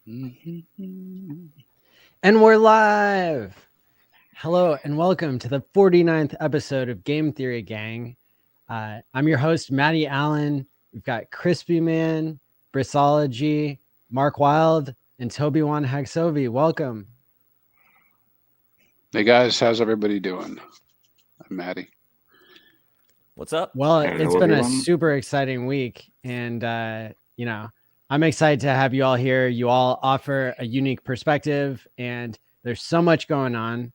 And we're live. Hello and welcome to the 49th episode of Game Theory Gang. I'm your host, Matty Allen. We've got ChrispyMan, Brisology, Mark Wild, and Tobiwan Hexobi. Welcome. Hey guys, how's everybody doing? I'm Matty. What's up? Well, it's been a super exciting week, and I'm excited to have you all here. You all offer a unique perspective, and there's so much going on.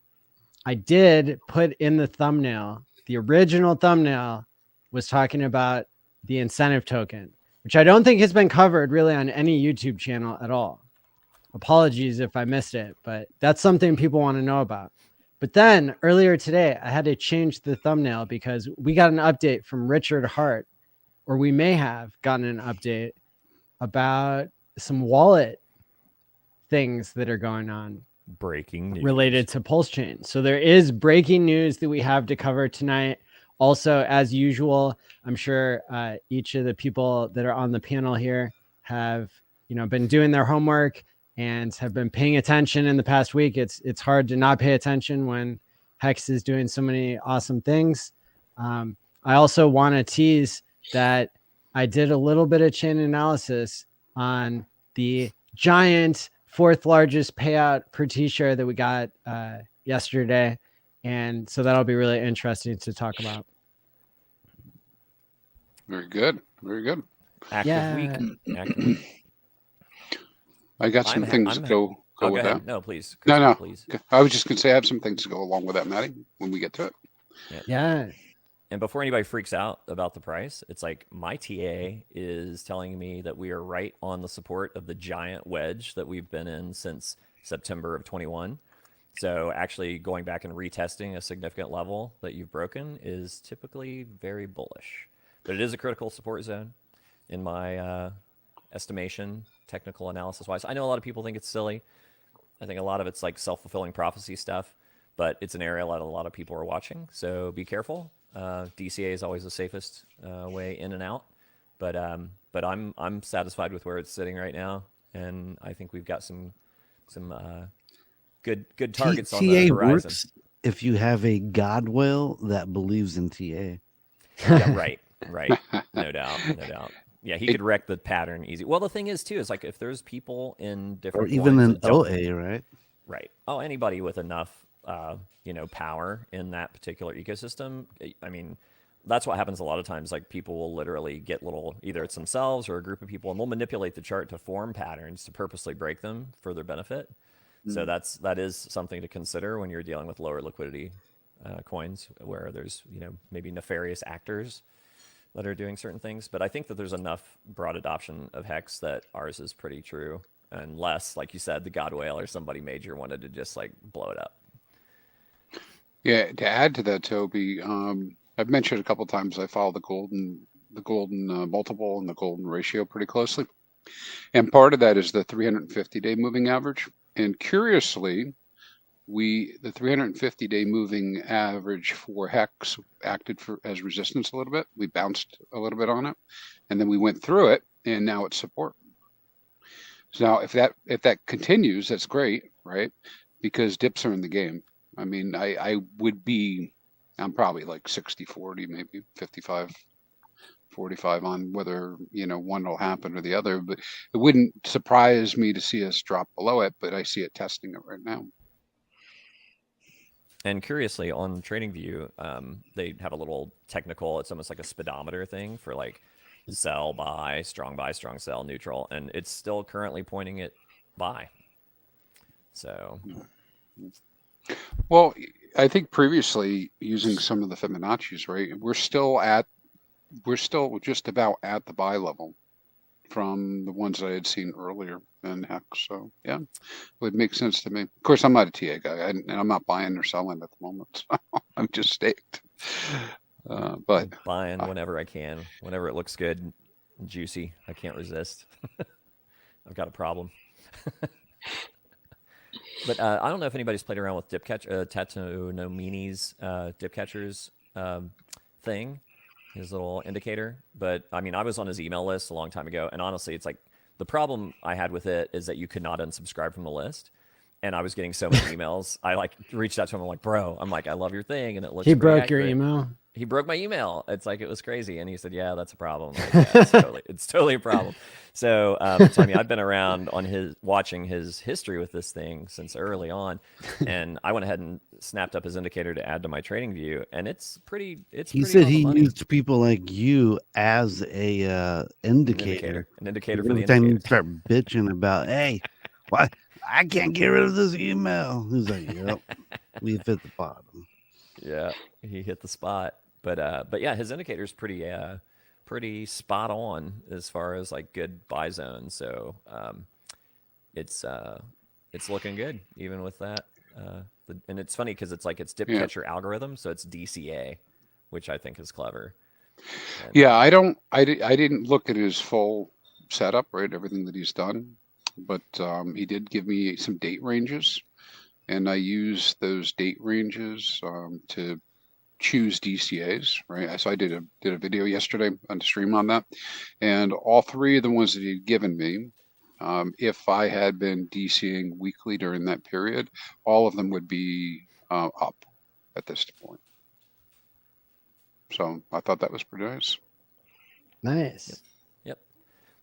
I did put in the thumbnail, the original thumbnail was talking about the incentive token, which I don't think has been covered really on any YouTube channel at all. Apologies if I missed it, but that's something people want to know about. But then earlier today, I had to change the thumbnail because we got an update from Richard Hart, or we may have gotten an update about some wallet things that are going on. Breaking news related to PulseChain. So there is breaking news that we have to cover tonight. Also, as usual, I'm sure each of the people that are on the panel here have, been doing their homework and have been paying attention in the past week. It's hard to not pay attention when Hex is doing so many awesome things. I also want to tease that I did a little bit of chain analysis on the giant fourth largest payout per T-share that we got yesterday. And so that'll be really interesting to talk about. Very good. Very good. Active week. I got some things to go with that. No, please. No. Please. I was just going to say I have some things to go along with that, Matty, when we get to it. Yeah. And before anybody freaks out about the price, it's like my TA is telling me that we are right on the support of the giant wedge that we've been in since September of 21. So actually going back and retesting a significant level that you've broken is typically very bullish. But it is a critical support zone in my estimation, technical analysis wise. I know a lot of people think it's silly. I think a lot of it's like self-fulfilling prophecy stuff, but it's an area that a lot of people are watching. So be careful. DCA is always the safest way in and out, but I'm satisfied with where it's sitting right now, and I think we've got some good targets on the horizon. Works if you have a God whale that believes in TA. Yeah, right, no doubt. Yeah, he could wreck the pattern easy. Well, the thing is too is like if there's people in different or even an OA, right? Right. Oh, anybody with enough power in that particular ecosystem. I mean, that's what happens a lot of times. Like people will literally get either it's themselves or a group of people, and they'll manipulate the chart to form patterns to purposely break them for their benefit. So that is something to consider when you're dealing with lower liquidity coins where there's, maybe nefarious actors that are doing certain things. But I think that there's enough broad adoption of Hex that ours is pretty true. Unless, like you said, the God Whale or somebody major wanted to just like blow it up. Yeah, to add to that, Toby, I've mentioned a couple of times I follow the golden multiple and the golden ratio pretty closely, and part of that is the 350-day moving average. And curiously, the 350-day moving average for Hex acted as resistance a little bit. We bounced a little bit on it, and then we went through it, and now it's support. So now, if that continues, that's great, right? Because dips are in the game. I mean, I'm probably like 60-40, maybe 55-45 on whether, one will happen or the other, but it wouldn't surprise me to see us drop below it, but I see it testing it right now. And curiously, on TradingView, they have a little technical, it's almost like a speedometer thing for like sell, buy, strong, sell, neutral, and it's still currently pointing it buy. So... Well, I think previously using some of the Fibonacci's, right? We're still just about at the buy level from the ones that I had seen earlier in Hex. So yeah, it would make sense to me. Of course, I'm not a TA guy, and I'm not buying or selling at the moment. So I'm just staked. But I'm buying whenever I can, whenever it looks good, and juicy. I can't resist. I've got a problem. But I don't know if anybody's played around with Tato No Mini's dip catchers thing, his little indicator. But I mean, I was on his email list a long time ago, and honestly, it's like The problem I had with it is that you could not unsubscribe from the list. And I was getting so many emails. I like reached out to him. I'm like, bro, I love your thing. And it looks He pretty broke your accurate. email. He broke my email. It's like, it was crazy. And he said, yeah, that's a problem. Like, yeah, it's totally a problem. So, so I mean, I've been around on watching his history with this thing since early on. And I went ahead and snapped up his indicator to add to my trading view. And He said he used people like you as a indicator. An indicator for Every the time indicator. you start bitching about, hey, why I can't get rid of this email. He's like, yep, we've hit the bottom. Yeah, he hit the spot. But yeah, his indicator's pretty spot on as far as like good buy zones. So it's looking good even with that. And it's funny because it's dip catcher algorithm, so it's DCA, which I think is clever. And, yeah, I didn't look at his full setup, right? Everything that he's done, but he did give me some date ranges, and I used those date ranges to choose DCAs, right? So I did a video yesterday on the stream on that, and all three of the ones that he'd given me, if I had been DCing weekly during that period, all of them would be up at this point. So I thought that was pretty nice. Nice. Yep.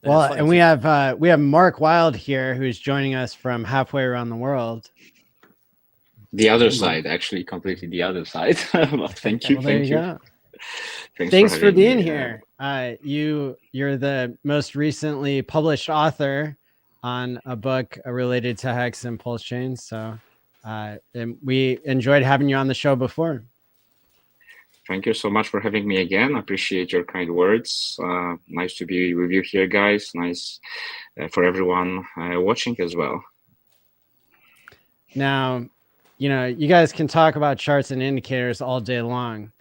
Well, and we have Mark Wild here, who's joining us from halfway around the world. The other side, actually, completely the other side. Well, thank you. Well, thank you. Go. Thanks for being me. here. You're the most recently published author on a book related to HEX and PulseChain. So, and we enjoyed having you on the show before. Thank you so much for having me again. I appreciate your kind words. Nice to be with you here, guys. Nice for everyone watching as well. Now, you guys can talk about charts and indicators all day long,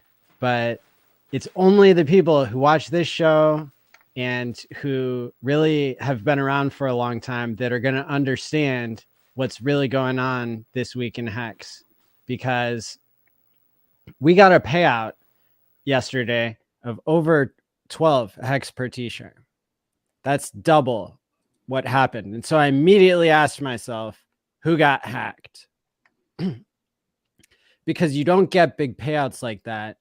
but it's only the people who watch this show and who really have been around for a long time that are going to understand what's really going on this week in HEX, because we got a payout yesterday of over 12 HEX per T-share. That's double what happened. And so I immediately asked myself, who got hacked? Because you don't get big payouts like that,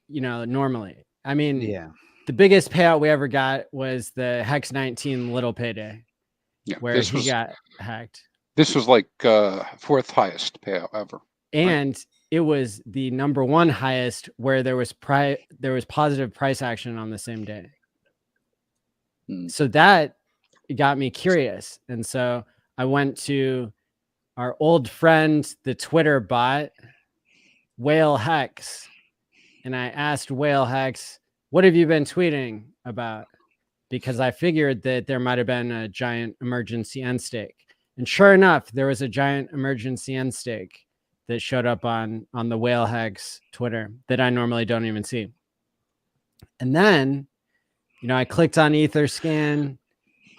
normally. I mean, yeah, the biggest payout we ever got was the HEX 19 little payday, where he got hacked. This was like fourth highest payout ever. And it was the number one highest where there was positive price action on the same day. So that got me curious. And so I went to our old friend, the Twitter bot, Whale Hex. And I asked Whale Hex, what have you been tweeting about? Because I figured that there might have been a giant emergency end stake. And sure enough, there was a giant emergency end stake that showed up on the Whale Hex Twitter that I normally don't even see. And then, I clicked on Etherscan.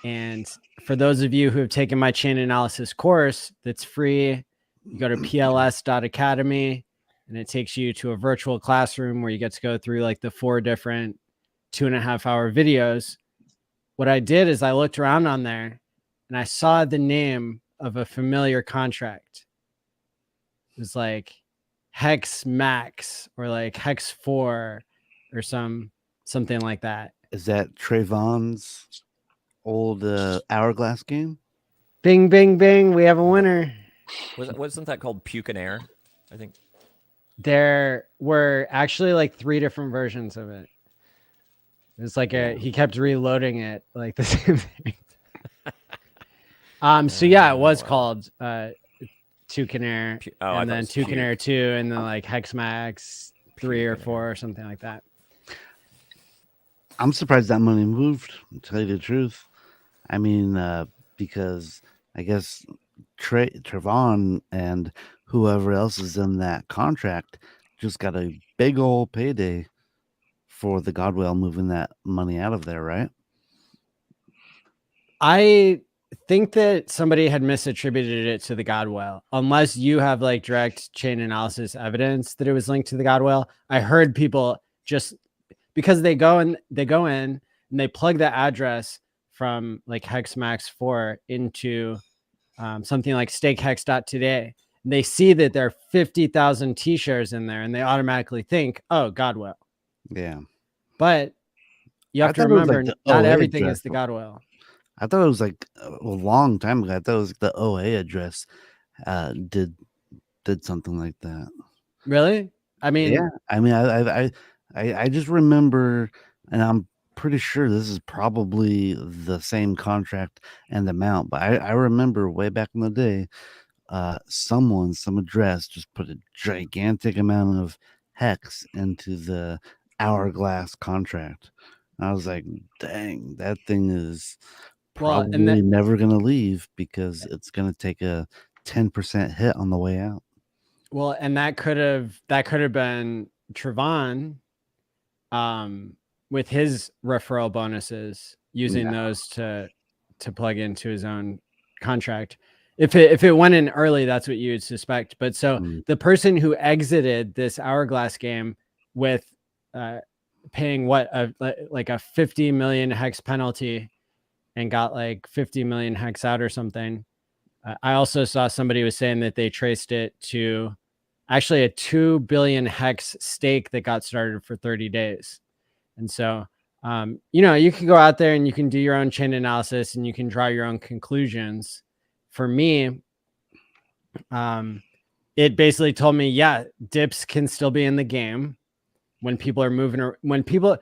And for those of you who have taken my chain analysis course, that's free. You go to pls.academy and it takes you to a virtual classroom where you get to go through like the 4 different 2.5-hour videos. What I did is I looked around on there and I saw the name of a familiar contract. It was like Hex Max or like Hex 4 or something like that. Is that Trayvon's old hourglass game? Bing, bing, bing. We have a winner. Wasn't that called Puke and Air? I think there were actually like 3 different versions of it. It was like he kept reloading it like the same thing. So yeah, it was called Toucan Air, and then Toucan Air 2, and then like Hex Max 3 or 4 or something like that. I'm surprised that money moved, to tell you the truth. I mean, because I guess Trayvon and whoever else is in that contract just got a big old payday for the Godwell moving that money out of there, right? I think that somebody had misattributed it to the Godwell, unless you have like direct chain analysis evidence that it was linked to the Godwell. I heard people just because they go in and they plug the address from like HexMax 4 into something like stakehex.today. And they see that there are 50,000 TShares in there, and they automatically think, oh, Godwell. Yeah. But you have to remember, not everything is the Godwell. I thought it was like a long time ago. I thought it was the OA address did something like that. Really? I mean, yeah. I mean, I just remember, and I'm pretty sure this is probably the same contract and amount, but I remember way back in the day, some address just put a gigantic amount of hex into the hourglass contract. And I was like, dang, that thing is probably never going to leave because it's going to take a 10% hit on the way out. Well, and that could have been Trevon with his referral bonuses, using those to plug into his own contract. If it went in early, that's what you would suspect. But so the person who exited this hourglass game with paying like a 50 million hex penalty and got like 50 million hex out or something. I also saw somebody was saying that they traced it to actually a 2 billion hex stake that got started for 30 days. And so, you can go out there and you can do your own chain analysis and you can draw your own conclusions. For me, it basically told me, yeah, dips can still be in the game when people are moving, or when people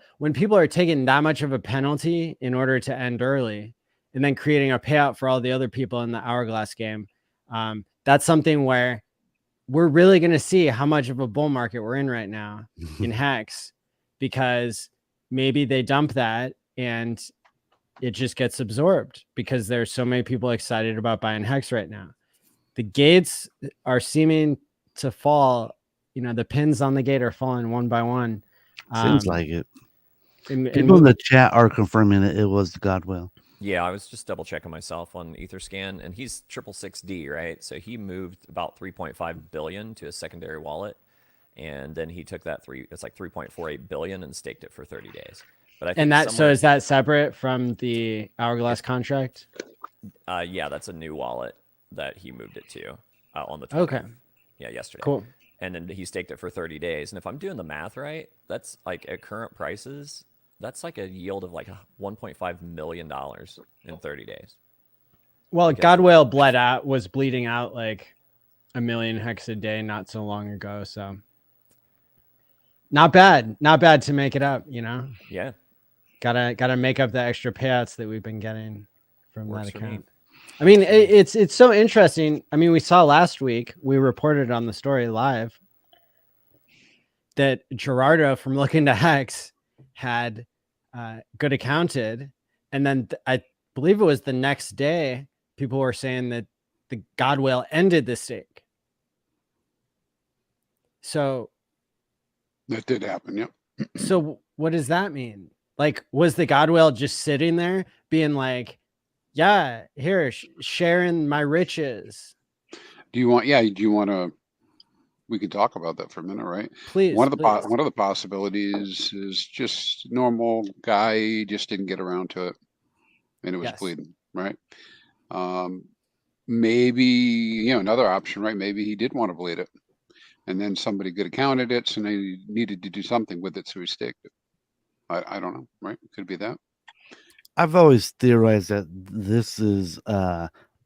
are taking that much of a penalty in order to end early and then creating a payout for all the other people in the hourglass game. That's something where we're really going to see how much of a bull market we're in right now in hex, because maybe they dump that and it just gets absorbed because there's so many people excited about buying hex right now. The gates are seeming to fall. The pins on the gate are falling one by one. Seems like it. People in the chat are confirming it was the Godwell. Yeah, I was just double checking myself on Etherscan, and he's 666D, right? So he moved about 3.5 billion to a secondary wallet, and then he took that it's like 3.48 billion and staked it for 30 days. But I think so is that separate from the hourglass contract? Yeah, that's a new wallet that he moved it to on the 20th. Okay. Yeah, yesterday. Cool. And then he staked it for 30 days. And if I'm doing the math right, that's like at current prices, that's like a yield of like $1.5 million in 30 days. Well, Godwell was bleeding out like 1 million hex a day not so long ago. So not bad to make it up, Yeah. Gotta make up the extra payouts that we've been getting from that account. I mean, it's so interesting. I mean, we saw last week, we reported on the story live that Gerardo from Looking to Hex had good accounted. And then I believe it was the next day, people were saying that the Godwell ended the stake. So that did happen. Yep. So what does that mean? Like, was the Godwell just sitting there being like, yeah, here, sharing my riches? Do you want to, we could talk about that for a minute, right? Please. One of the possibilities is just normal guy just didn't get around to it and it was bleeding, right? Maybe, another option, right? Maybe he did want to bleed it and then somebody could have counted it. So they needed to do something with it. So he staked it. I don't know, right? Could be that. I've always theorized that this is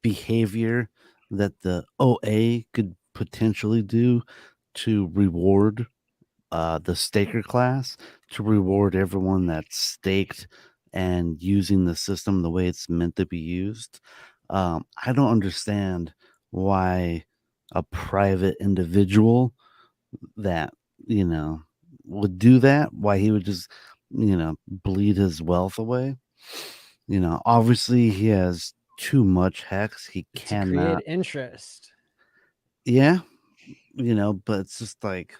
behavior that the OA could potentially do to reward the staker class, to reward everyone that's staked and using the system the way it's meant to be used. I don't understand why a private individual that, would do that, why he would just, bleed his wealth away. Obviously he has too much hex. He cannot create interest. Yeah. But it's just like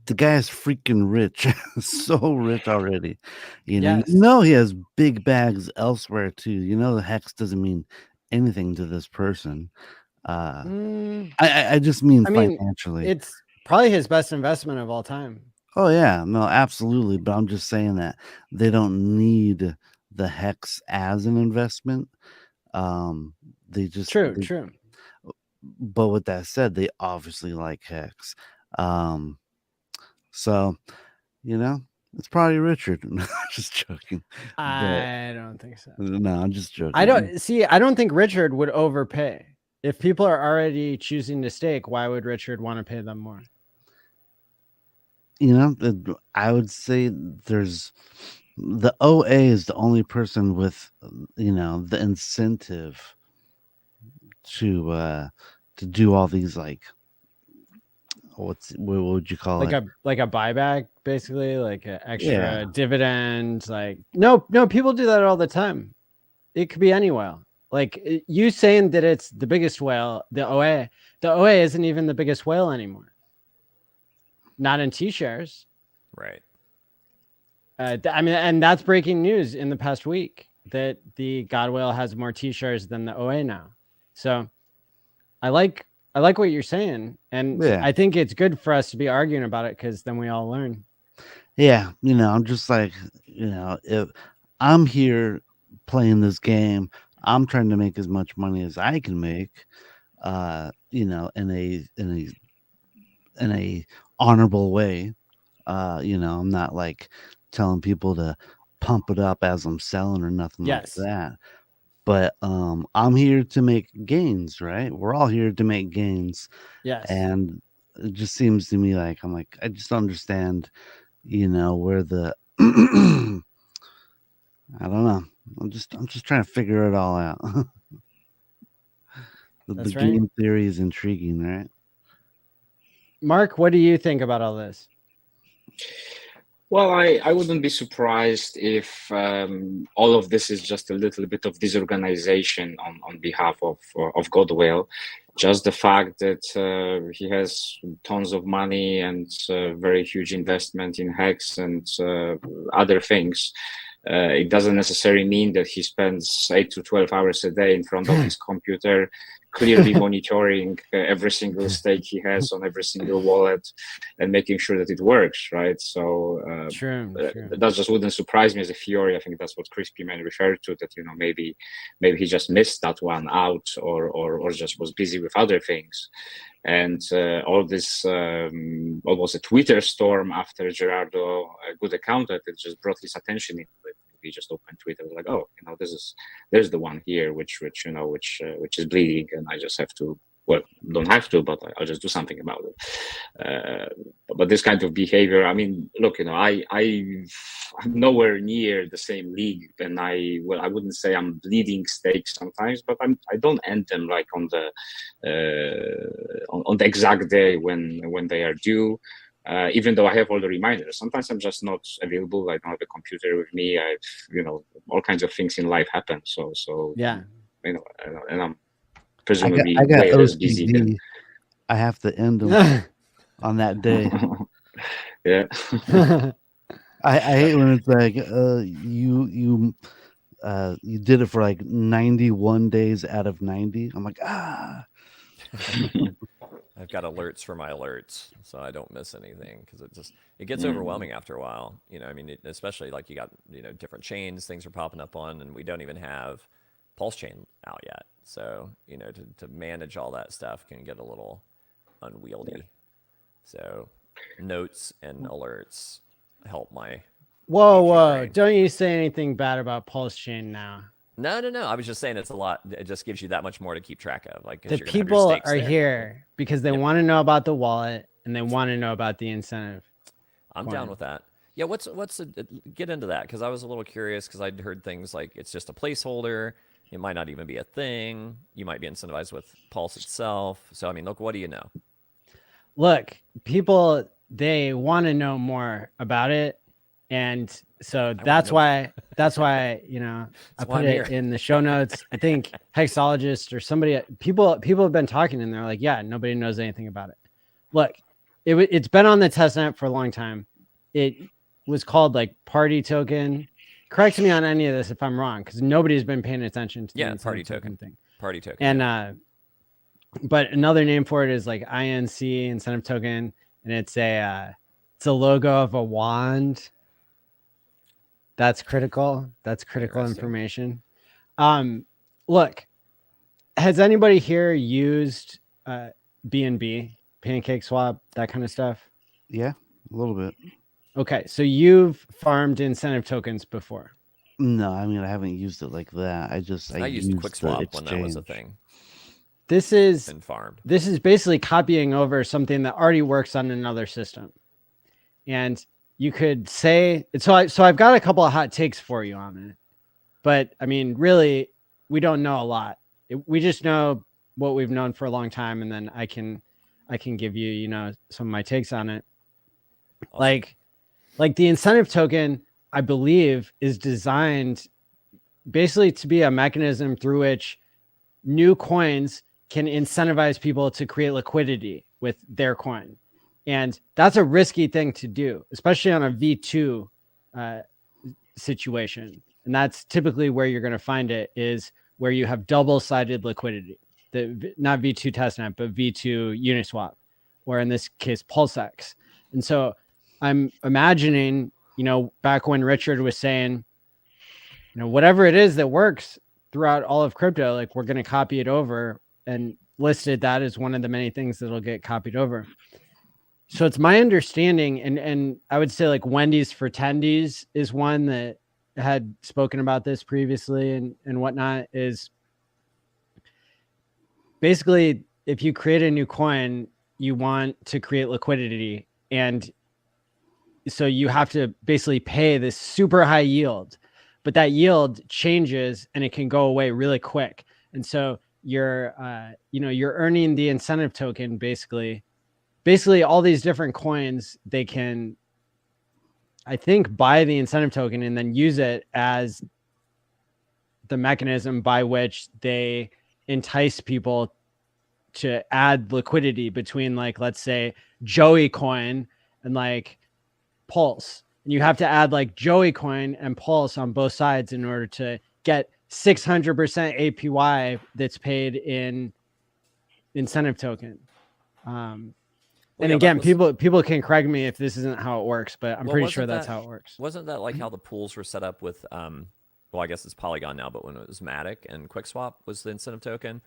the guy is freaking rich. So rich already. He has big bags elsewhere too. The hex doesn't mean anything to this person. I just mean financially. It's probably his best investment of all time. Oh yeah, no, absolutely. But I'm just saying that they don't need the hex as an investment. They just True. but with that said, they obviously like hex. So it's probably Richard. Just joking. But I don't think so. no, I'm just joking. I don't think Richard would overpay. If people are already choosing to stake, why would Richard want to pay them more? I would say there's the OA is the only person with the incentive to do all these, like, what would you call Like it? a buyback, basically, like an extra Yeah. dividend. Like no, people do that all the time. It could be any whale. Like you saying that it's the biggest whale, the OA isn't even the biggest whale anymore. Not in TShares. Right. I mean, and that's breaking news in the past week that the God whale has more TShares than the OA now. So I like what you're saying, and Yeah. I think it's good for us to be arguing about it because then we all learn. Yeah, I'm just like, if I'm here playing this game, I'm trying to make as much money as I can make, in a honorable way. I'm not like telling people to pump it up as I'm selling or nothing like that. But I'm here to make gains, right? We're all here to make gains. Yes. And it just seems to me like I just understand, where the I don't know. I'm just trying to figure it all out. the That's right. game theory is intriguing, right? Mark, what do you think about all this? Well, I wouldn't be surprised if all of this is just a little bit of disorganization on behalf of Godwell. Just the fact that he has tons of money and very huge investment in HEX and other things. It doesn't necessarily mean that he spends 8 to 12 hours a day in front of his computer, clearly monitoring every single stake he has on every single wallet and making sure that it works, right? So true. That just wouldn't surprise me as a theory. I think that's what ChrispyMan referred to, that maybe he just missed that one out or just was busy with other things. And all this almost a Twitter storm after Gerardo, a good accountant, it just brought his attention into it. He just opened Twitter, like, oh, there's the one here, which is bleeding, and I just have to. Well, don't have to, but I'll just do something about it. But this kind of behavior, I mean, look, I'm nowhere near the same league, and I wouldn't say I'm bleeding stakes sometimes, but I don't end them like on the exact day when they are due. Even though I have all the reminders, sometimes I'm just not available. I don't have a computer with me. All kinds of things in life happen. So yeah, and I'm presumably I got way less busy than I have to end them on that day. Yeah. I hate when it's like you did it for like 91 days out of 90. I'm like, I've got alerts for my alerts, so I don't miss anything, because it gets overwhelming after a while. I mean, especially like you got different chains things are popping up on, and we don't even have PulseChain out yet. So to manage all that stuff can get a little unwieldy. So notes and alerts help my. Whoa! Don't you say anything bad about PulseChain now. No. I was just saying it's a lot. It just gives you that much more to keep track of. Like, the people are here because they want to know about the wallet and they want to know about the incentive. I'm down with that. Yeah, get into that, because I was a little curious, because I'd heard things like it's just a placeholder. It might not even be a thing. You might be incentivized with Pulse itself. So, I mean, look, what do you know? Look, people, they want to know more about it. And so that's why, I put it in the show notes. I think Hexologist or somebody, people have been talking and they're like, yeah, nobody knows anything about it. Look, it's been on the testnet for a long time. It was called like party token. Correct me on any of this if I'm wrong, because nobody's been paying attention to the party token thing. Party token. And but another name for it is like INC, incentive token, and it's It's a logo of a wand. That's critical. That's critical information. Look, has anybody here used BNB, Pancake Swap, that kind of stuff? Yeah, a little bit. Okay, so you've farmed incentive tokens before. No, I mean I haven't used it like that. I used QuickSwap when that was a thing. This is and farmed. This is basically copying over something that already works on another system. And you could say, so I've got a couple of hot takes for you on it. But I mean, really, we don't know a lot. We just know what we've known for a long time, and then I can give you, you know, some of my takes on it. Awesome. Like the incentive token, I believe, is designed basically to be a mechanism through which new coins can incentivize people to create liquidity with their coin. And that's a risky thing to do, especially on a V2 situation. And that's typically where you're going to find it, is where you have double-sided liquidity. Not V2 testnet, but V2 Uniswap, or in this case, PulseX. And so I'm imagining, you know, back when Richard was saying, you know, whatever it is that works throughout all of crypto, like, we're going to copy it over, and listed that as one of the many things that'll get copied over. So it's my understanding, and I would say like Wendy's for Tendies is one that had spoken about this previously and whatnot, is basically if you create a new coin, you want to create liquidity. And so you have to basically pay this super high yield, but that yield changes and it can go away really quick. And so you're earning the incentive token. Basically all these different coins, they can, I think, buy the incentive token and then use it as the mechanism by which they entice people to add liquidity between, like, let's say Joey coin and like Pulse. And you have to add like Joey coin and Pulse on both sides in order to get 600% APY that's paid in incentive token. And again, people can correct me if this isn't how it works, but I'm pretty sure that's how it works. Wasn't that like how the pools were set up with, well, I guess it's Polygon now, but when it was Matic and QuickSwap was the incentive token.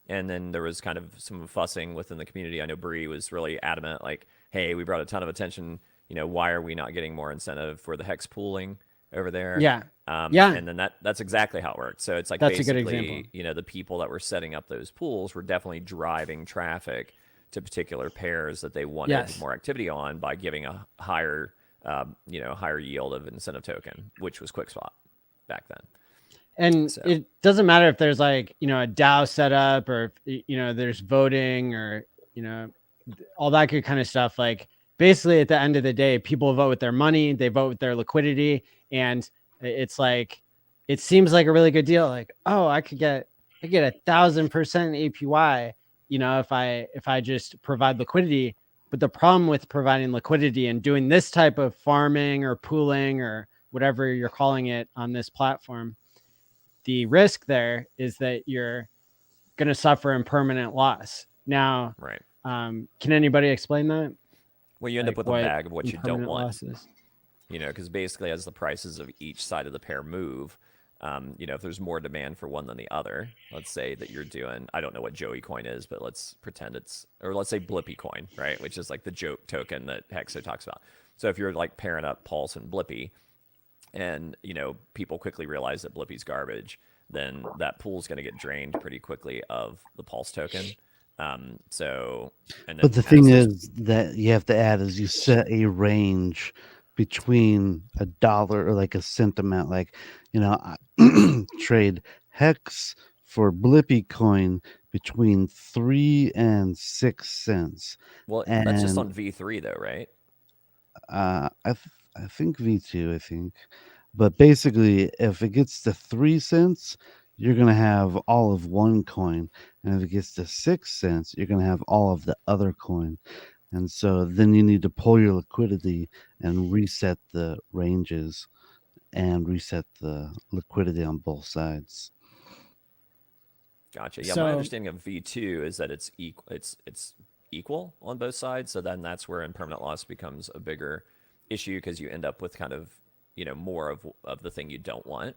And then there was kind of some fussing within the community. I know Bree was really adamant, like, hey, we brought a ton of attention. You know, why are we not getting more incentive for the HEX pooling over there? Yeah. And then that's exactly how it worked. So it's like, that's basically, a good example. You know, the people that were setting up those pools were definitely driving traffic to particular pairs that they wanted more activity on by giving a higher, higher yield of incentive token, which was QuickSwap back then. And so it doesn't matter if there's like, you know, a DAO set up, or, you know, there's voting, or, you know, all that good kind of stuff. Like, basically at the end of the day, people vote with their money, they vote with their liquidity. And it's like, it seems like a really good deal. Like, oh, I get 1,000% APY, you know, if I just provide liquidity. But the problem with providing liquidity and doing this type of farming or pooling or whatever you're calling it on this platform, the risk there is that you're going to suffer impermanent loss. Now, right. Can anybody explain that? Well, you end up with a bag of what you don't want. Losses. You know, because basically as the prices of each side of the pair move, you know, if there's more demand for one than the other, let's say that you're doing, I don't know what Joey coin is, but let's pretend or let's say Blippy coin, right? Which is like the joke token that Hexo talks about. So if you're like pairing up Pulse and Blippy, and, you know, people quickly realize that Blippy's garbage, then that pool's going to get drained pretty quickly of the Pulse token. But the thing is that you have to add is you set a range between $1 or like a cent amount. Like, you know, trade Hex for Blippy coin between 3 and 6 cents. Well, that's just on V3 though, right? I think V2, I think. But basically, if it gets to 3 cents, you're going to have all of one coin. And if it gets to 6 cents, you're going to have all of the other coin. And so then you need to pull your liquidity and reset the ranges and reset the liquidity on both sides. Gotcha. Yeah, my understanding of V2 is that it's equal on both sides. So then that's where impermanent loss becomes a bigger issue, because you end up with kind of, more of the thing you don't want.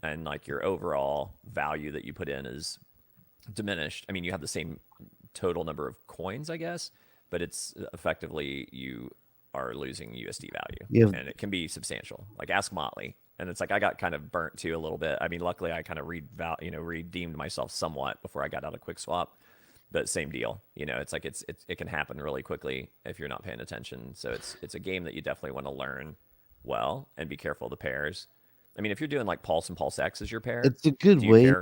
And like your overall value that you put in is diminished. I mean, you have the same total number of coins, I guess, but it's effectively you are losing USD value, and it can be substantial. Like ask Motley. And it's like I got kind of burnt too a little bit. I mean, luckily I kind of redeemed myself somewhat before I got out of QuickSwap, but same deal. It's like it can happen really quickly if you're not paying attention. So it's a game that you definitely want to learn well and be careful of the pairs. I mean, if you're doing like Pulse and Pulse X as your pair, it's a good way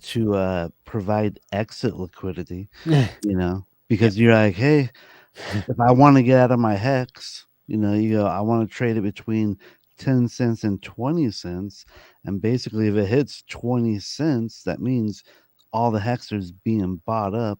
to provide exit liquidity. Because you're like, hey, if I want to get out of my HEX, you go, I want to trade it between 10 cents and 20 cents. And basically, if it hits 20 cents, that means all the hexers being bought up,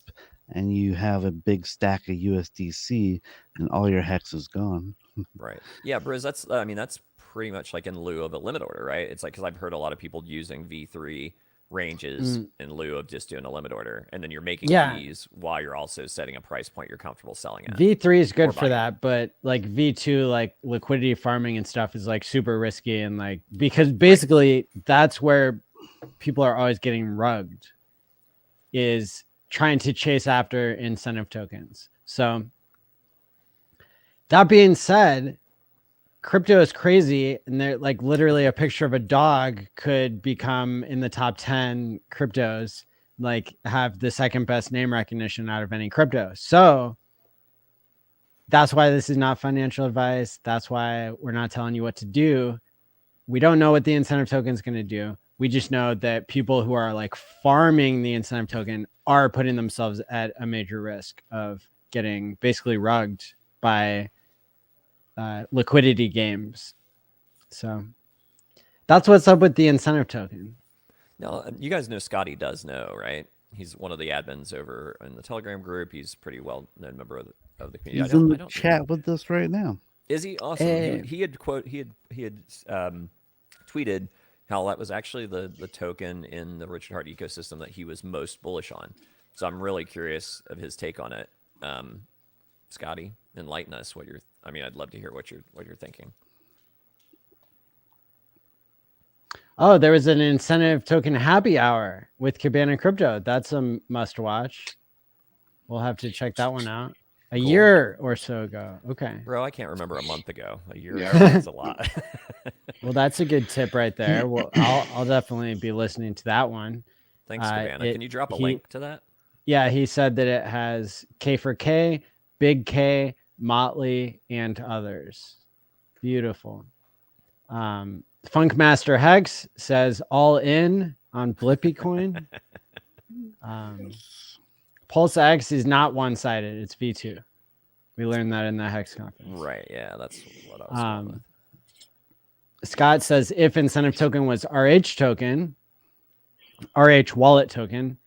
and you have a big stack of USDC, and all your hex is gone. Right. Yeah, Briz, that's pretty much like in lieu of a limit order, right? It's like, because I've heard a lot of people using V3 ranges in lieu of just doing a limit order, and then you're making fees while you're also setting a price point you're comfortable selling at. V3 is good for that, but like V2, like liquidity farming and stuff is like super risky, and like, because basically that's where people are always getting rugged, is trying to chase after incentive tokens. So that being said, crypto is crazy, and they're like literally a picture of a dog could become in the top 10 cryptos, like have the second best name recognition out of any crypto. So that's why this is not financial advice. That's why we're not telling you what to do. We don't know what the incentive token is going to do. We just know that people who are like farming the incentive token are putting themselves at a major risk of getting basically rugged by liquidity games. So that's what's up with the incentive token. No, you guys know Scotty does know, right? He's one of the admins over in the Telegram group. He's a pretty well-known member of the community. He's in the chat with us right now. Is he? Awesome. Hey. He had tweeted how that was actually the token in the Richard Heart ecosystem that he was most bullish on. So I'm really curious of his take on it. Scotty, enlighten us I'd love to hear what you're thinking. Oh, there was an incentive token happy hour with Cabana Crypto. That's a must watch. We'll have to check that one out. A year or so ago. Okay. Bro, I can't remember a month ago. A year ago is a lot. Well, that's a good tip right there. Well, I'll definitely be listening to that one. Thanks, Cabana. Can you drop a link to that? Yeah, he said that it has K for K, Big K, Motley, and others. Beautiful. Funkmaster Hex says all in on Blippy coin. Pulse X is not one-sided. It's V2. We learned that in the Hex conference. Right. Yeah, that's what I was going with. Scott says if incentive token was RH token, RH wallet token,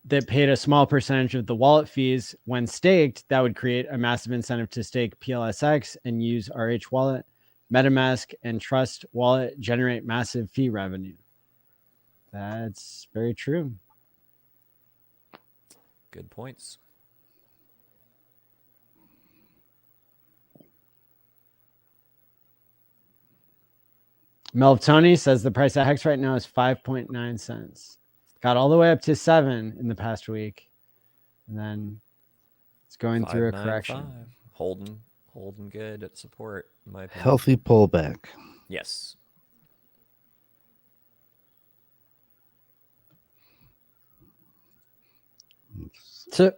that paid a small percentage of the wallet fees when staked, that would create a massive incentive to stake PLSX and use RH wallet. MetaMask and Trust wallet generate massive fee revenue. That's very true. Good points. Meltoni says the price at HEX right now is 5.9 cents. Got all the way up to 7 in the past week. And then it's going through a correction. Holding good at support, in my opinion. Healthy pullback. Yes. So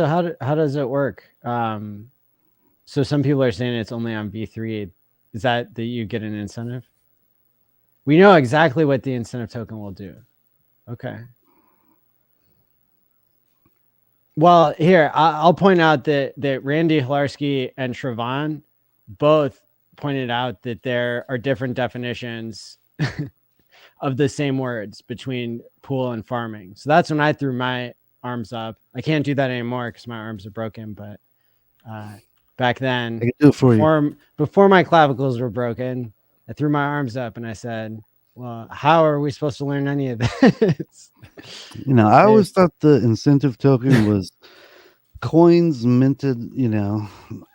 how does it work? So some people are saying it's only on V3. Is that you get an incentive? We know exactly what the incentive token will do. Okay. Well, here, I'll point out that Randy Hilarski and Shravan both pointed out that there are different definitions of the same words between pool and farming. So that's when I threw my arms up. I can't do that anymore because my arms are broken, but back then, I can do it for you. Before my clavicles were broken, I threw my arms up and I said, well, how are we supposed to learn any of this? I always thought the incentive token was coins minted,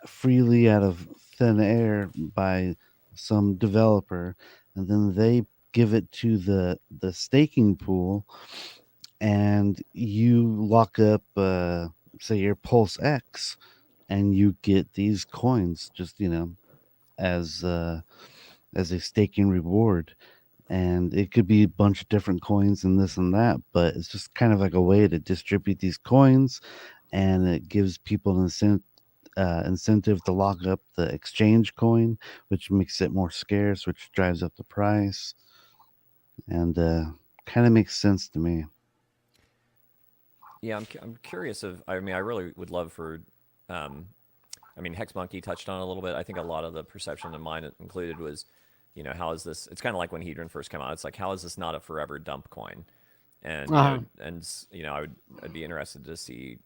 freely out of thin air by some developer, and then they give it to the staking pool, and you lock up, say, your Pulse X, and you get these coins just as as a staking reward. And it could be a bunch of different coins and this and that, but it's just kind of like a way to distribute these coins, and it gives people an incentive to lock up the exchange coin, which makes it more scarce, which drives up the price, and kind of makes sense to me. Yeah, I'm curious of. I mean, I really would love for. I mean, Hex Monkey touched on it a little bit. I think a lot of the perception in mine included was, how is this? It's kind of like when Hedron first came out. It's like, how is this not a forever dump coin? And I'd be interested to see,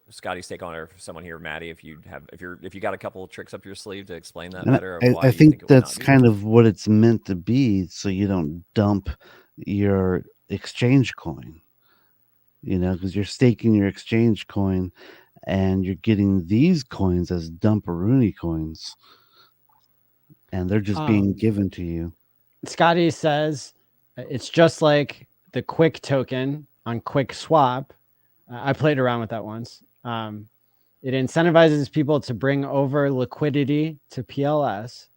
Scotty's take on it, or someone here, Maddie, if you got a couple of tricks up your sleeve to explain that better. Of why I you think it that's would not be. kind of what it's meant to be, so you don't dump your exchange coin. Because you're staking your exchange coin, and you're getting these coins as dumperoonie coins, and they're just being given to you. Scotty says it's just like the Quick token on Quick Swap. I played around with that once. It incentivizes people to bring over liquidity to PLS.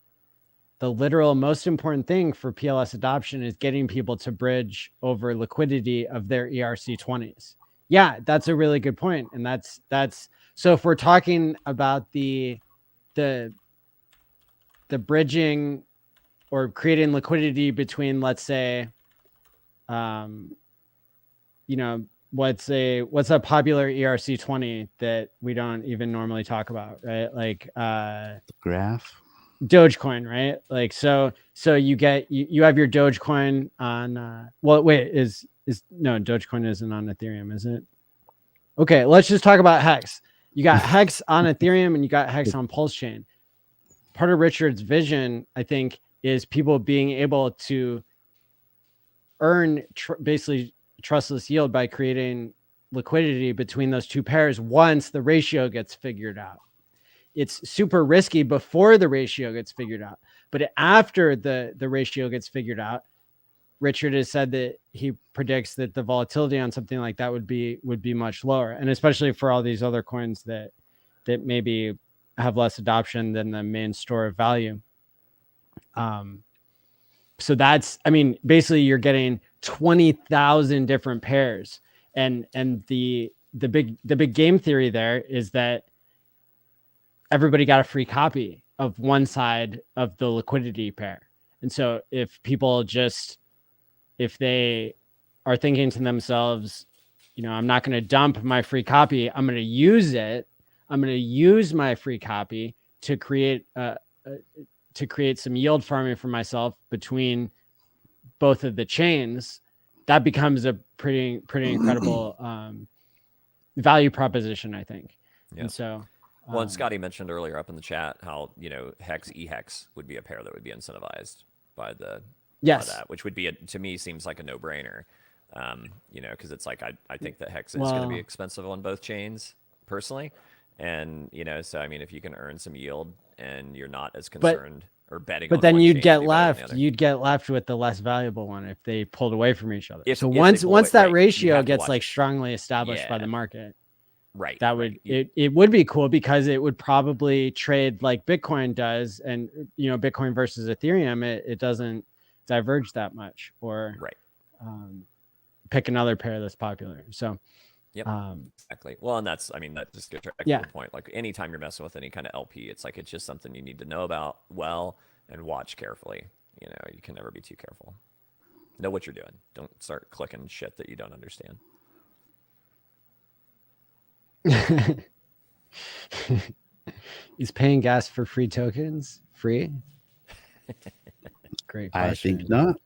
The literal most important thing for PLS adoption is getting people to bridge over liquidity of their ERC20s. Yeah, that's a really good point. And that's so if we're talking about the bridging or creating liquidity between, let's say, what's a popular ERC20 that we don't even normally talk about, right? Like the Graph. Dogecoin, right? Like so you get you have your Dogecoin on Dogecoin isn't on Ethereum, is it? Okay, let's just talk about Hex. You got Hex on Ethereum and you got Hex on PulseChain. Part of Richard's vision, I think, is people being able to earn basically trustless yield by creating liquidity between those two pairs once the ratio gets figured out. It's super risky before the ratio gets figured out, but after the ratio gets figured out, Richard has said that he predicts that the volatility on something like that would be much lower, and especially for all these other coins that maybe have less adoption than the main store of value. So that's, I mean, basically you're getting 20,000 different pairs, and the big game theory there is that everybody got a free copy of one side of the liquidity pair. And so if they are thinking to themselves, I'm not going to dump my free copy, I'm going to use it. I'm going to use my free copy to create some yield farming for myself between both of the chains. That becomes a pretty incredible value proposition, I think. Yeah. And so, well, and Scotty mentioned earlier up in the chat how Hex EHEX would be a pair that would be incentivized by by that, which would be to me seems like a no-brainer. Because it's like I think that Hex is going to be expensive on both chains personally, and so I mean if you can earn some yield and you're not as concerned or betting, but then you'd get left with the less valuable one if they pulled away from each other. So once that ratio gets like strongly established by the market. Right. That would it would be cool because it would probably trade like Bitcoin does, and Bitcoin versus Ethereum, it doesn't diverge that much, or pick another pair that's popular. So exactly. Well, and that just gets back to the point. Like anytime you're messing with any kind of LP, it's like it's just something you need to know about well and watch carefully. You can never be too careful. Know what you're doing. Don't start clicking shit that you don't understand. Is paying gas for free tokens free? Great question. I think not.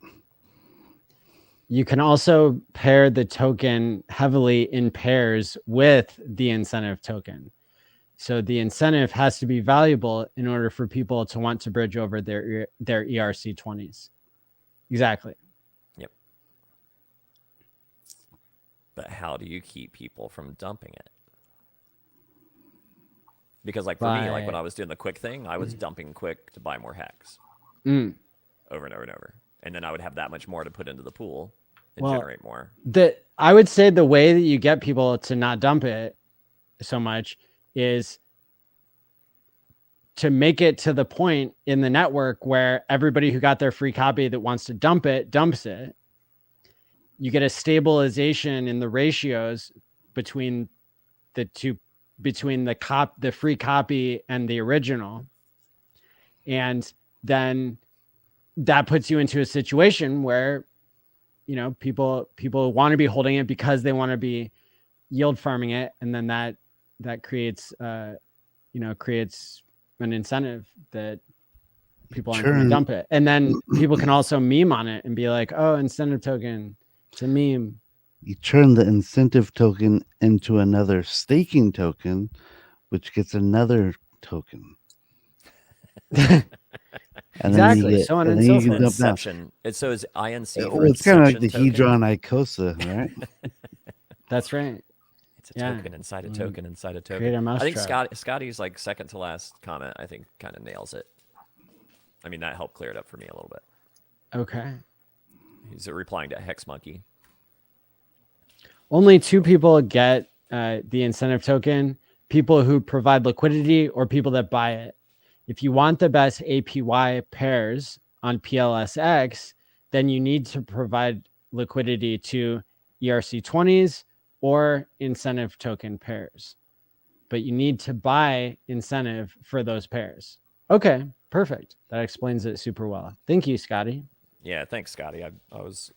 You can also pair the token heavily in pairs with the incentive token. So the incentive has to be valuable in order for people to want to bridge over their ERC20s. Exactly. Yep. But how do you keep people from dumping it? Because like for me, like when I was doing the quick thing, I was dumping quick to buy more HEX over and over and over. And then I would have that much more to put into the pool and generate more. I would say the way that you get people to not dump it so much is to make it to the point in the network where everybody who got their free copy that wants to dump it, dumps it. You get a stabilization in the ratios between the two, between the free copy and the original. And then that puts you into a situation where, you know, people want to be holding it because they want to be yield farming it. And then that creates, creates an incentive that people aren't going to dump it. And then people can also meme on it and be like, oh, incentive token, it's a meme. You turn the incentive token into another staking token, which gets another token. Exactly. So on and so forth. Inception. So is INC. It's kind of like the Hedron Icosa, right? That's right. It's a token inside a token inside a token. Create a I think mousetrap. Scotty's like second to last comment, I think, kind of nails it. I mean, that helped clear it up for me a little bit. Okay. He's replying to Hex Monkey. Only two people get the incentive token: people who provide liquidity or people that buy it. If you want the best APY pairs on PLSX, then you need to provide liquidity to ERC20s or incentive token pairs. But you need to buy incentive for those pairs. Okay, perfect. That explains it super well. Thank you, Scotty. Yeah, thanks, Scotty. I was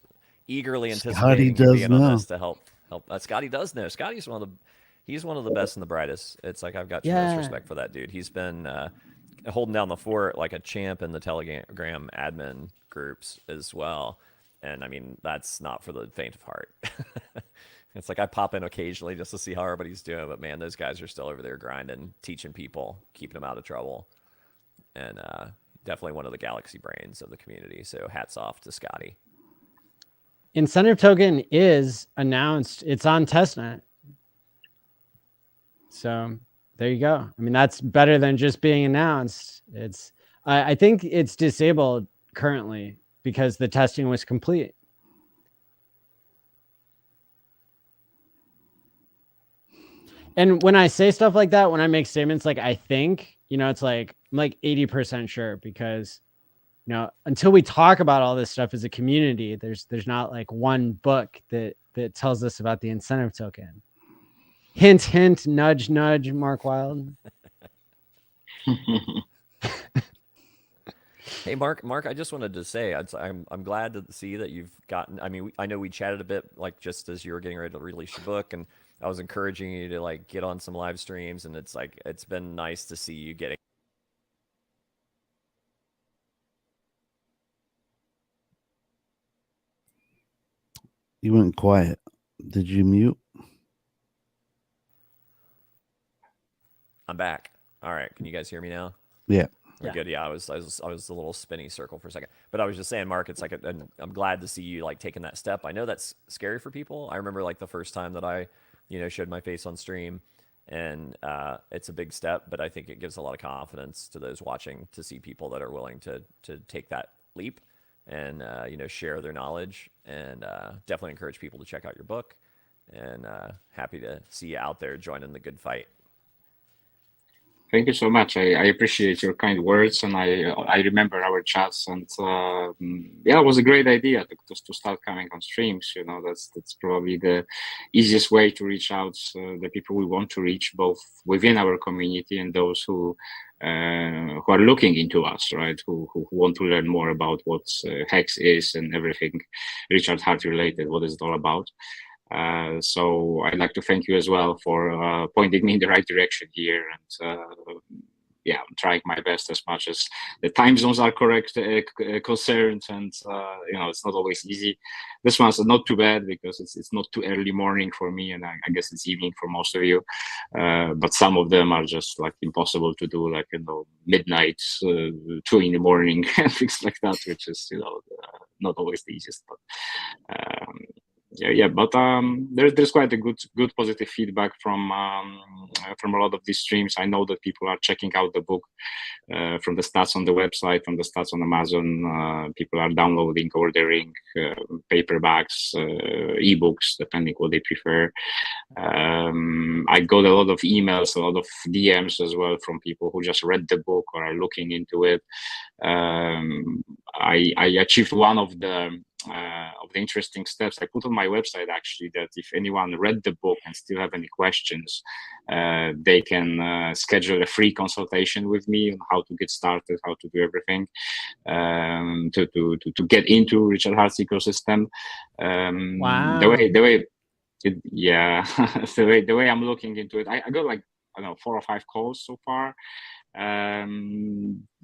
eagerly anticipating you being on this to help. Scotty does know. Scotty's he's one of the best and the brightest. It's like I've got tremendous respect for that dude. He's been holding down the fort like a champ in the Telegram admin groups as well. And I mean, that's not for the faint of heart. It's like I pop in occasionally just to see how everybody's doing, but man, those guys are still over there grinding, teaching people, keeping them out of trouble, and definitely one of the galaxy brains of the community. So hats off to Scotty. Incentive token is announced. It's on testnet. So there you go. I mean, that's better than just being announced. I think it's disabled currently because the testing was complete. And when I say stuff like that, when I make statements like I think, it's like I'm like 80% sure because, until we talk about all this stuff as a community, there's not like one book that tells us about the incentive token. Hint, hint, nudge, nudge, Mark Wild. Hey, Mark, I just wanted to say I'm glad to see that you've gotten. I mean, I know we chatted a bit like just as you were getting ready to release your book, and I was encouraging you to like get on some live streams, and it's been nice to see you getting. You went quiet. Did you mute? I'm back. All right, can you guys hear me now? Yeah. We're good. Yeah, I was a little spinny circle for a second, but I was just saying, Mark, it's like I'm glad to see you like taking that step. I know that's scary for people. I remember like the first time that I, showed my face on stream, and it's a big step, but I think it gives a lot of confidence to those watching to see people that are willing to take that leap and share their knowledge, and definitely encourage people to check out your book, and happy to see you out there joining the good fight. Thank you so much. I appreciate your kind words, and I remember our chats, and it was a great idea to start coming on streams. That's probably the easiest way to reach out the people we want to reach, both within our community and those who are looking into us, right? Who want to learn more about what HEX is and everything Richard Hart related, what is it all about. So I'd like to thank you as well for pointing me in the right direction here, and I'm trying my best as much as the time zones are concerned, and it's not always easy. This one's not too bad because it's not too early morning for me, and I guess it's evening for most of you. But some of them are just like impossible to do, like midnight, 2 in the morning, and things like that, which is not always the easiest. But But there's quite a good positive feedback from a lot of these streams. I know that people are checking out the book from the stats on the website, from the stats on Amazon. People are downloading, ordering paperbacks, ebooks, depending what they prefer. I got a lot of emails, a lot of DMs as well from people who just read the book or are looking into it. I achieved one of the interesting steps I put on my website, actually, that if anyone read the book and still have any questions, they can schedule a free consultation with me on how to get started, how to do everything, to get into Richard Hart's ecosystem. Wow. The way the way I'm looking into it, I got like, I don't know, 4 or 5 calls so far.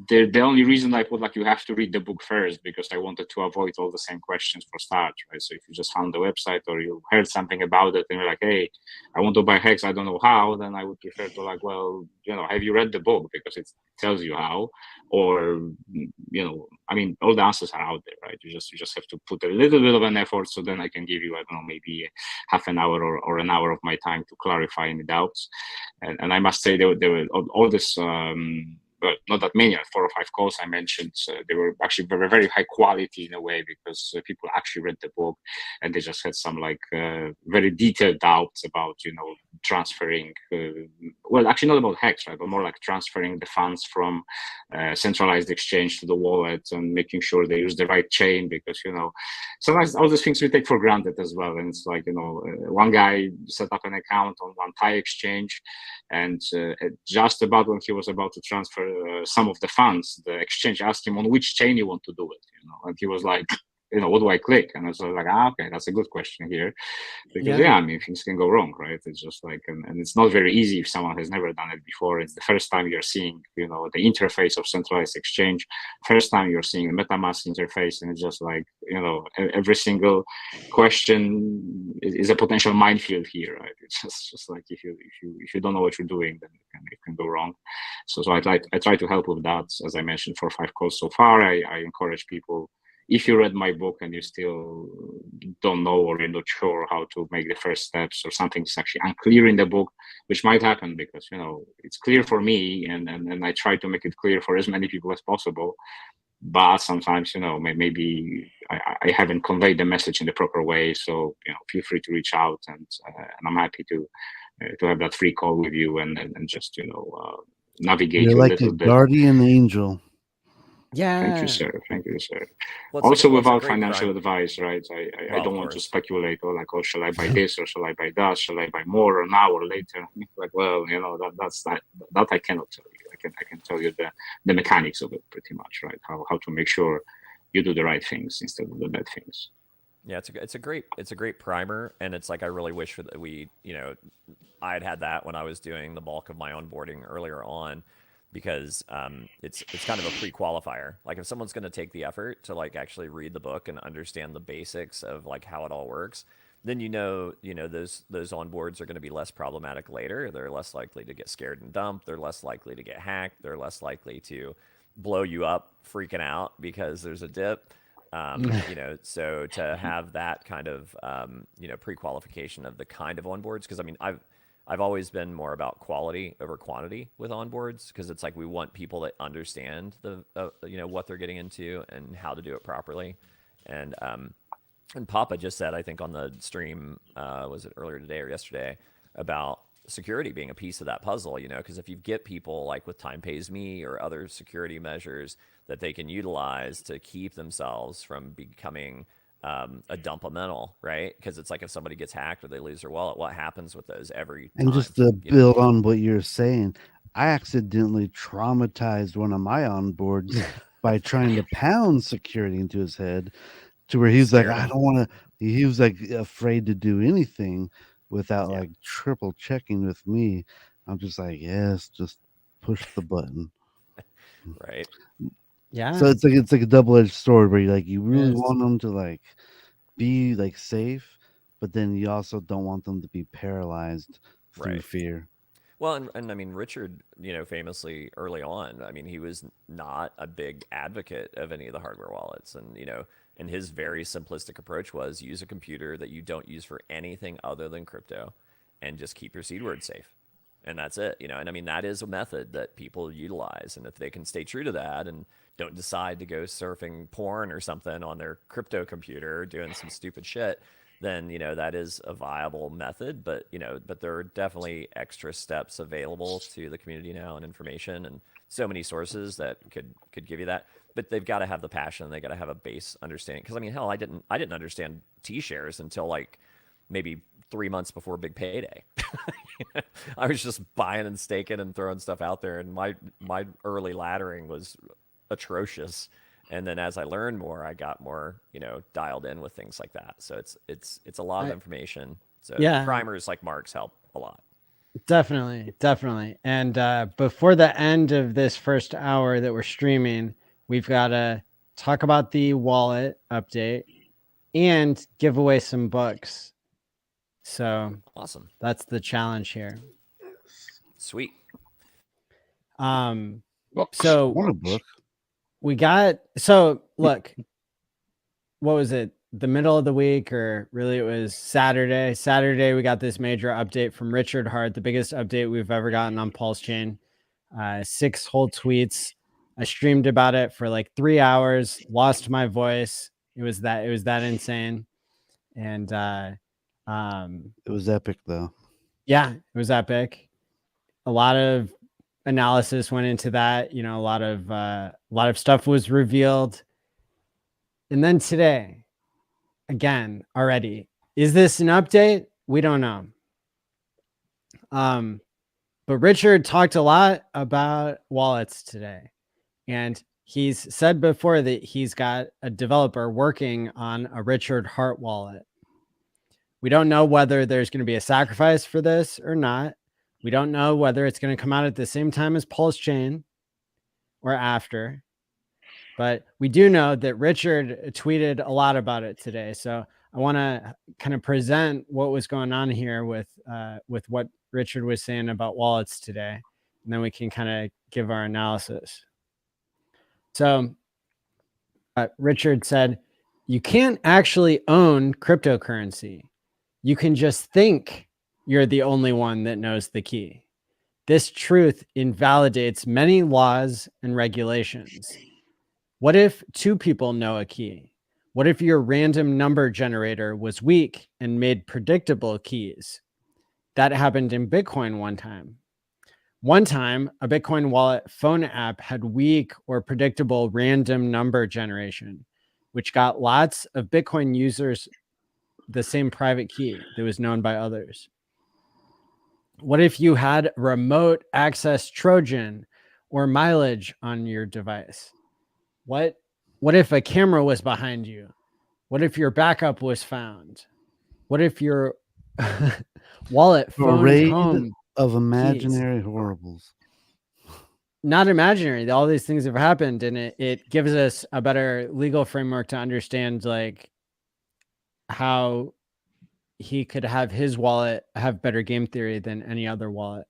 The only reason I put like you have to read the book first, because I wanted to avoid all the same questions for start, right? So if you just found the website or you heard something about it and you're like, hey, I want to buy Hex, I don't know how, then I would prefer to like, well, have you read the book? Because it tells you how. Or, I mean, all the answers are out there, right? You just have to put a little bit of an effort. So then I can give you, I don't know, maybe half an hour or an hour of my time to clarify any doubts. And I must say there were all this, but not that many, 4 or 5 calls I mentioned. They were actually very, very high quality in a way, because people actually read the book and they just had some like very detailed doubts about, transferring, well, actually not about Hex, right, but more like transferring the funds from centralized exchange to the wallet and making sure they use the right chain, because, sometimes all these things we take for granted as well. And it's like, one guy set up an account on one Thai exchange, and just about when he was about to transfer some of the funds, the exchange asked him on which chain you want to do it, and he was like, what do I click? And I was like, okay, that's a good question here, because I mean, things can go wrong, right? It's just like, and it's not very easy if someone has never done it before. It's the first time you're seeing, the interface of centralized exchange, first time you're seeing a MetaMask interface, and it's just like, every single question is a potential minefield here, right? It's just like if you don't know what you're doing, then it can go wrong. So I try to help with that. As I mentioned, 4 or 5 calls so far. I encourage people, if you read my book and you still don't know or you're not sure how to make the first steps, or something's actually unclear in the book, which might happen because, it's clear for me, and I try to make it clear for as many people as possible. But sometimes, maybe I haven't conveyed the message in the proper way. So, feel free to reach out, and I'm happy to have that free call with you and just, navigate You're you like a little a bit. guardian angel. Yeah. Thank you, sir. Well, also, without financial advice, right? I don't want to speculate, or like, oh, shall I buy this or shall I buy that? Shall I buy more or now or later? Like, well, that I cannot tell you. I can tell you the mechanics of it pretty much, right? How to make sure you do the right things instead of the bad things. Yeah, it's a great primer, and it's like I really wish that we, I had that when I was doing the bulk of my onboarding earlier on, because it's kind of a pre-qualifier. Like if someone's going to take the effort to like actually read the book and understand the basics of like how it all works, then those onboards are going to be less problematic later. They're less likely to get scared and dumped. They're less likely to get hacked. They're less likely to blow you up freaking out because there's a dip. So to have that kind of pre-qualification of the kind of onboards, because I mean I've always been more about quality over quantity with onboards, because it's like we want people that understand the what they're getting into and how to do it properly. And Papa just said, I think on the stream, was it earlier today or yesterday, about security being a piece of that puzzle, because if you get people like with Time Pays Me or other security measures that they can utilize to keep themselves from becoming a dumpamental, right? Because it's like if somebody gets hacked or they lose their wallet, what happens with those every time? And just to build on what you're saying, I accidentally traumatized one of my onboards by trying to pound security into his head, to where he's like, I don't want to. He was like afraid to do anything without like triple checking with me. I'm just like, yes, just push the button. Right. Yeah. So it's like a double-edged sword where you really want them to like be like safe, but then you also don't want them to be paralyzed through fear. Well, and I mean, Richard, famously early on, I mean, he was not a big advocate of any of the hardware wallets. And, And his very simplistic approach was use a computer that you don't use for anything other than crypto and just keep your seed word safe. And that's it, you know. And I mean, that is a method that people utilize. And if they can stay true to that and don't decide to go surfing porn or something on their crypto computer doing some stupid shit, then, you know, that is a viable method. But, you know, but there are definitely extra steps available to the community now and information and so many sources that could give you that. But they've got to have the passion. They got to have a base understanding. Because I mean, hell, I didn't understand TShares until like maybe 3 months before big payday. I was just buying and staking and throwing stuff out there, and my early laddering was atrocious. And then as I learned more, I got more, you know, dialed in with things like that. So it's a lot of information. So yeah, primers like Mark's help a lot. Definitely. And before the end of this first hour that we're streaming, we've got to talk about the wallet update and give away some books. So awesome. That's the challenge here. Sweet. So what a book. We got, so look, what was it? The middle of the week, or really it was Saturday. Saturday, we got this major update from Richard Hart, the biggest update we've ever gotten on PulseChain. 6 whole tweets. I streamed about it for like 3 hours, lost my voice. It was that insane. And it was epic though. Yeah, it was epic. A lot of analysis went into that. You know, a lot of stuff was revealed. And then today, again, already, is this an update? We don't know. But Richard talked a lot about wallets today, and he's said before that he's got a developer working on a Richard Hart wallet. We don't know whether there's going to be a sacrifice for this or not. We don't know whether it's going to come out at the same time as PulseChain or after. But we do know that Richard tweeted a lot about it today. So I want to kind of present what was going on here with what Richard was saying about wallets today. And then we can kind of give our analysis. So Richard said, you can't actually own cryptocurrency. You can just think you're the only one that knows the key. This truth invalidates many laws and regulations. What if 2 people know a key? What if your random number generator was weak and made predictable keys? That happened in Bitcoin one time. One time, a Bitcoin wallet phone app had weak or predictable random number generation, which got lots of Bitcoin users the same private key that was known by others. What if you had remote access Trojan or mileage on your device? What if a camera was behind you? What if your backup was found? What if your wallet phoned home of imaginary horribles? Not imaginary. All these things have happened, and it gives us a better legal framework to understand like how he could have his wallet have better game theory than any other wallet.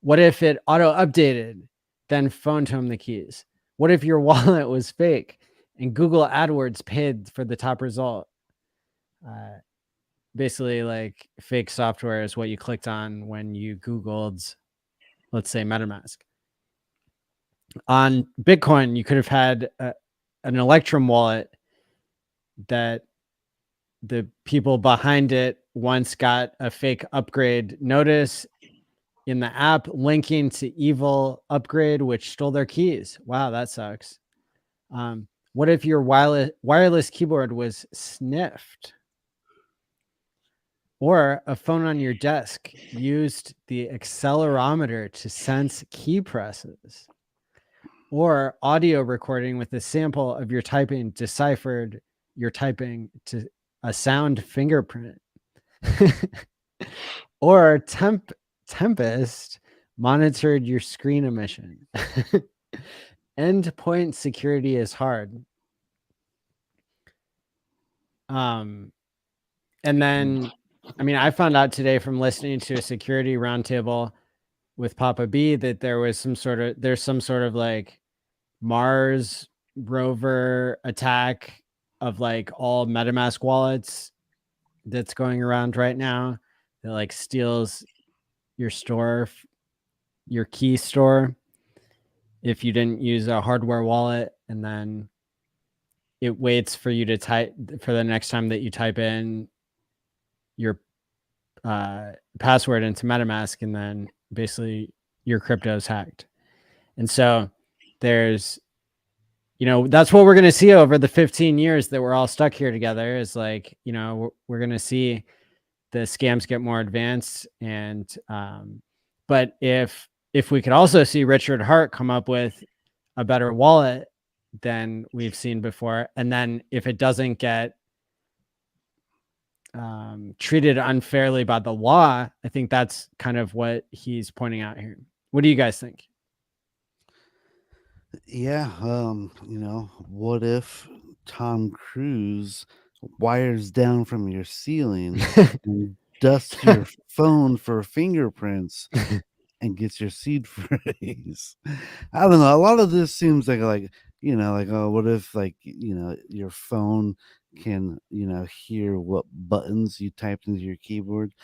What if it auto updated, then phoned home the keys? What if your wallet was fake and Google AdWords paid for the top result? Basically, like fake software is what you clicked on when you Googled, let's say, MetaMask. On Bitcoin, you could have had an Electrum wallet that the people behind it once got a fake upgrade notice in the app linking to evil upgrade, which stole their keys. Wow, that sucks. What if your wireless keyboard was sniffed? Or a phone on your desk used the accelerometer to sense key presses? Or audio recording with a sample of your typing deciphered your typing to a sound fingerprint? Or Tempest monitored your screen emission? Endpoint security is hard. And then, I mean, I found out today from listening to a security roundtable with Papa B that there's some sort of like Mars rover attack of like all MetaMask wallets that's going around right now that like steals your store, your key store, if you didn't use a hardware wallet, and then it waits for you to type for the next time that you type in your password into MetaMask, and then basically your crypto is hacked. And so there's, that's what we're going to see over the 15 years that we're all stuck here together, is like, we're going to see the scams get more advanced. And but if we could also see Richard Hart come up with a better wallet than we've seen before, and then if it doesn't get treated unfairly by the law, I think that's kind of what he's pointing out here. What do you guys think? Yeah, what if Tom Cruise wires down from your ceiling and dusts your phone for fingerprints and gets your seed phrase? I don't know. A lot of this seems like oh, what if your phone can hear what buttons you typed into your keyboard?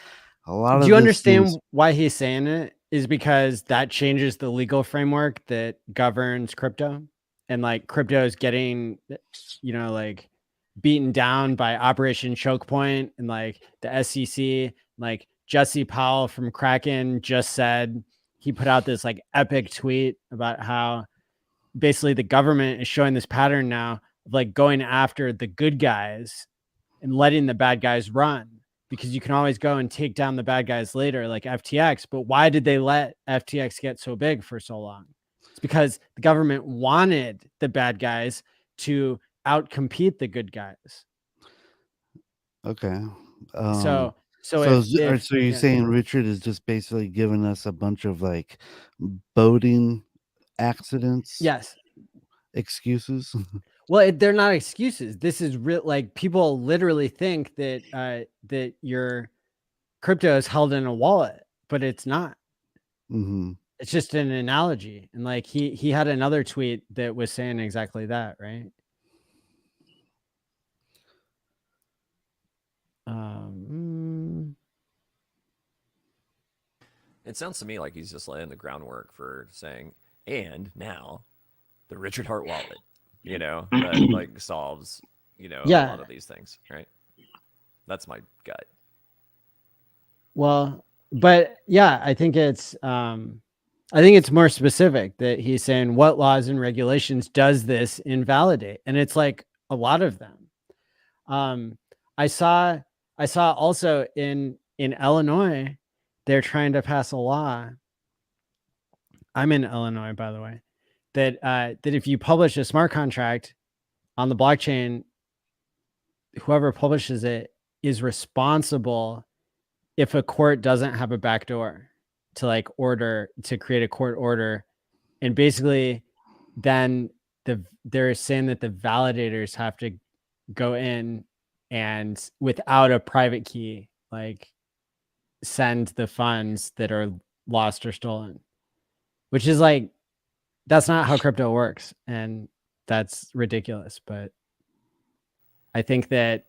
A lot Do of you this understand seems... why he's saying it? Is because that changes the legal framework that governs crypto, and like crypto is getting, like beaten down by Operation Choke Point and like the SEC. Like Jesse Powell from Kraken just said, he put out this like epic tweet about how basically the government is showing this pattern now of like going after the good guys and letting the bad guys run, because you can always go and take down the bad guys later, like FTX. But why did they let FTX get so big for so long? It's because the government wanted the bad guys to outcompete the good guys. Okay. So you're saying Richard is just basically giving us a bunch of like boating accidents? Yes. Excuses? Well, they're not excuses. This is real. Like people literally think that that your crypto is held in a wallet, but it's not. Mm-hmm. It's just an analogy. And like he had another tweet that was saying exactly that, right? It sounds to me like he's just laying the groundwork for saying, and now the Richard Hart wallet, that like solves, a lot of these things, right? That's my gut. Well, but yeah, I think it's more specific that he's saying what laws and regulations does this invalidate, and it's like a lot of them. I saw also in Illinois, they're trying to pass a law. I'm in Illinois, by the way, that that if you publish a smart contract on the blockchain, whoever publishes it is responsible if a court doesn't have a backdoor to like create a court order. And basically then they're saying that the validators have to go in and without a private key, like send the funds that are lost or stolen, which is like, that's not how crypto works. And that's ridiculous. But I think that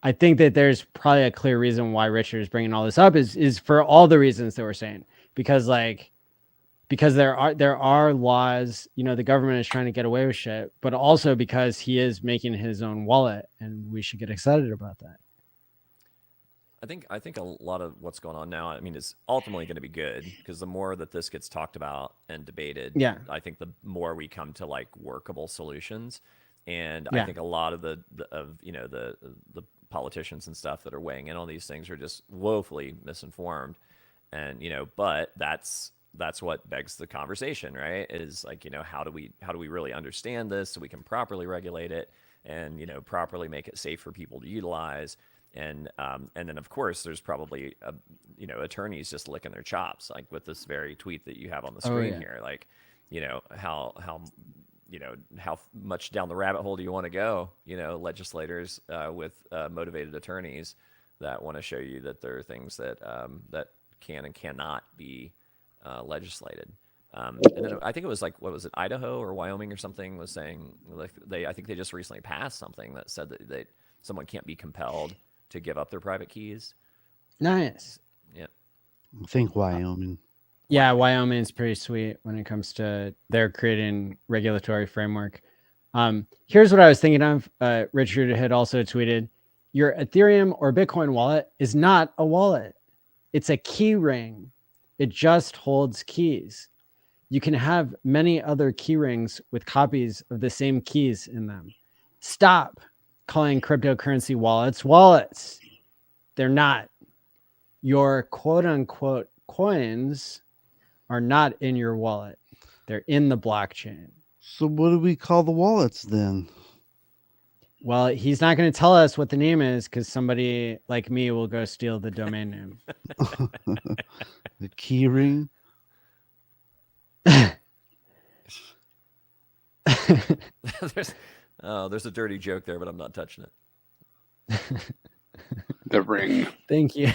there's probably a clear reason why Richard is bringing all this up is for all the reasons that we're saying, because there are laws, the government is trying to get away with shit, but also because he is making his own wallet, and we should get excited about that. I think a lot of what's going on now, is ultimately going to be good, because the more that this gets talked about and debated, I think the more we come to like workable solutions. And I think a lot of the politicians and stuff that are weighing in on these things are just woefully misinformed. And but that's what begs the conversation, right? Is like, how do we really understand this so we can properly regulate it and properly make it safe for people to utilize. And then of course there's probably attorneys just licking their chops, like with this very tweet that you have on the screen here, like how much down the rabbit hole do you want to go? Legislators with motivated attorneys that want to show you that there are things that that can and cannot be legislated. And then I think it was like, what was it, Idaho or Wyoming or something was saying, like I think they just recently passed something that said that someone can't be compelled to give up their private keys. Nice. Yeah. I think Wyoming. Yeah, Wyoming is pretty sweet when it comes to their creating regulatory framework. Here's what I was thinking of. Richard had also tweeted, your Ethereum or Bitcoin wallet is not a wallet. It's a key ring. It just holds keys. You can have many other key rings with copies of the same keys in them. Stop calling cryptocurrency wallets wallets. They're not. Your quote unquote coins are not in your wallet. They're in the blockchain. So what do we call the wallets then? Well, he's not going to tell us what the name is because somebody like me will go steal the domain name. The key ring? There's a dirty joke there, but I'm not touching it. The ring. Thank you.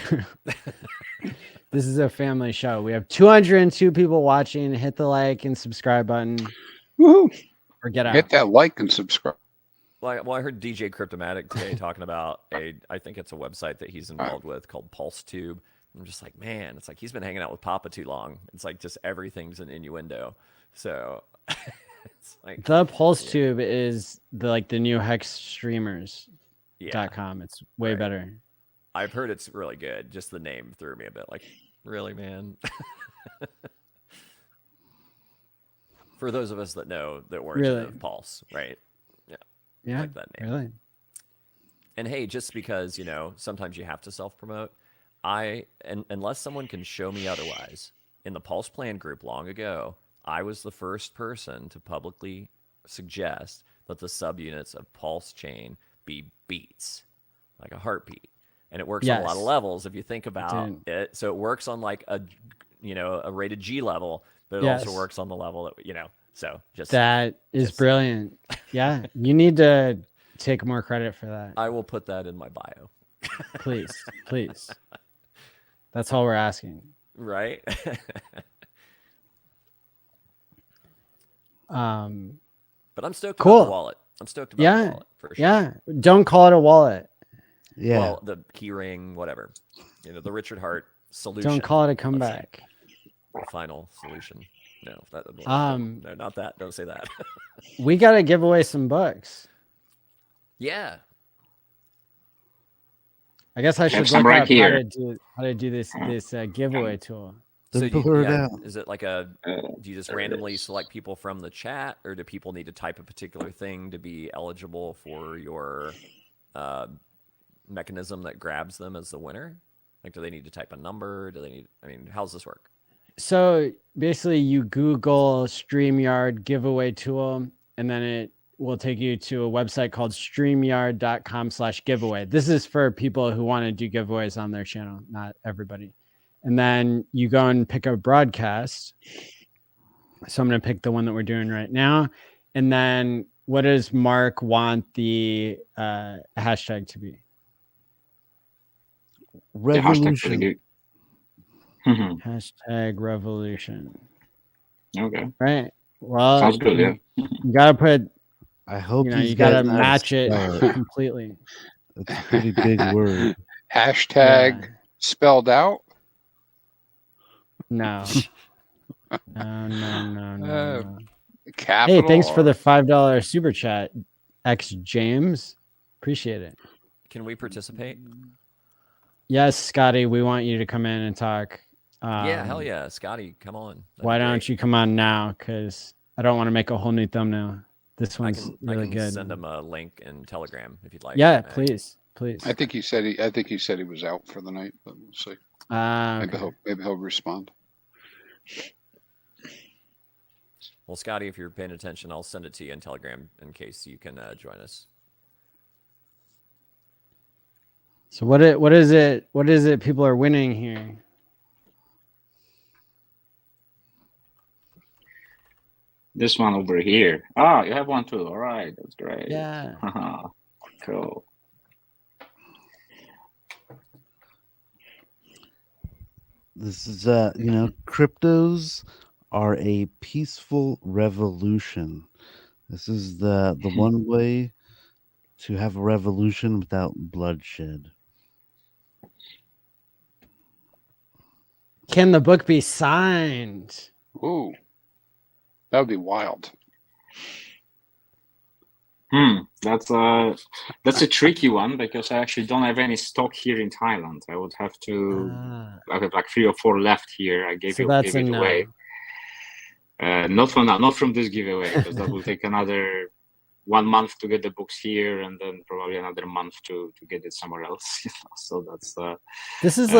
This is a family show. We have 202 people watching. Hit the like and subscribe button. Woohoo! Or get out. Hit that like and subscribe. Well, I heard DJ Cryptomatic today talking about I think it's a website that he's involved with called PulseTube. I'm just like, man, it's like he's been hanging out with Papa too long. It's like just everything's an innuendo. So it's like the PulseTube is the new HEX streamers.com. It's way better. I've heard it's really good. Just the name threw me a bit. Like, really, man? For those of us that know the origin of Pulse, right? Yeah, like that name. Really. And hey, just because, sometimes you have to self-promote, unless someone can show me otherwise, in the Pulse Plan group long ago, I was the first person to publicly suggest that the subunits of PulseChain be beats, like a heartbeat. And it works on a lot of levels if you think about it. So it works on like a rated G level, but it also works on the level that, so that is brilliant. Yeah. You need to take more credit for that. I will put that in my bio. Please. That's all we're asking. Right. But I'm stoked about the wallet. I'm stoked about the wallet for sure. Yeah. Don't call it a wallet. Yeah. Well, the key ring, whatever. The Richard Hart solution. Don't call it a comeback. The final solution. No, no, not that. Don't say that. We got to give away some books. Yeah. I guess I should look up how to do this giveaway tool. So is it like do you just randomly select people from the chat, or do people need to type a particular thing to be eligible for your mechanism that grabs them as the winner? Like, do they need to type a number? How's this work? So basically you Google StreamYard giveaway tool, and then it will take you to a website called streamyard.com/giveaway. This is for people who want to do giveaways on their channel, not everybody. And then you go and pick a broadcast. So I'm going to pick the one that we're doing right now. And then what does Mark want the hashtag to be? Revolution. Hashtag revolution. Okay. Right. Well, sounds good. Yeah. You gotta put. I hope you gotta match it completely. It's a pretty big word. Hashtag spelled out. No. No. Capital. Hey, thanks for the $5 super chat, X James. Appreciate it. Can we participate? Yes, Scotty, we want you to come in and talk. Yeah, hell yeah, Scotty, come on. Why don't you come on now? Because I don't want to make a whole new thumbnail. This one's really good. Send him a link in Telegram if you'd like. Yeah, please. I think he said he was out for the night, but we'll see. Maybe he'll respond. Well, Scotty, if you're paying attention, I'll send it to you in Telegram in case you can join us. So what is it? What is it people are winning here? This one over here. Oh, you have one too. All right, that's great. Yeah. Cool. This is cryptos are a peaceful revolution. This is the one way to have a revolution without bloodshed. Can the book be signed? Ooh, that would be wild. That's a tricky one because I actually don't have any stock here in Thailand. I would have to. I have like 3 or 4 left here. I gave it away. Not from this giveaway, because that will take another 1 month to get the books here, and then probably another month to get it somewhere else. So that's this is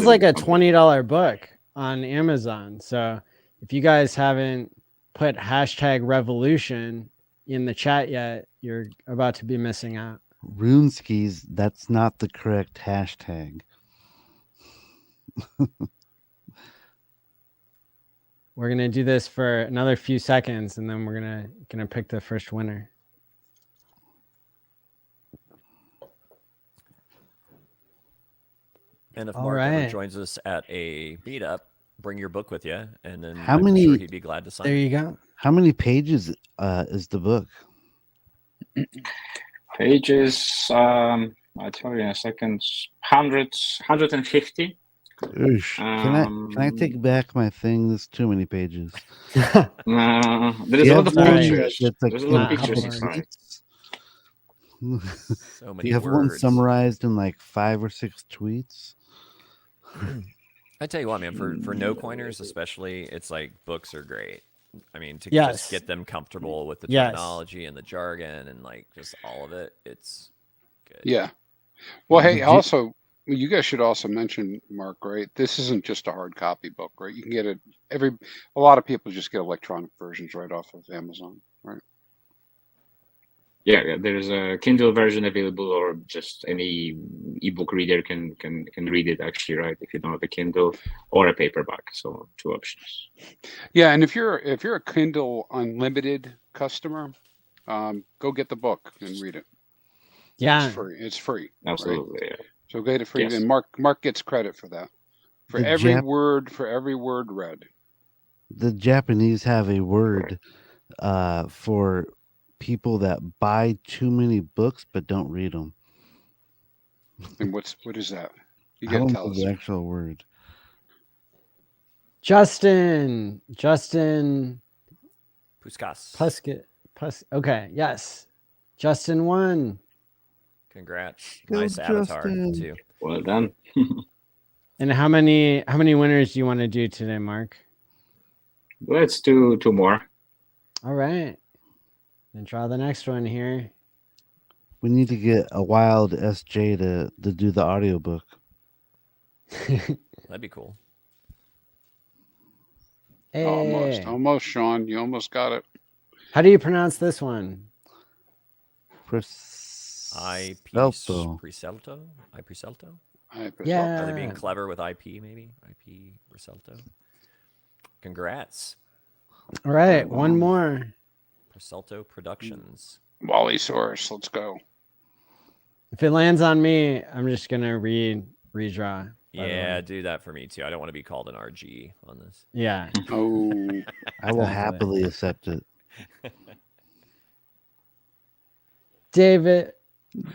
like a $20 book on Amazon. So if you guys haven't put #revolution in the chat yet, you're about to be missing out. Runeskis, that's not the correct hashtag. We're gonna do this for another few seconds, and then we're gonna pick the first winner. And if Mark ever joins us at a meetup, bring your book with you, and then I'm sure he'd be glad to sign. There you go. How many pages is the book? Pages, I'll tell you in a second. 150. Oosh. Can I take back my thing? There's too many pages. There's a lot of pictures. There's a lot of pictures inside. So many you have words. One summarized in like 5 or 6 tweets. I tell you what, man, for no coiners especially, it's like books are great. I mean, to just get them comfortable with the terminology and the jargon and like just all of it, it's good. Yeah. Well, hey, also, you guys should also mention, Mark, right? This isn't just a hard copy book, right? You can get it. A lot of people just get electronic versions right off of Amazon, right? Yeah, there's a Kindle version available, or just any ebook reader can read it actually, right? If you don't have a Kindle or a paperback, so 2 options. Yeah, and if you're a Kindle Unlimited customer, go get the book and read it. Yeah, it's free. Absolutely. Right? Yeah. So get it free, and Mark gets credit for that. For every word read. The Japanese have a word for people that buy too many books but don't read them. And what is that? You I don't tell know us the actual word. Justin Puskas. Okay, yes. Justin won. Congrats. Go nice avatar too. Well done. And how many winners do you want to do today, Mark? Let's do 2 more. All right. And draw the next one here. We need to get a wild SJ to do the audiobook. That'd be cool. Hey. Almost, Sean. You almost got it. How do you pronounce this one? Preselto. Yeah. Are they being clever with IP, maybe? IP Preselto. Congrats. All right, one more. Preselto Productions. Wally Source, let's go. If it lands on me, I'm just gonna redraw. Yeah, do that for me too. I don't want to be called an RG on this. Yeah. Oh, I will happily accept it. David.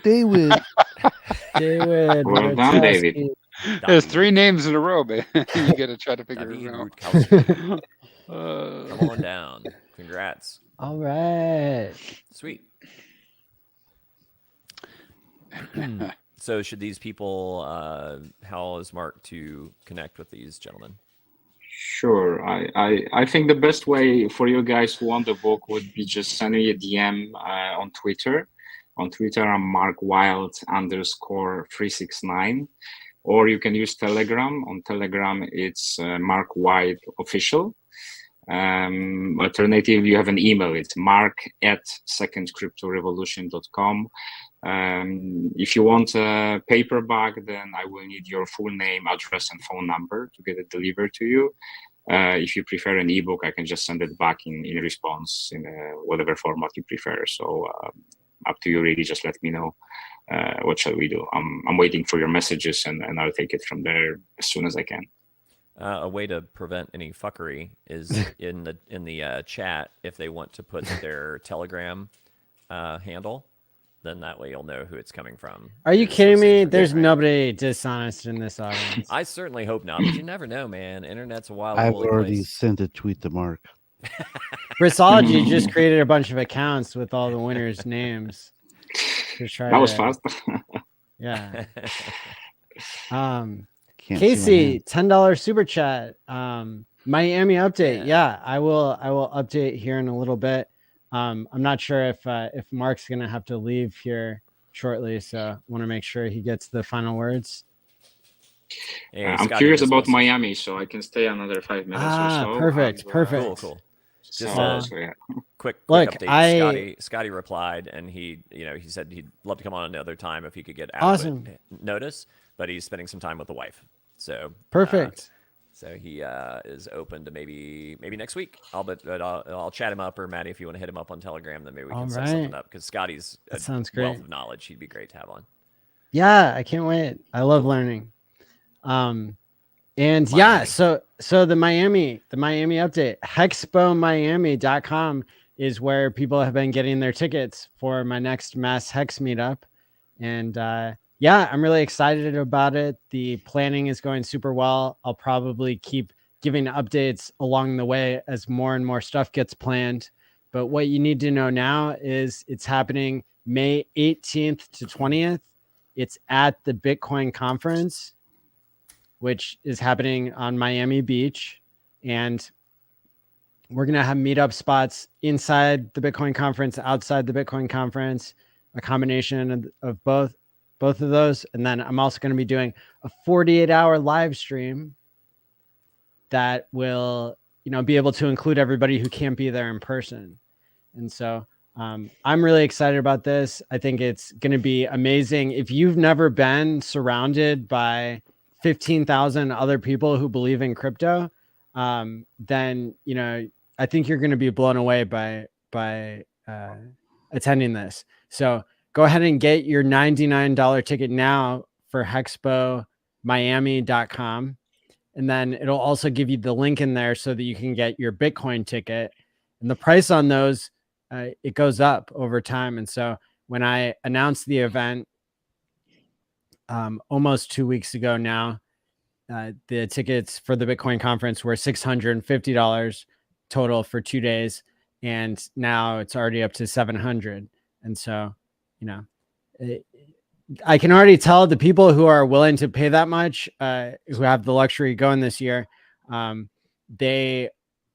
Well done, David. There's 3 names in a row, man. You got to try to figure it out. Come on down. Congrats. All right. Sweet. So should these people, how is Mark to connect with these gentlemen? Sure. I think the best way for you guys who want the book would be just send me a DM on Twitter. On Twitter, I'm markwild_369. Or you can use Telegram. On Telegram, it's Mark Wild Official. Alternative, you have an email. It's mark@secondcryptorevolution.com. If you want a paperback, then I will need your full name, address, and phone number to get it delivered to you. If you prefer an ebook, I can just send it back in response in whatever format you prefer. So up to you, really. Just let me know. What shall we do? I'm waiting for your messages, and I'll take it from there as soon as I can. A way to prevent any fuckery is in the chat. If they want to put their Telegram handle, then that way you'll know who it's coming from. Are you It's kidding so safe me? for There's you, right? nobody dishonest in this audience. I certainly hope not, but you never know, man. Internet's a wild, I've woolly already place. sent a tweet to Mark. Brisology just created a bunch of accounts with all the winners' names to try That was to- fast. Yeah. Can't see my Casey, hand. $10 super chat. Miami update. Yeah, I will update here in a little bit. I'm not sure if Mark's gonna have to leave here shortly, so want to make sure he gets the final words. Hey, I'm Scotty curious just about messaged. Miami, so I can stay another 5 minutes or so. Perfect. Cool. Just yeah. Quick Look, update. Scotty replied, and he said he'd love to come on another time if he could get adequate notice, but he's spending some time with the wife. So Perfect. So he is open to maybe next week. I'll chat him up, or Maddie, if you want to hit him up on Telegram, then maybe we can set something up, because Scotty's a sounds great. wealth of knowledge. He'd be great to have on. Yeah, I can't wait. I love learning. And Miami. yeah, so the Miami update, hexpomiami.com is where people have been getting their tickets for my next mass hex meetup. And yeah, I'm really excited about it. The planning is going super well. I'll probably keep giving updates along the way as more and more stuff gets planned. But what you need to know now is it's happening May 18th to 20th. It's at the Bitcoin conference, which is happening on Miami Beach. And we're going to have meetup spots inside the Bitcoin conference, outside the Bitcoin conference, a combination of both of those. And then I'm also going to be doing a 48-hour live stream that will, be able to include everybody who can't be there in person. And so I'm really excited about this. I think it's going to be amazing. If you've never been surrounded by 15,000 other people who believe in crypto, then, I think you're going to be blown away by attending this. So go ahead and get your $99 ticket now for hexpomiami.com. And then it'll also give you the link in there so that you can get your Bitcoin ticket. And the price on those, it goes up over time. And so when I announced the event almost 2 weeks ago now, the tickets for the Bitcoin conference were $650 total for 2 days. And now it's already up to $700. And so, I can already tell the people who are willing to pay that much, who have the luxury going this year, they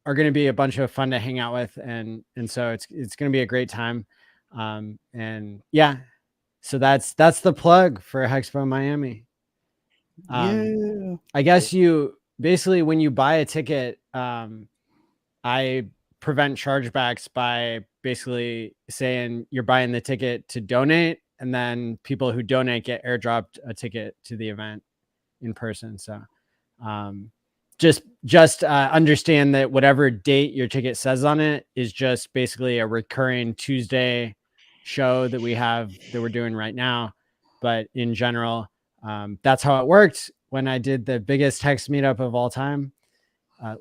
are going to be a bunch of fun to hang out with. And so it's going to be a great time. And yeah, so that's the plug for Hexpo Miami. Yeah. I guess you basically, when you buy a ticket, I prevent chargebacks by basically saying you're buying the ticket to donate, and then people who donate get airdropped a ticket to the event in person. So just understand that whatever date your ticket says on it is just basically a recurring Tuesday show that we're doing right now. But in general, that's how it worked when I did the biggest hex meetup of all time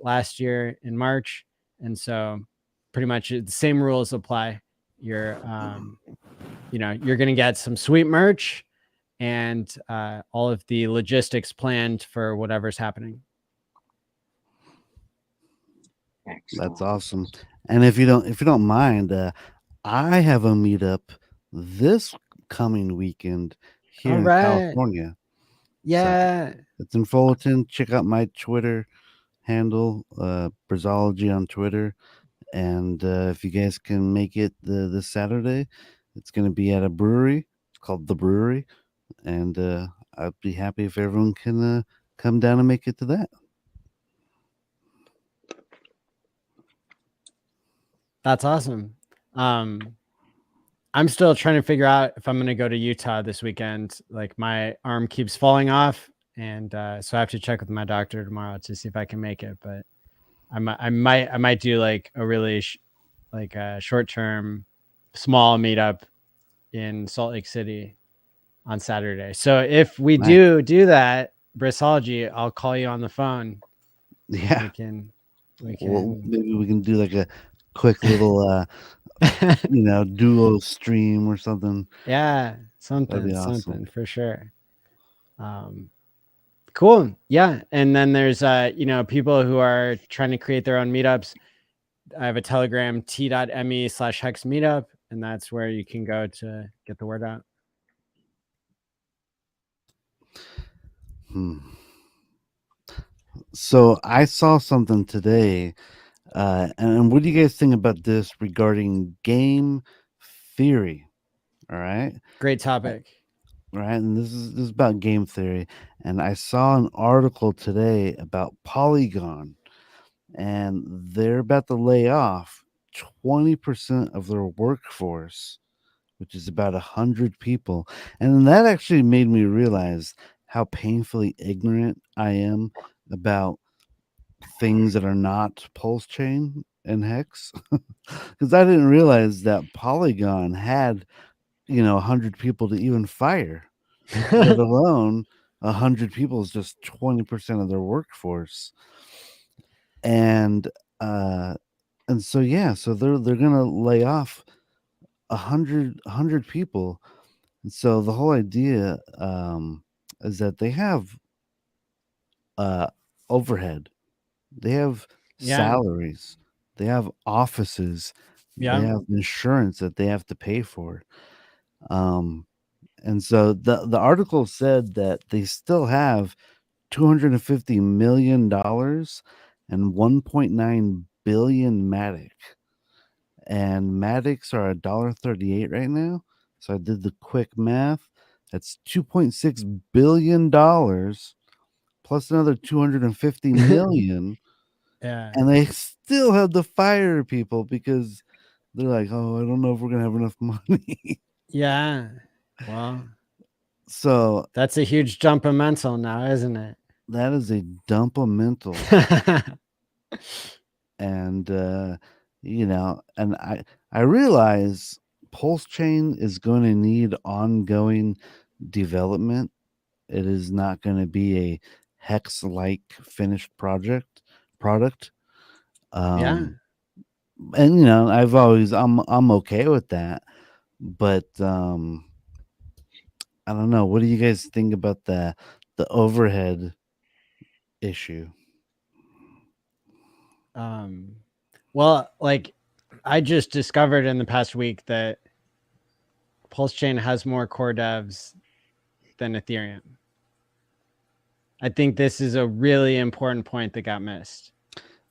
last year in March. And so pretty much the same rules apply. You're you're going to get some sweet merch and all of the logistics planned for whatever's happening. That's awesome. And if you don't mind, I have a meetup this coming weekend here in California. Yeah. So it's in Fullerton. Check out my Twitter handle, Brisology on Twitter. And if you guys can make it this Saturday, it's going to be at a brewery. It's called The Brewery. And I'd be happy if everyone can come down and make it to that. That's awesome. I'm still trying to figure out if I'm going to go to Utah this weekend. Like, my arm keeps falling off. And so I have to check with my doctor tomorrow to see if I can make it. But I might do like a really short-term small meetup in Salt Lake City on Saturday. So if we do that, Brisology, I'll call you on the phone Yeah. We can. Well, maybe we can do like a quick little, duo stream or something. Yeah, That'd be something awesome. for sure. Cool. Yeah. And then there's people who are trying to create their own meetups. I have a Telegram, t.me/hex meetup, and that's where you can go to get the word out. So I saw something today, and what do you guys think about this regarding game theory? All right, Great topic. right, and this is about game theory. And I saw an article today about Polygon, and they're about to lay off 20% of their workforce, which is about 100 people. And that actually made me realize how painfully ignorant I am about things that are not PulseChain and Hex, because I didn't realize that Polygon had 100 people to even fire, let alone 100 people is just 20% of their workforce. And so so they're gonna lay off 100 people. And so the whole idea is that they have overhead, they have salaries, they have offices, they have insurance that they have to pay for. And so the article said that they still have $250 million and 1.9 billion Matic. And Matics are $1.38 right now. So I did the quick math. That's $2.6 billion plus another 250 million. Yeah. And they still have to fire people because they're like, oh, I don't know if we're gonna have enough money. Yeah. Well, so that's a huge jump of mental now, isn't it? That is a dump of mental. And and I realize PulseChain is going to need ongoing development. It is not going to be a Hex-like finished product. And I'm okay with that, but I don't know. What do you guys think about the overhead issue? Well, like I just discovered in the past week that PulseChain has more core devs than Ethereum. I think this is a really important point that got missed.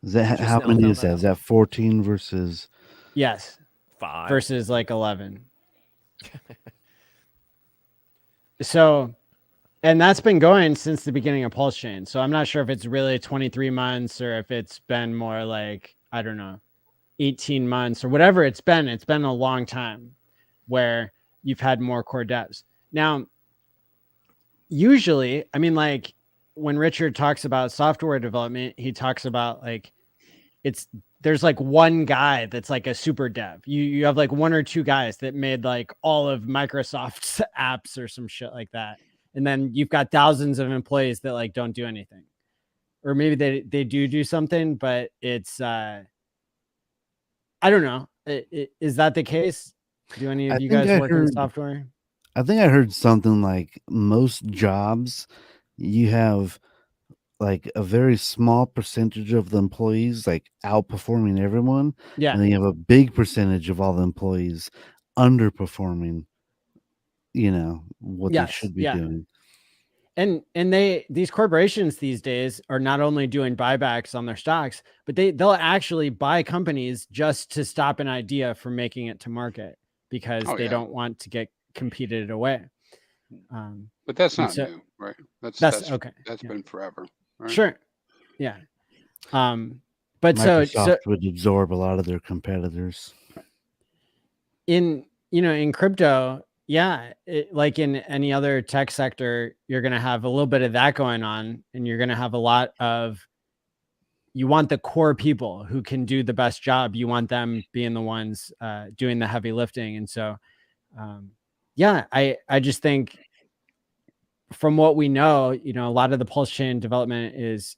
Is that how many is that? Is that 14 versus? Yes, 5 versus like 11. So, and that's been going since the beginning of PulseChain. So I'm not sure if it's really 23 months or if it's been more like, I don't know, 18 months or whatever it's been. It's been a long time where you've had more core devs. Now, usually, I mean, like when Richard talks about software development, he talks about like there's like one guy that's like a super dev. You have like one or two guys that made like all of Microsoft's apps or some shit like that. And then you've got thousands of employees that like don't do anything. Or maybe they do something, but it's I don't know. Is that the case? Do any of you guys work in software? I think I heard something like most jobs you have like a very small percentage of the employees like outperforming everyone. Yeah. And then you have a big percentage of all the employees underperforming, what they should be doing. And these corporations these days are not only doing buybacks on their stocks, but they'll actually buy companies just to stop an idea from making it to market because they don't want to get competed away. But that's not new, right? That's okay. That's been forever. Right? Sure. Yeah. But Microsoft would absorb a lot of their competitors. In crypto, like in any other tech sector, you're going to have a little bit of that going on, and you're going to have a lot of, you want the core people who can do the best job. You want them being the ones doing the heavy lifting. And so, I just think from what we know, a lot of the PulseChain development is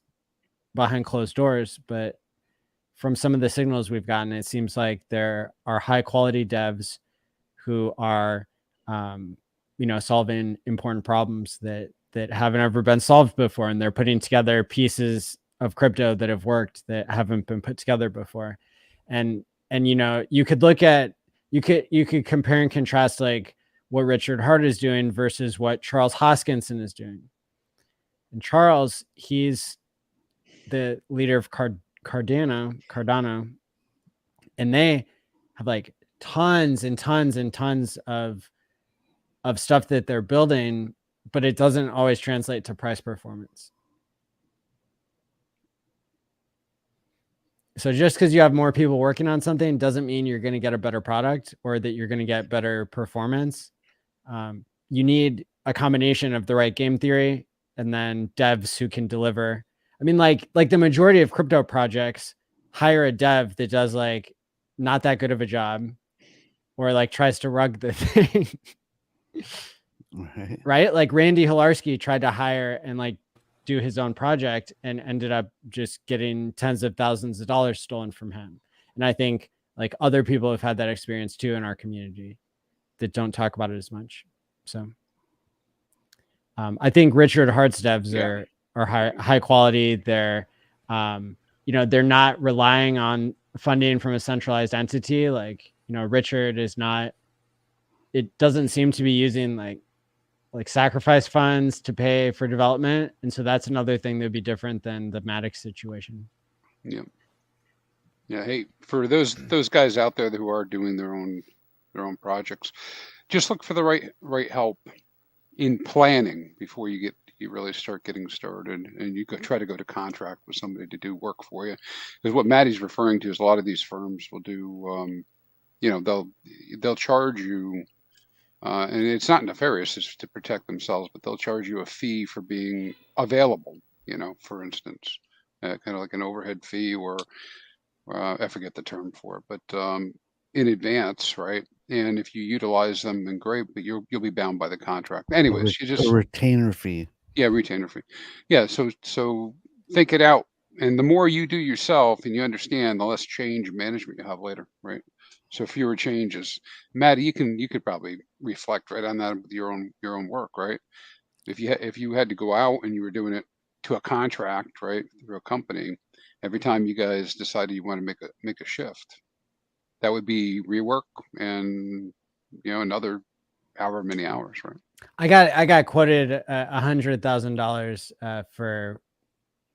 behind closed doors, but from some of the signals we've gotten, it seems like there are high quality devs who are, solving important problems that haven't ever been solved before. And they're putting together pieces of crypto that have worked that haven't been put together before. And you could look at, you could compare and contrast like what Richard Hart is doing versus what Charles Hoskinson is doing. And Charles, he's the leader of Cardano, and they have like tons and tons and tons of stuff that they're building, but it doesn't always translate to price performance. So just because you have more people working on something doesn't mean you're going to get a better product or that you're going to get better performance. You need a combination of the right game theory and then devs who can deliver. I mean, like the majority of crypto projects hire a dev that does like not that good of a job or like tries to rug the thing. Right? Like Randy Hilarski tried to hire and like do his own project and ended up just getting tens of thousands of dollars stolen from him. And I think like other people have had that experience too in our community that don't talk about it as much. So I think Richard Hart's devs are high quality. They're, they're not relying on funding from a centralized entity. Like, Richard is not, it doesn't seem to be using like sacrifice funds to pay for development. And so that's another thing that would be different than the Matic situation. Yeah. Yeah. Hey, for those guys out there who are doing their own projects, just look for the right help in planning before you really start getting started, and you could try to go to contract with somebody to do work for you. Because what Maddie's referring to is a lot of these firms will do, they'll charge you, and it's not nefarious, it's to protect themselves, but they'll charge you a fee for being available, for instance, kind of like an overhead fee or I forget the term for it, but in advance, right? And if you utilize them, then great, but you'll be bound by the contract. Anyways, a retainer fee. Yeah, retainer fee. Yeah, so think it out. And the more you do yourself and you understand, the less change management you have later, right? So fewer changes. Maddie, you could probably reflect right on that with your own work, right? If you had to go out and you were doing it to a contract, right, through a company, every time you guys decided you want to make a shift, that would be rework and another however many hours, right? I got quoted $100,000 for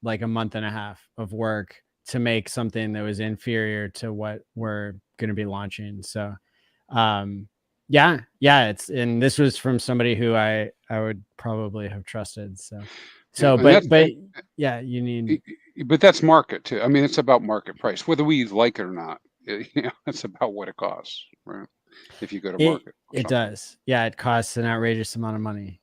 like a month and a half of work to make something that was inferior to what we're going to be launching. So, and this was from somebody who I would probably have trusted. But you need. But that's market too. I mean, it's about market price, whether we like it or not. It's about what it costs, right? If you go to market, it does. Yeah, it costs an outrageous amount of money.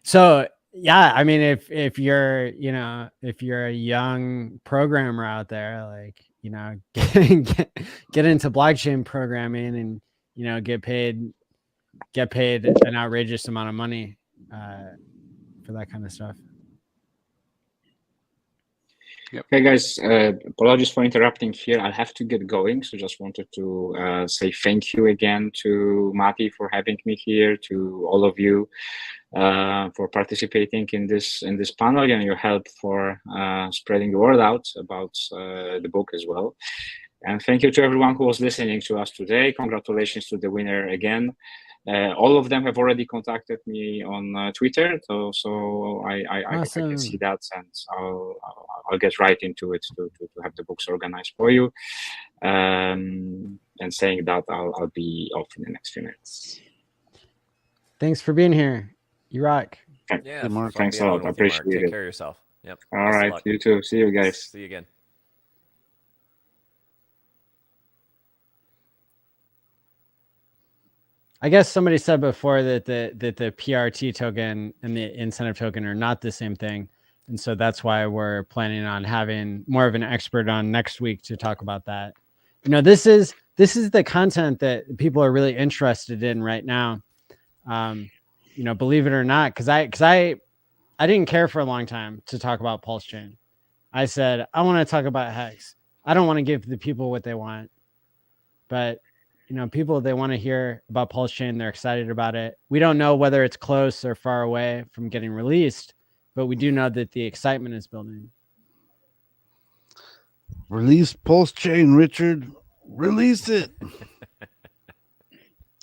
So yeah, I mean, if you're a young programmer out there, like get into blockchain programming and get paid an outrageous amount of money for that kind of stuff. Yep. Okay, guys, apologies for interrupting here. I'll have to get going. So just wanted to say thank you again to Mati for having me here, to all of you for participating in this panel and your help for spreading the word out about the book as well. And thank you to everyone who was listening to us today. Congratulations to the winner again. All of them have already contacted me on Twitter, so I can see that, and I'll get right into it to have the books organized for you. And saying that, I'll be off in the next few minutes. Thanks for being here. You rock. Yeah, thanks a lot. I appreciate it. Take care of yourself. Yep. All right, you too. See you guys. See you again. I guess somebody said before that the PRT token and the incentive token are not the same thing. And so that's why we're planning on having more of an expert on next week to talk about that. This is the content that people are really interested in right now. Believe it or not, because I I didn't care for a long time to talk about PulseChain. I said, I want to talk about HEX. I don't want to give the people what they want, but people, they want to hear about PulseChain. They're excited about it. We don't know whether it's close or far away from getting released, but we do know that the excitement is building. Release PulseChain, Richard. Release it.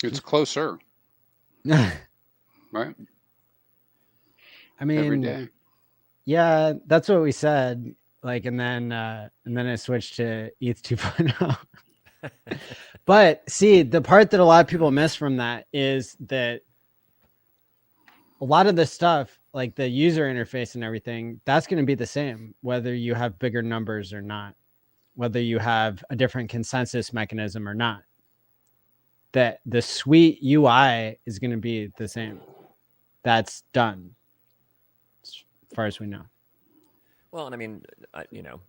It's closer, right? I mean, every day. Yeah, that's what we said. Like, and then I switched to ETH 2.0. But see, the part that a lot of people miss from that is that a lot of the stuff, like the user interface and everything, that's going to be the same, whether you have bigger numbers or not, whether you have a different consensus mechanism or not. That the suite UI is going to be the same. That's done, as far as we know. Well, and I mean,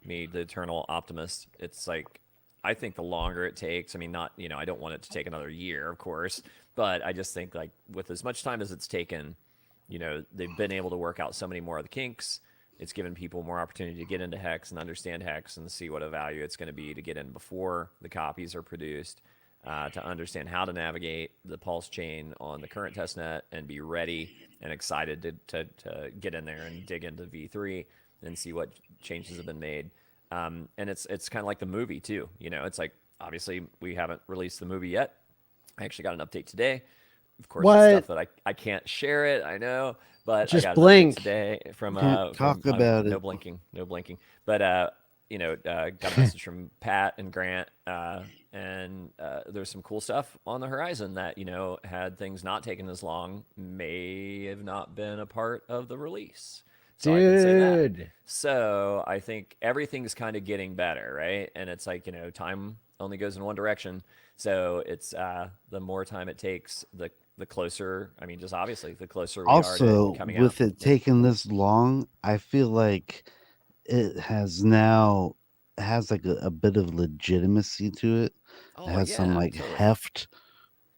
me, the eternal optimist, it's like, I think the longer it takes, I mean, not, I don't want it to take another year, of course, but I just think like with as much time as it's taken, they've been able to work out so many more of the kinks. It's given people more opportunity to get into HEX and understand HEX and see what a value it's going to be to get in before the copies are produced, to understand how to navigate the PulseChain on the current testnet and be ready and excited to get in there and dig into V3 and see what changes have been made. And it's kind of like the movie too. It's like, obviously we haven't released the movie yet. I actually got an update today. Of course, it's stuff that I can't share it. I know, but just I got blink an update today from talk about it. No blinking. But got a message from Pat and Grant, and there's some cool stuff on the horizon that had things not taken as long may have not been a part of the release. So I can say that. So I think everything's kind of getting better, right? And it's like, time only goes in one direction. So it's the more time it takes, the closer. I mean, just obviously, the closer we are to coming out. With it taking this long, I feel like it has like a bit of legitimacy to it. Oh, It has yeah, some like totally. heft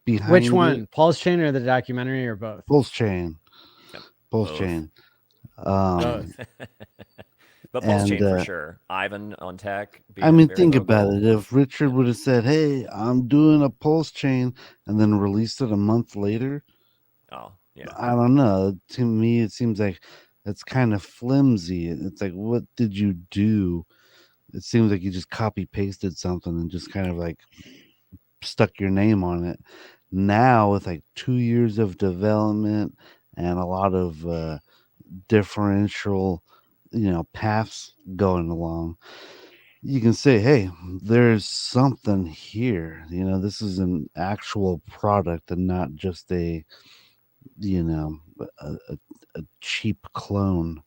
behind Which one? it. PulseChain or the documentary, or both? PulseChain. Yep. PulseChain. Both. But PulseChain for sure. Ivan on tech. I mean, think about it. If Richard would have said, "Hey, I'm doing a PulseChain," and then released it a month later, oh yeah, I don't know. To me, it seems like it's kind of flimsy. It's like, what did you do? It seems like you just copy pasted something and just kind of like stuck your name on it. Now, with like 2 years of development and a lot of differential, paths going along, you can say, hey, there's something here. This is an actual product and not just a cheap clone.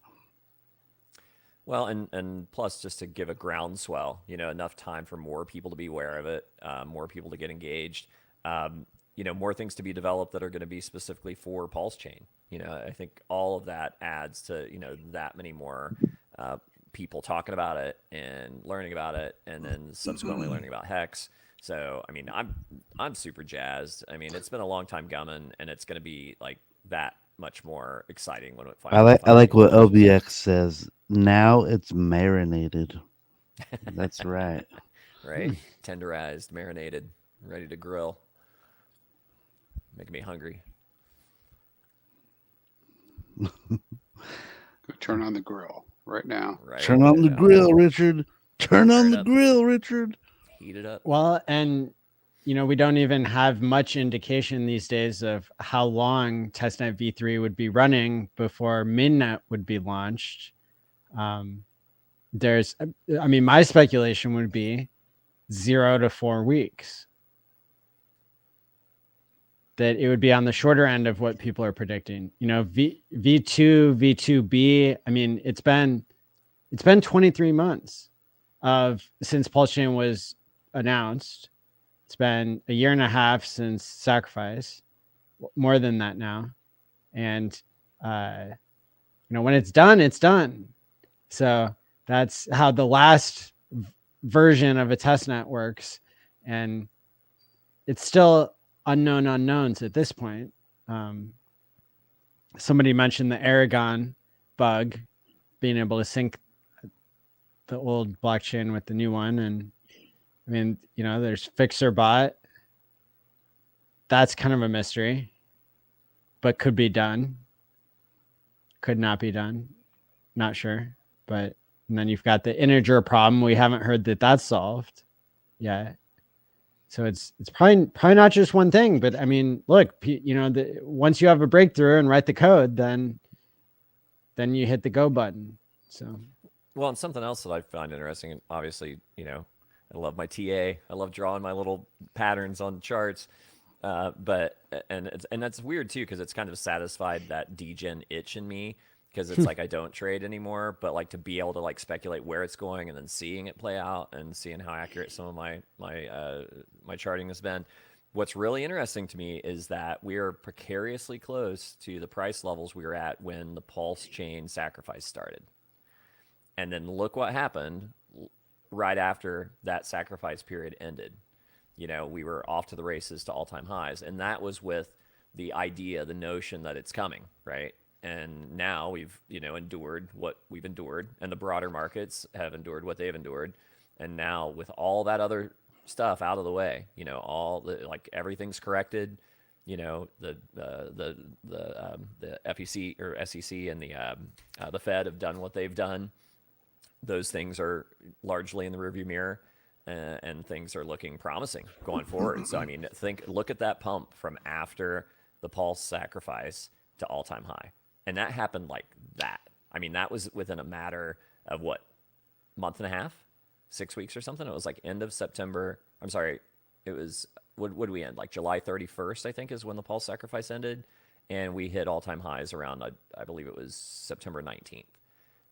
Well, and plus, just to give a groundswell, enough time for more people to be aware of it, more people to get engaged, more things to be developed that are going to be specifically for PulseChain. I think all of that adds to, that many more people talking about it and learning about it, and then subsequently learning about HEX. So, I mean, I'm super jazzed. I mean, it's been a long time coming, and it's going to be like that much more exciting when it finally. I like what OBX says. Now it's marinated. That's right. Right, tenderized, marinated, ready to grill. Making me hungry. Go turn on the grill right now. Right. Turn on the grill, Richard. Turn on the grill, Richard. Heat it up. Well, and we don't even have much indication these days of how long testnet v3 would be running before mainnet would be launched. My speculation would be 0 to 4 weeks. That it would be on the shorter end of what people are predicting. V2, V2B. I mean, it's been 23 months since PulseChain was announced. It's been a year and a half since Sacrifice, more than that now. And when it's done, it's done. So that's how the last version of a testnet works, and it's still unknown unknowns at this point. Somebody mentioned the Aragon bug, being able to sync the old blockchain with the new one. And I mean, there's Fixer Bot. That's kind of a mystery, but could be done. Could not be done. Not sure. But and then you've got the integer problem. We haven't heard that that's solved yet. So it's probably not just one thing. But I mean, look, once you have a breakthrough and write the code, then you hit the go button. So. Well, and something else that I find interesting, and obviously, I love my TA. I love drawing my little patterns on charts. But that's weird too, because it's kind of satisfied that degen itch in me, because it's like I don't trade anymore, but like to be able to like speculate where it's going and then seeing it play out and seeing how accurate some of my charting has been. What's really interesting to me is that we are precariously close to the price levels we were at when the PulseChain sacrifice started. And then look what happened right after that sacrifice period ended. We were off to the races to all-time highs. And that was with the idea, the notion that it's coming, right? And now we've, endured what we've endured, and the broader markets have endured what they've endured. And now with all that other stuff out of the way, everything's corrected, the FEC or SEC and the Fed have done what they've done. Those things are largely in the rearview mirror. And things are looking promising going forward. So, I mean, look at that pump from after the Pulse sacrifice to all-time high. And that happened like that. I mean, that was within a matter of month and a half, 6 weeks or something. It was like end of September. I'm sorry. It was, what did we end? Like July 31st, I think, is when the Pulse sacrifice ended. And we hit all-time highs around, I believe it was September 19th.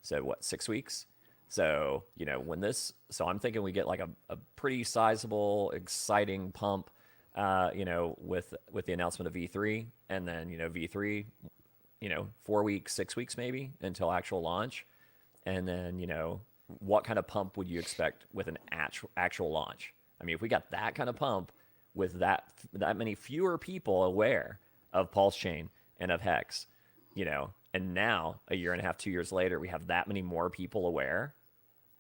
So 6 weeks? So, so I'm thinking we get like a pretty sizable, exciting pump, with the announcement of V3, and then, V3, 4 weeks, 6 weeks maybe until actual launch. And then, what kind of pump would you expect with an actual launch? I mean, if we got that kind of pump with that many fewer people aware of PulseChain and of HEX, and now a year and a half, 2 years later, we have that many more people aware.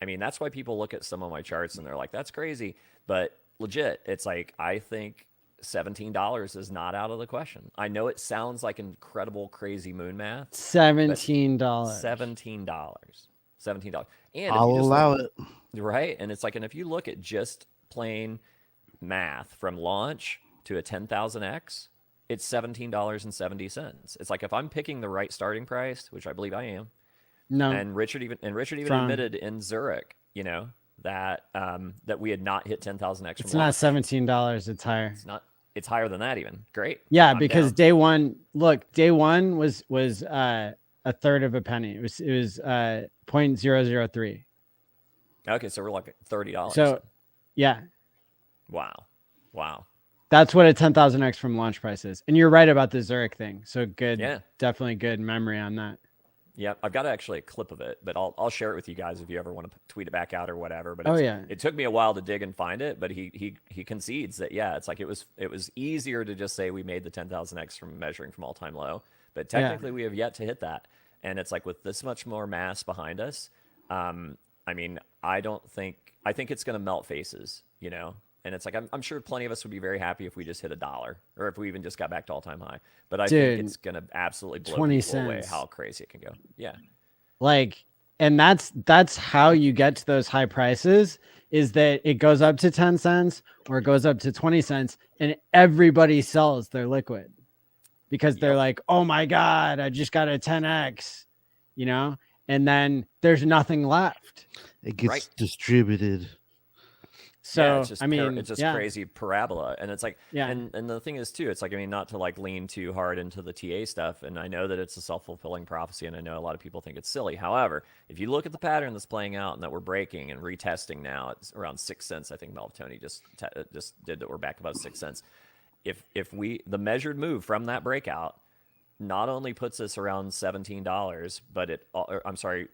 I mean, that's why people look at some of my charts and they're like, that's crazy. But legit, it's like, I think $17 is not out of the question. I know it sounds like incredible, crazy moon math. $17. $17. And I'll allow it. Right. And it's like, and if you look at just plain math from launch to a 10,000X, it's $17.70. It's like, if I'm picking the right starting price, which I believe I am. No. And Richard even admitted in Zurich, that we had not hit 10,000X. It's not $17. It's higher. It's higher than that even. Great. Yeah, because day one was a third of a penny. It was 0.003. Okay, so we're like $30. So, yeah. Wow. That's what a 10,000X from launch price is. And you're right about the Zurich thing. So good. Yeah. Definitely good memory on that. Yeah, I've got actually a clip of it, but I'll share it with you guys if you ever want to tweet it back out or whatever. But it took me a while to dig and find it, but he concedes that it's like it was easier to just say we made the 10,000X from measuring from all time low, but technically we have yet to hit that. And it's like, with this much more mass behind us, I mean, I think it's going to melt faces, And it's like, I'm sure plenty of us would be very happy if we just hit $1, or if we even just got back to all-time high. But I think it's going to absolutely blow 20 people away cents. how crazy it can go. Yeah. And that's how you get to those high prices, is that it goes up to 10 cents or it goes up to 20 cents and everybody sells their liquid because they're like, oh my God, I just got a 10X, and then there's nothing left. It gets distributed. So, it's just, it's just crazy parabola. And it's like, and the thing is too, it's like, I mean, not to like lean too hard into the TA stuff. And I know that it's a self-fulfilling prophecy, and I know a lot of people think it's silly. However, if you look at the pattern that's playing out and that we're breaking and retesting now, it's around 6 cents. I think Tony just did that. We're back above 6 cents. If the measured move from that breakout not only puts us around $17, but it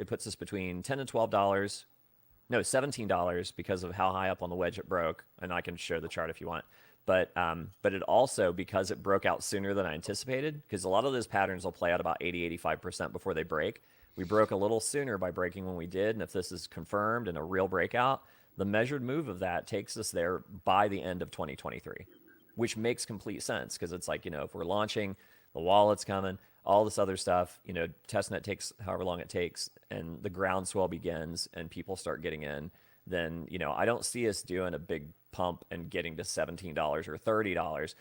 puts us between $10 and $12. No, $17 because of how high up on the wedge it broke. And I can show the chart if you want. But it also, because it broke out sooner than I anticipated, because a lot of those patterns will play out about 80-85% before they break. We broke a little sooner by breaking when we did, and if this is confirmed and a real breakout, the measured move of that takes us there by the end of 2023, which makes complete sense, because it's like, if we're launching, the wallet's coming, all this other stuff, testnet takes however long it takes, and the groundswell begins and people start getting in, then, I don't see us doing a big pump and getting to $17 or $30,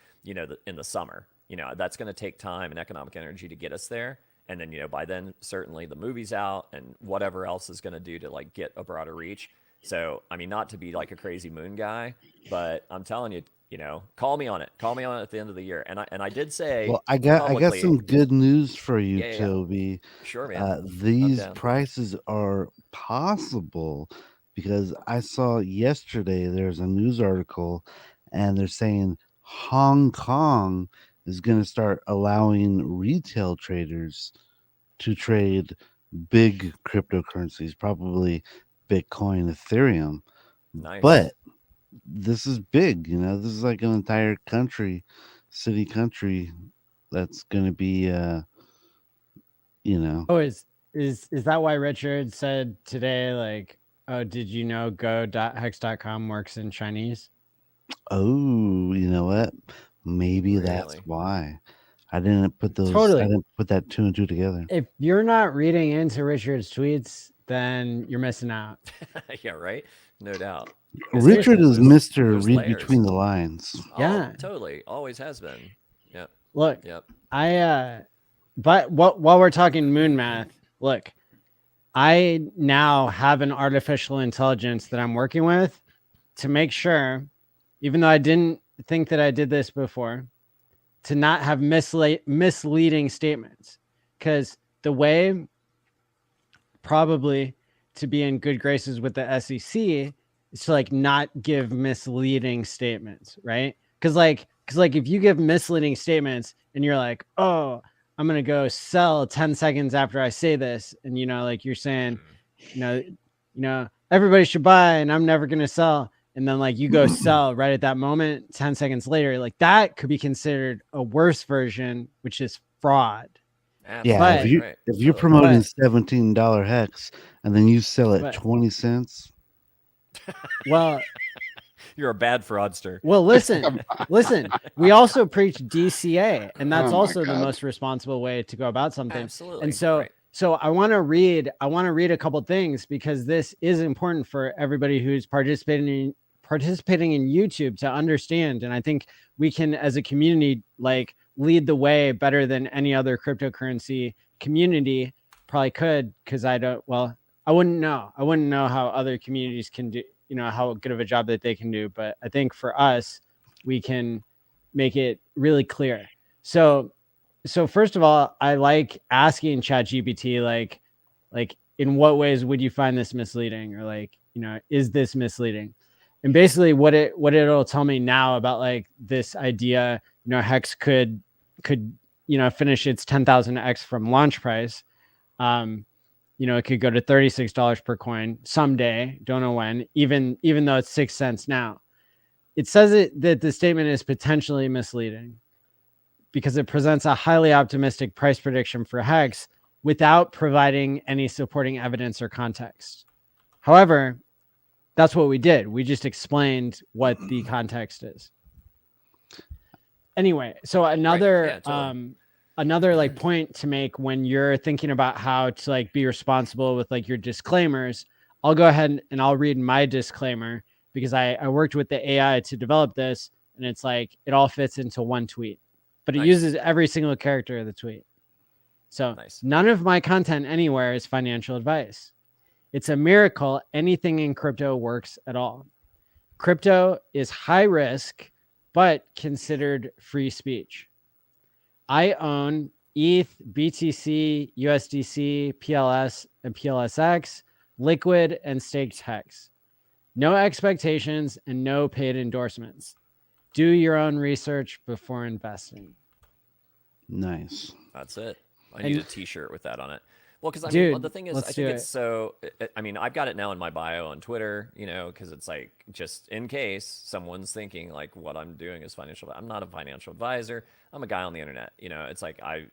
in the summer. That's going to take time and economic energy to get us there. And then, by then, certainly the movie's out and whatever else is going to do to like get a broader reach. So, I mean, not to be like a crazy moon guy, but I'm telling you, call me on it. Call me on it at the end of the year. And I did say, well, I got some good news for you, Yeah. Toby. Sure, man. These prices are possible because I saw yesterday there's a news article and they're saying Hong Kong is going to start allowing retail traders to trade big cryptocurrencies, probably Bitcoin, Ethereum. Nice. But this is big, this is like an entire country that's going to be Oh, is that why Richard said today, like, oh, did you know go.hex.com works in Chinese? Oh, you know what? Maybe that's why. I didn't put those. Totally. I didn't put that 2 and 2 together. If you're not reading into Richard's tweets, then you're missing out. Yeah, right. No doubt. Richard is Mr. Read between the lines. Yeah, totally. Always has been. Yep. Look, Yep. But while we're talking moon math, look, I now have an artificial intelligence that I'm working with to make sure, even though I didn't think that I did this before, to not have misleading statements. Because the way probably to be in good graces with the SEC is to like not give misleading statements, right? Because if you give misleading statements and you're like, oh, I'm gonna go sell 10 seconds after I say this, and like you're saying, everybody should buy and I'm never gonna sell, and then like you go sell right at that moment, 10 seconds later, like that could be considered a worse version, which is fraud. Absolutely. Yeah, if you're promoting $17 hex and then you sell it 20 cents, well, you're a bad fraudster. Well, listen. We also preach DCA, and that's also the most responsible way to go about something. Absolutely. And so I want to read a couple things because this is important for everybody who's participating in YouTube to understand. And I think we can, as a community, like lead the way better than any other cryptocurrency community probably could, because I wouldn't know how other communities can do, how good of a job that they can do. But I think for us, we can make it really clear. So first of all, I like asking ChatGPT, like in what ways would you find this misleading, or like, is this misleading? And basically what it'll tell me now about like this idea, Hex could finish its 10,000x from launch price. It could go to $36 per coin someday. Don't know when, even though it's 6 cents now. It says that the statement is potentially misleading because it presents a highly optimistic price prediction for Hex without providing any supporting evidence or context. However, that's what we did. We just explained what the context is. Anyway, so another like point to make when you're thinking about how to like be responsible with like your disclaimers, I'll go ahead and I'll read my disclaimer because I worked with the AI to develop this, and it's like it all fits into one tweet, but it uses every single character of the tweet. So none of my content anywhere is financial advice. It's a miracle anything in crypto works at all. Crypto is high risk, but considered free speech. I own ETH, BTC, USDC, PLS, and PLSX, liquid and staked Hex. No expectations and no paid endorsements. Do your own research before investing. Nice. That's it. I need a t-shirt with that on it. Well, because I mean, Dude, the thing is, let's I do think it. it's so. I mean, I've got it now in my bio on Twitter, because it's like just in case someone's thinking like what I'm doing is financial. I'm not a financial advisor. I'm a guy on the internet. It's like I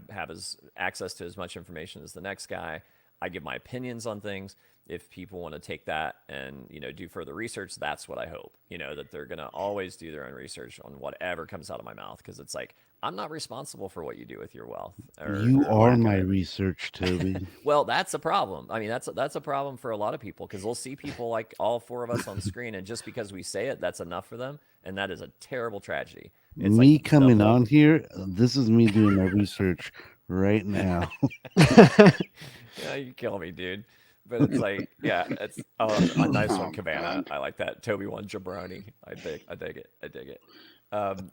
have access to as much information as the next guy. I give my opinions on things. If people want to take that and do further research, that's what I hope. That they're gonna always do their own research on whatever comes out of my mouth, because it's like I'm not responsible for what you do with your wealth. You are my gonna... research, Toby. Well, that's a problem. I mean, that's a problem for a lot of people, because they'll see people like all four of us on screen, and just because we say it, that's enough for them, and that is a terrible tragedy. It's Me like coming on here, this is me doing my research right now. Yeah, you kill me, dude. But it's like, yeah, it's a nice one, Cabana. I like that. Tobiwan Jabroni. I dig it.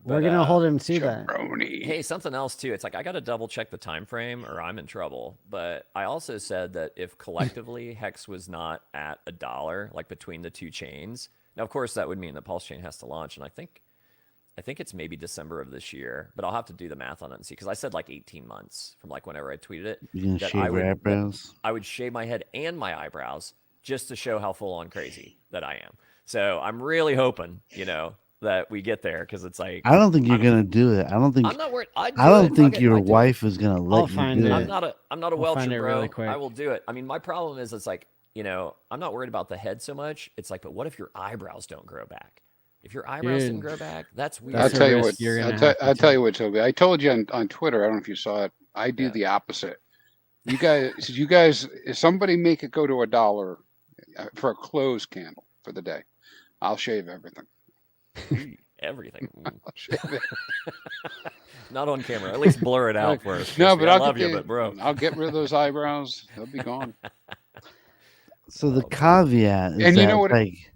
We're gonna hold him to that. Jabroni. Hey, something else too. It's like I got to double check the time frame, or I'm in trouble. But I also said that if collectively Hex was not at $1, like between the two chains, now of course that would mean that PulseChain has to launch, and I think it's maybe December of this year, but I'll have to do the math on it and see, because I said like 18 months from like whenever I tweeted it. You gonna that shave your eyebrows? I would shave my head and my eyebrows just to show how full on crazy that I am. So I'm really hoping, that we get there, because it's like I don't think you're gonna do it. I don't think. I'm not worried. I don't think your wife is gonna I'll let you find do it. I'm it. not a We'll find welcher, it bro. really quick. I will do it. I mean, my problem is it's like, I'm not worried about the head so much. It's like, but what if your eyebrows don't grow back? If your eyebrows didn't grow back, that's weird. I'll That's a tell you risk what. you're gonna I'll have to tell take. you what, Toby. I told you on Twitter. I don't know if you saw it. I do Yeah. the opposite. You guys, if somebody make it go to $1 for a closed candle for the day, I'll shave everything. Everything. I'll shave it. Not on camera. At least blur it out for us. No, Crispy. but I I'll love get you, but bro. I'll get rid of those eyebrows. They'll be gone. So the caveat is And that you know what? like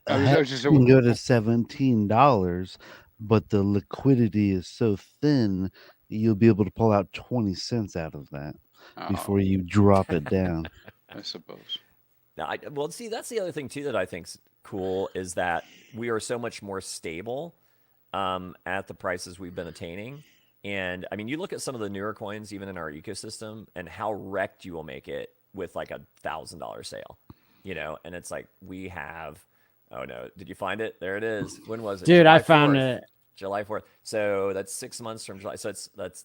I a was Hex just can go to $17, but the liquidity is so thin you'll be able to pull out 20 cents out of that before you drop it down. I suppose. Now, well, see, that's the other thing too that I think's cool, is that we are so much more stable at the prices we've been attaining. And I mean, you look at some of the newer coins, even in our ecosystem, and how wrecked you will make it with like $1,000 sale, and it's like we have. Oh no! Did you find it? There it is. When was it? Dude, July I found 4th. it. July 4th. So that's 6 months from July. So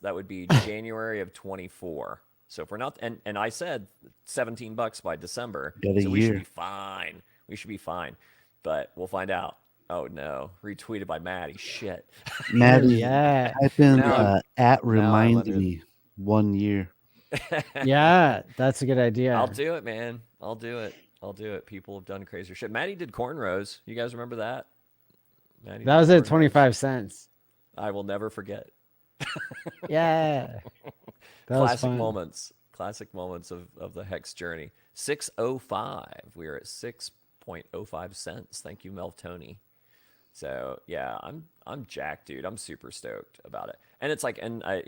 that would be January of 24. So if we're not, and I said $17 by December. Got a So we should year. be fine. We should be fine. But we'll find out. Oh no! Retweeted by Maddie. Shit. Maddie, Yeah. type in Now at I'm remind under- me 1 year. Yeah, that's a good idea. I'll do it, man. I'll do it. People have done crazier shit. Maddie did cornrows. You guys remember that? Maddie That was did at cornrows. 25 cents. I will never forget. Yeah. That was Classic fun. moments. Classic moments of the Hex journey. 605. We are at 6.05 cents. Thank you, Melv Tony. So yeah, I'm jacked, dude. I'm super stoked about it. And it's like, and I,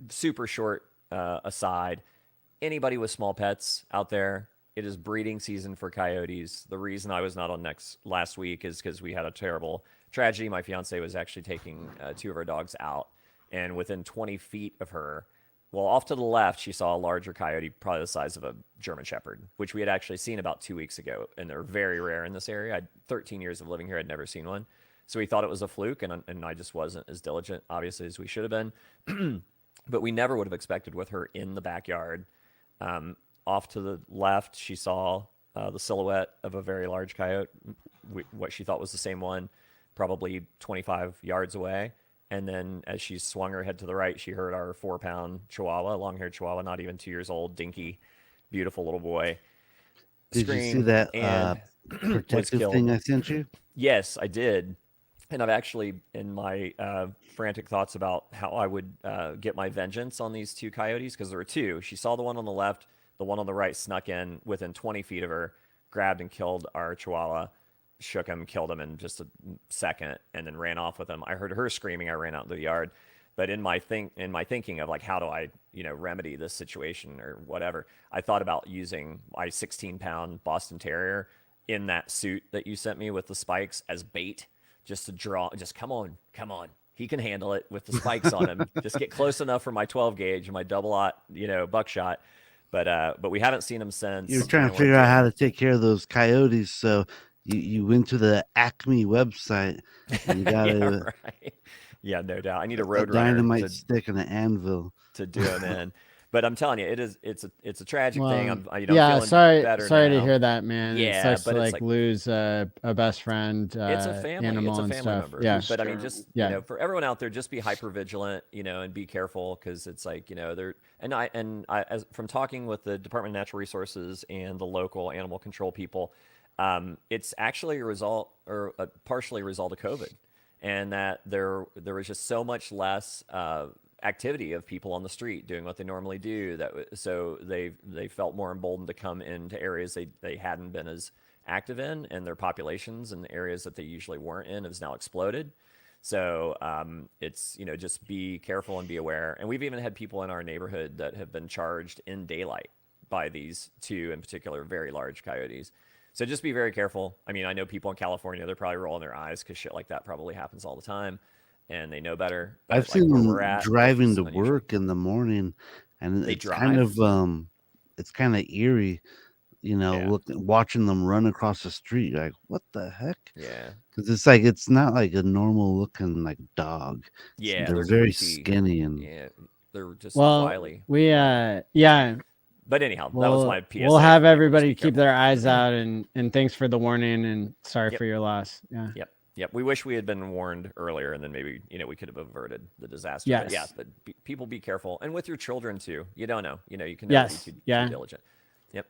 super short aside, anybody with small pets out there, it is breeding season for coyotes. The reason I was not on last week is because we had a terrible tragedy. My fiance was actually taking 2 of our dogs out, and within 20 feet of her, well, off to the left, she saw a larger coyote, probably the size of a German Shepherd, which we had actually seen about 2 weeks ago, and they're very rare in this area. I had 13 years of living here. I'd never seen one. So we thought it was a fluke, and I just wasn't as diligent, obviously, as we should have been. But we never would have expected with her in the backyard. Off to the left, she saw the silhouette of a very large coyote, what she thought was the same one, probably 25 yards away. And then as she swung her head to the right, she heard our 4-pound Chihuahua, long-haired Chihuahua, not even 2 years old, dinky, beautiful little boy. Did you see scream that and protective killed. thing I sent you? Yes, I did. And I've actually, in my frantic thoughts about how I would get my vengeance on these 2 coyotes, because there were 2. She saw the one on the left, the one on the right snuck in within 20 feet of her, grabbed and killed our Chihuahua, shook him, killed him in just a second, and then ran off with him. I heard her screaming. I ran out into the yard. But in my thinking of like, how do I, remedy this situation or whatever, I thought about using my 16-pound Boston Terrier in that suit that you sent me with the spikes as bait, just to draw. Just come on. He can handle it with the spikes on him. Just get close enough for my 12 gauge, my double-aught, buckshot. But we haven't seen them since. You're trying to figure out how to take care of those coyotes, so you went to the Acme website and you got right. Yeah, no doubt. I need a a road dynamite stick and an anvil to do them in. But I'm telling you, it's a tragic thing. I'm yeah, feeling sorry better to now. hear that, man. Yeah, it sucks but to it's like lose a best friend, it's a family, animal it's a and family stuff. member. Yeah, But I mean, just for everyone out there, just be hyper vigilant, and be careful, because it's like they're as from talking with the Department of Natural Resources and the local animal control people, it's actually partially a result of COVID, and that there was just so much less activity of people on the street doing what they normally do, so they felt more emboldened to come into areas they hadn't been as active in, and their populations in the areas that they usually weren't in has now exploded. So it's just be careful and be aware. And we've even had people in our neighborhood that have been charged in daylight by these two in particular very large coyotes. So just be very careful. I mean, I know people in California, they're probably rolling their eyes because shit like that probably happens all the time, and they know better. But I've seen them driving to unusual. work in the morning, and They it's drive? kind of eerie, watching them run across the street. Like, what the heck? Yeah, because it's not like a normal looking like dog. Yeah, they're very creepy. skinny and Yeah, they're just wily. We But anyhow, that was my PSA. We'll have everybody keep their eyes out, and thanks for the warning, and sorry Yep. for your loss. Yeah. Yep. We wish we had been warned earlier, and then maybe we could have averted the disaster. Yes. But yeah, but people be careful, and with your children too. You don't know. You can never be too diligent. Yep.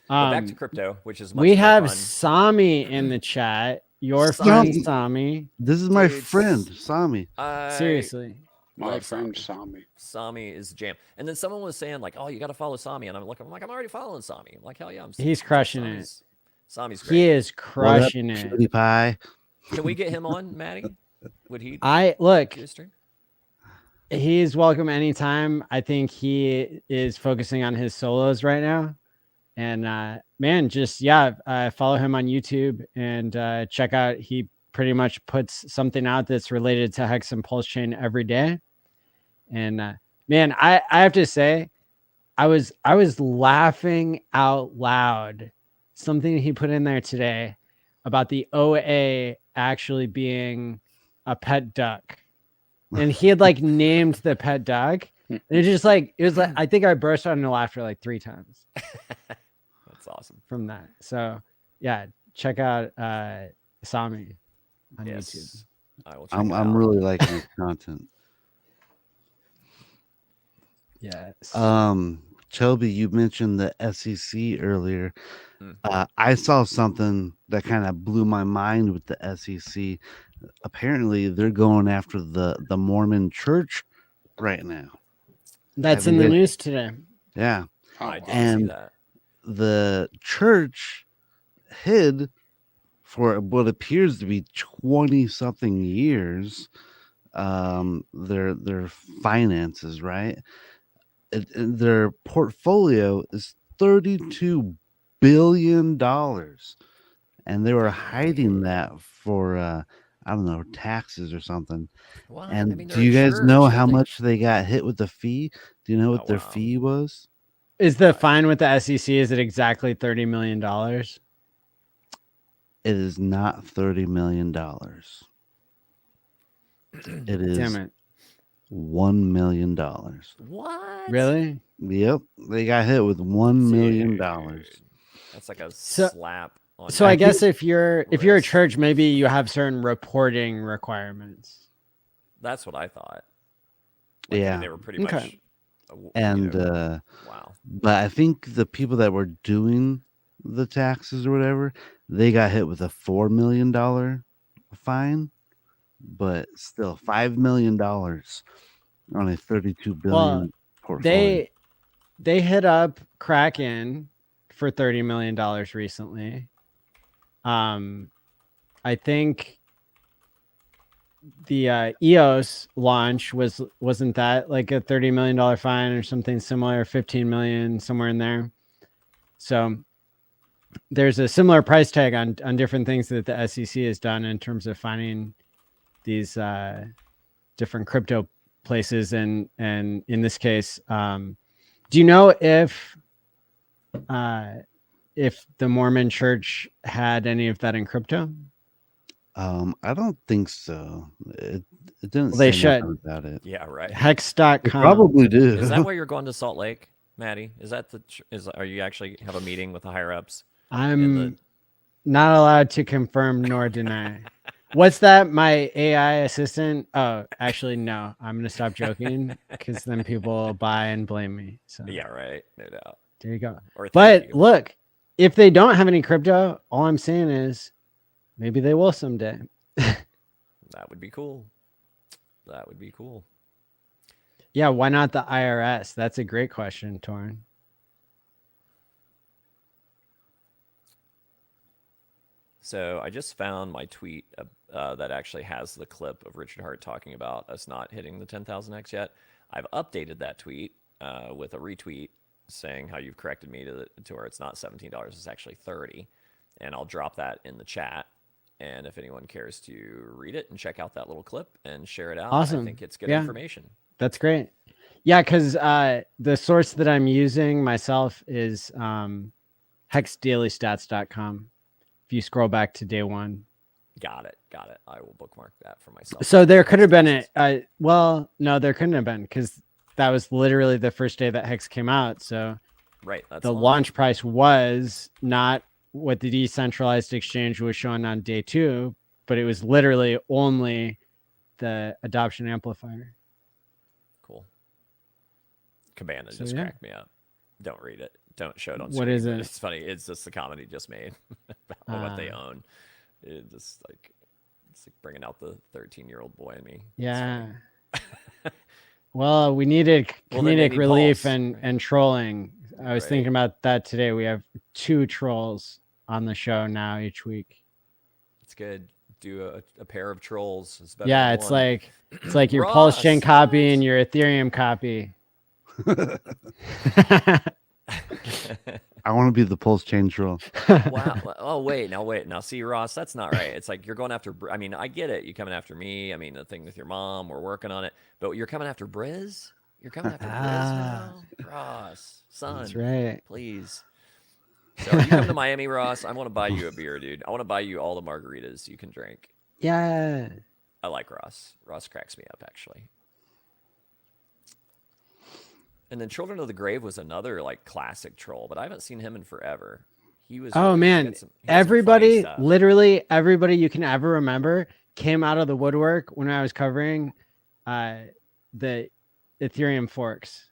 But back to crypto, which is much we more have fun. Sami in the chat. Your friend Sami. This is my friend Sami. Seriously. My friend Sami. Sami is jam. And then someone was saying like, "Oh, you got to follow Sami," and I'm like, I'm already following Sami. I'm like, hell yeah, he's crushing it. Sami's great. He is crushing it. Cutie pie. Can we get him on, Maddie? Would he? Look. He's welcome anytime. I think he is focusing on his solos right now, and man, just follow him on YouTube and check out. He pretty much puts something out that's related to Hex and PulseChain every day. And man, I have to say, I was laughing out loud. Something he put in there today about the OA actually being a pet duck. And he had like named the pet duck. And it was like, I think I burst out into laughter like 3 times. That's awesome. From that. So yeah, check out Sami on YouTube. I will I'm really liking his content. Yes. Toby, you mentioned the SEC earlier. I saw something that kind of blew my mind with the SEC. Apparently, they're going after the Mormon Church right now. That's in the news today. Yeah. I didn't see that. The church hid for what appears to be 20-something years their finances, right? Their portfolio is $32 billion, and they were hiding that for I don't know, taxes or something. Well, And do you guys know how much they got hit with the fee? Do you know what their fee was? Is the fine with the SEC, is it exactly $30 million? It is not $30 million. It is $1 million. What? Really? Yep. They got hit with $1 million. That's like a slap. So I guess if you're a church, maybe you have certain reporting requirements. That's what I thought. Yeah. They were pretty much. And wow. But I think the people that were doing the taxes or whatever, they got hit with a $4 million fine, but still $5 million on a $32 billion portfolio. They hit up Kraken for $30 million recently. I think the EOS launch wasn't that like a $30 million fine or something similar, 15 million, somewhere in there. So there's a similar price tag on different things that the SEC has done in terms of finding these different crypto places. And in this case, do you know if if the Mormon Church had any of that in crypto? I don't think so. It didn't Well, they say should. nothing about it. Yeah, right. Hex.com. They probably do. Is that why you're going to Salt Lake, Maddie? Is that are you actually have a meeting with the higher ups? I'm not allowed to confirm nor deny. What's that? My AI assistant? Oh, actually, no. I'm gonna stop joking because then people will buy and blame me. So Yeah, right. No doubt. there you go. Or But look, if they don't have any crypto, all I'm saying is maybe they will someday. That would be cool. That would be cool. Yeah, why not the IRS? That's a great question, Torn. So I just found my tweet that actually has the clip of Richard Hart talking about us not hitting the 10,000x yet. I've updated that tweet with a retweet saying how you've corrected me to where it's not $17, it's actually $30, and I'll drop that in the chat. And if anyone cares to read it and check out that little clip and share it out, Awesome. I think it's good information. That's great. Yeah, because the source that I'm using myself is hexdailystats.com. If you scroll back to day one. Got it. I will bookmark that for myself. So there could have been well, no, there couldn't have been because that was literally the first day that Hex came out. So right, that's the launch price was not what the decentralized exchange was showing on day 2, but it was literally only the adoption amplifier. Cool. Cabana just cracked me up. Don't read it. Don't show it on screen. What is it? It's funny. It's just the comment he just made about what they own. It just it's like bringing out the 13-year-old boy in me. Yeah. Well, we needed comedic relief and trolling. I was thinking about that today. We have 2 trolls on the show now each week. It's good. Do a pair of trolls. It's better yeah, than it's one. like your PulseChain copy and your Ethereum copy. I want to be the PulseChain troll. Wow. Oh, wait. Now, see, Ross, that's not right. It's like you're going after. I mean, I get it. You coming after me. I mean, the thing with your mom, we're working on it. But you're coming after Briz. You're coming after Briz now, Ross. Son, that's right. Please. So, you come to Miami, Ross. I want to buy you a beer, dude. I want to buy you all the margaritas you can drink. Yeah. I like Ross. Ross cracks me up, actually. And then Children of the Grave was another like classic troll, but I haven't seen him in forever. He was. Oh man, everybody, literally everybody you can ever remember came out of the woodwork when I was covering the Ethereum forks.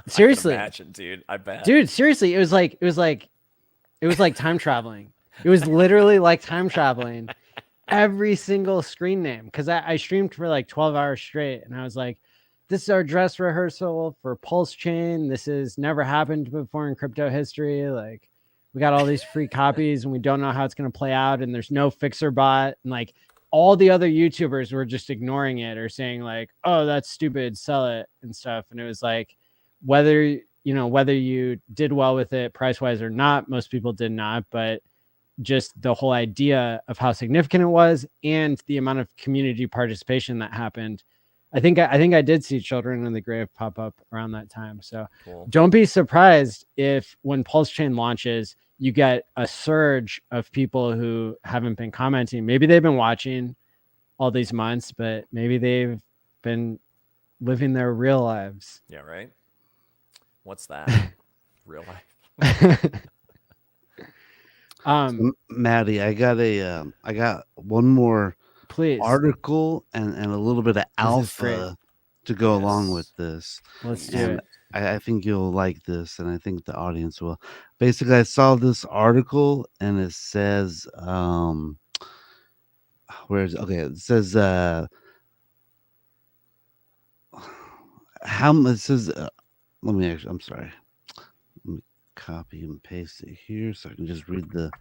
Seriously, I can imagine, dude. I bet. Dude, seriously, it was like time traveling. It was literally like time traveling. Every single screen name, because I streamed for like 12 hours straight, and I was like, this is our dress rehearsal for PulseChain. This has never happened before in crypto history. Like, we got all these free copies and we don't know how it's going to play out. And there's no fixer bot. And like all the other YouTubers were just ignoring it or saying like, oh, that's stupid, sell it and stuff. And it was like, whether you did well with it price wise or not, most people did not. But just the whole idea of how significant it was and the amount of community participation that happened. I think I did see Children in the Grave pop up around that time. So cool. Don't be surprised if when PulseChain launches, you get a surge of people who haven't been commenting. Maybe they've been watching all these months, but maybe they've been living their real lives. Yeah, right. What's that? Real life. Maddie, I got one more article and a little bit of alpha to go along with this. Let's do it. I think you'll like this, and I think the audience will. Basically, I saw this article, and it says, it says, I'm sorry. Let me copy and paste it here so I can just read the.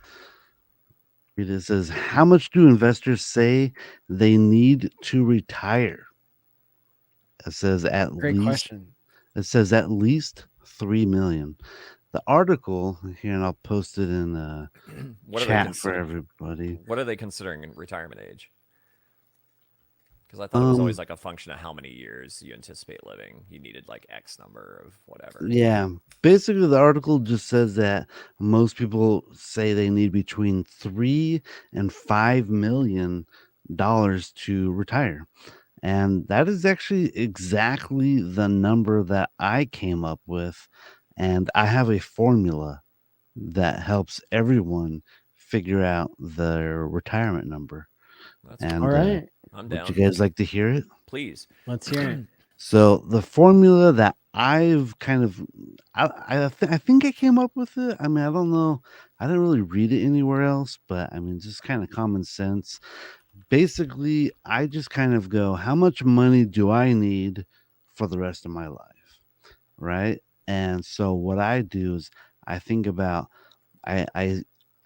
It says, how much do investors say they need to retire? It says It says at least 3 million. The article here, and I'll post it in chat for everybody. What are they considering in retirement age? Because I thought it was always like a function of how many years you anticipate living. You needed like X number of whatever. Yeah. Basically, the article just says that most people say they need between $3 and $5 million to retire. And that is actually exactly the number that I came up with. And I have a formula that helps everyone figure out their retirement number. That's And All right. I'm would down. you guys like to hear it? Please. Let's hear it. So the formula that I've kind of, I think I came up with it. I mean, I don't know. I didn't really read it anywhere else, but I mean, just kind of common sense. Basically, I just kind of go, how much money do I need for the rest of my life? Right. And so what I do is I think about, I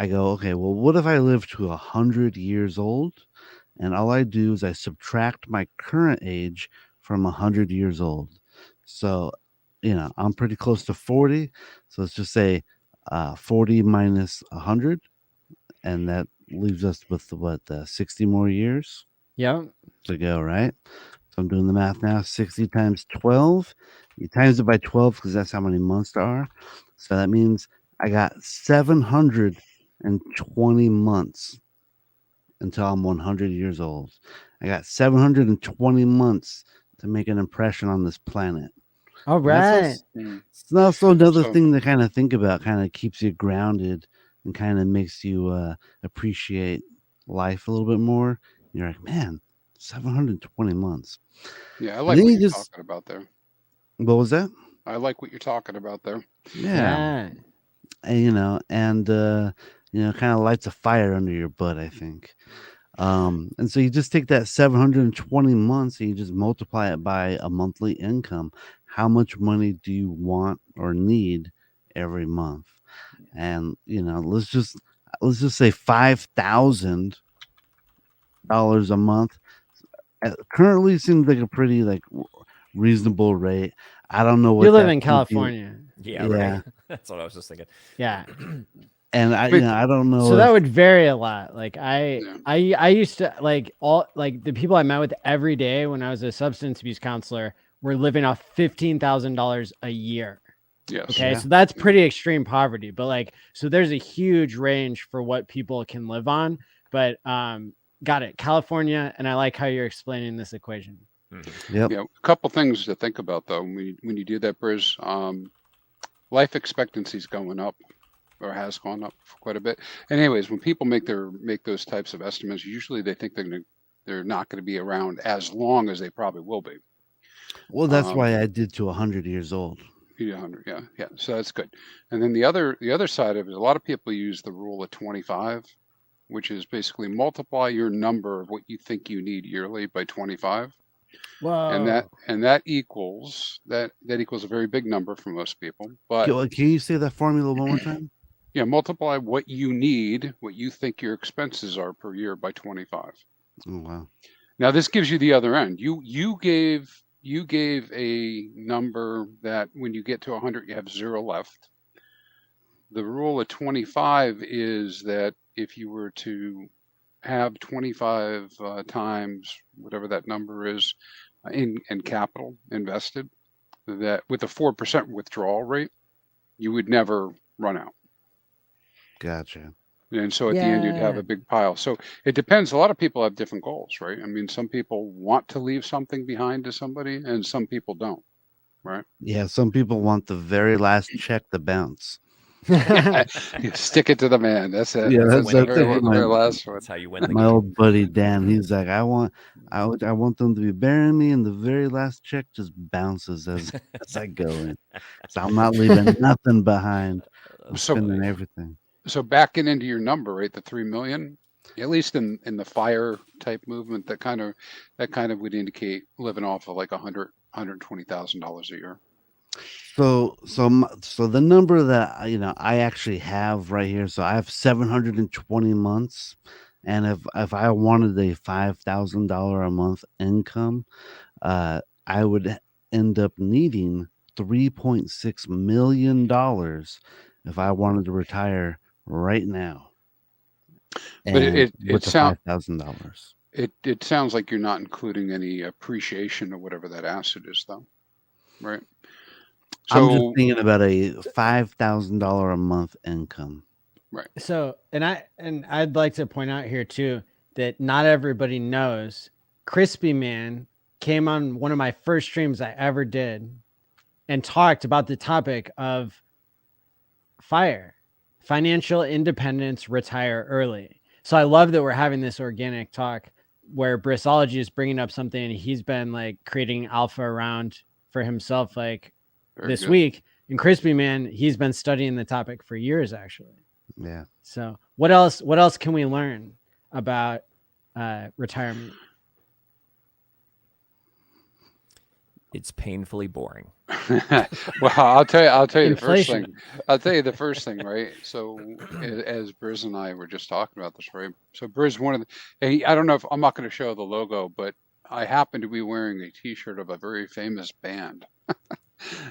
go, okay, well, what if I live to 100 years old? And all I do is I subtract my current age from 100 years old. So, I'm pretty close to 40. So let's just say 40 minus 100. And that leaves us with 60 more years Yep. to go, right? So I'm doing the math now. 60 times 12. You times it by 12 because that's how many months there are. So that means I got 720 months until I'm 100 years old. I got 720 months to make an impression on this planet. All right. It's also another thing to kind of think about, kind of keeps you grounded and kind of makes you appreciate life a little bit more. You're like, man, 720 months. Yeah, I like what you're talking about there. What was that? I like what you're talking about there. Yeah. And kind of lights a fire under your butt, I think. And so you just take that 720 months and you just multiply it by a monthly income. How much money do you want or need every month? And let's just say $5,000 a month. Currently seems like a pretty reasonable rate. I don't know what you live in California. Yeah, right. That's what I was just thinking. Yeah. And I don't know. So that would vary a lot. Like I used to the people I met with every day when I was a substance abuse counselor were living off $15,000 a year. Yes. Okay. Yeah. So that's pretty extreme poverty, but so there's a huge range for what people can live on, but got it. California. And I like how you're explaining this equation. Mm-hmm. Yep. Yeah. A couple things to think about though, when you do that, Briz, life expectancy is going up. Or has gone up quite a bit. And anyways, when people make those types of estimates, usually they think they're not going to be around as long as they probably will be. Well, that's why I did to 100 years old. 100, yeah. So that's good. And then the other side of it, a lot of people use the rule of 25, which is basically multiply your number of what you think you need yearly by 25. Whoa. And that equals a very big number for most people. But Can you say that formula one more time? Yeah, multiply what you need, what you think your expenses are per year by 25. Oh, wow. Now this gives you the other end. You gave a number that when you get to 100, you have 0 left. The rule of 25 is that if you were to have 25 times whatever that number is in capital invested, that with a 4% withdrawal rate, you would never run out. Gotcha. And so at the end, you'd have a big pile. So it depends. A lot of people have different goals, right? I mean, some people want to leave something behind to somebody and some people don't, right? Yeah, some people want the very last check to bounce. You stick it to the man. That's it. Yeah, that's the that's very last one. That's how you win the My game. old buddy Dan, he's like, I want them to be burying me, and the very last check just bounces as I go in. So I'm not leaving nothing behind. I'm spending everything. So backing into your number, right? The 3 million, at least in the fire type movement, that kind of would indicate living off of like $120,000 a year. So the number that I actually have right here. So I have 720 months, and if I wanted a $5,000 a month income, I would end up needing $3.6 million if I wanted to retire right now. But it with the $5,000. It sounds like you're not including any appreciation or whatever that asset is, though, right? I'm just So thinking about a $5,000 a month income. right. So, and I'd like to point out here too that not everybody knows ChrispyMan came on one of my first streams I ever did and talked about the topic of FIRE, financial independence, retire early. So I love that we're having this organic talk where Brisology is bringing up something and he's been like creating alpha around for himself like Very this good. week. And ChrispyMan, he's been studying the topic for years actually. Yeah. So what else can we learn about retirement? It's painfully boring. Well, I'll tell you the first Inflation. thing. I'll tell you the first thing, right? So as Briz and I were just talking about this, right? So Briz, one of the, hey, I don't know if I'm not going to show the logo, but I happen to be wearing a T-shirt of a very famous band.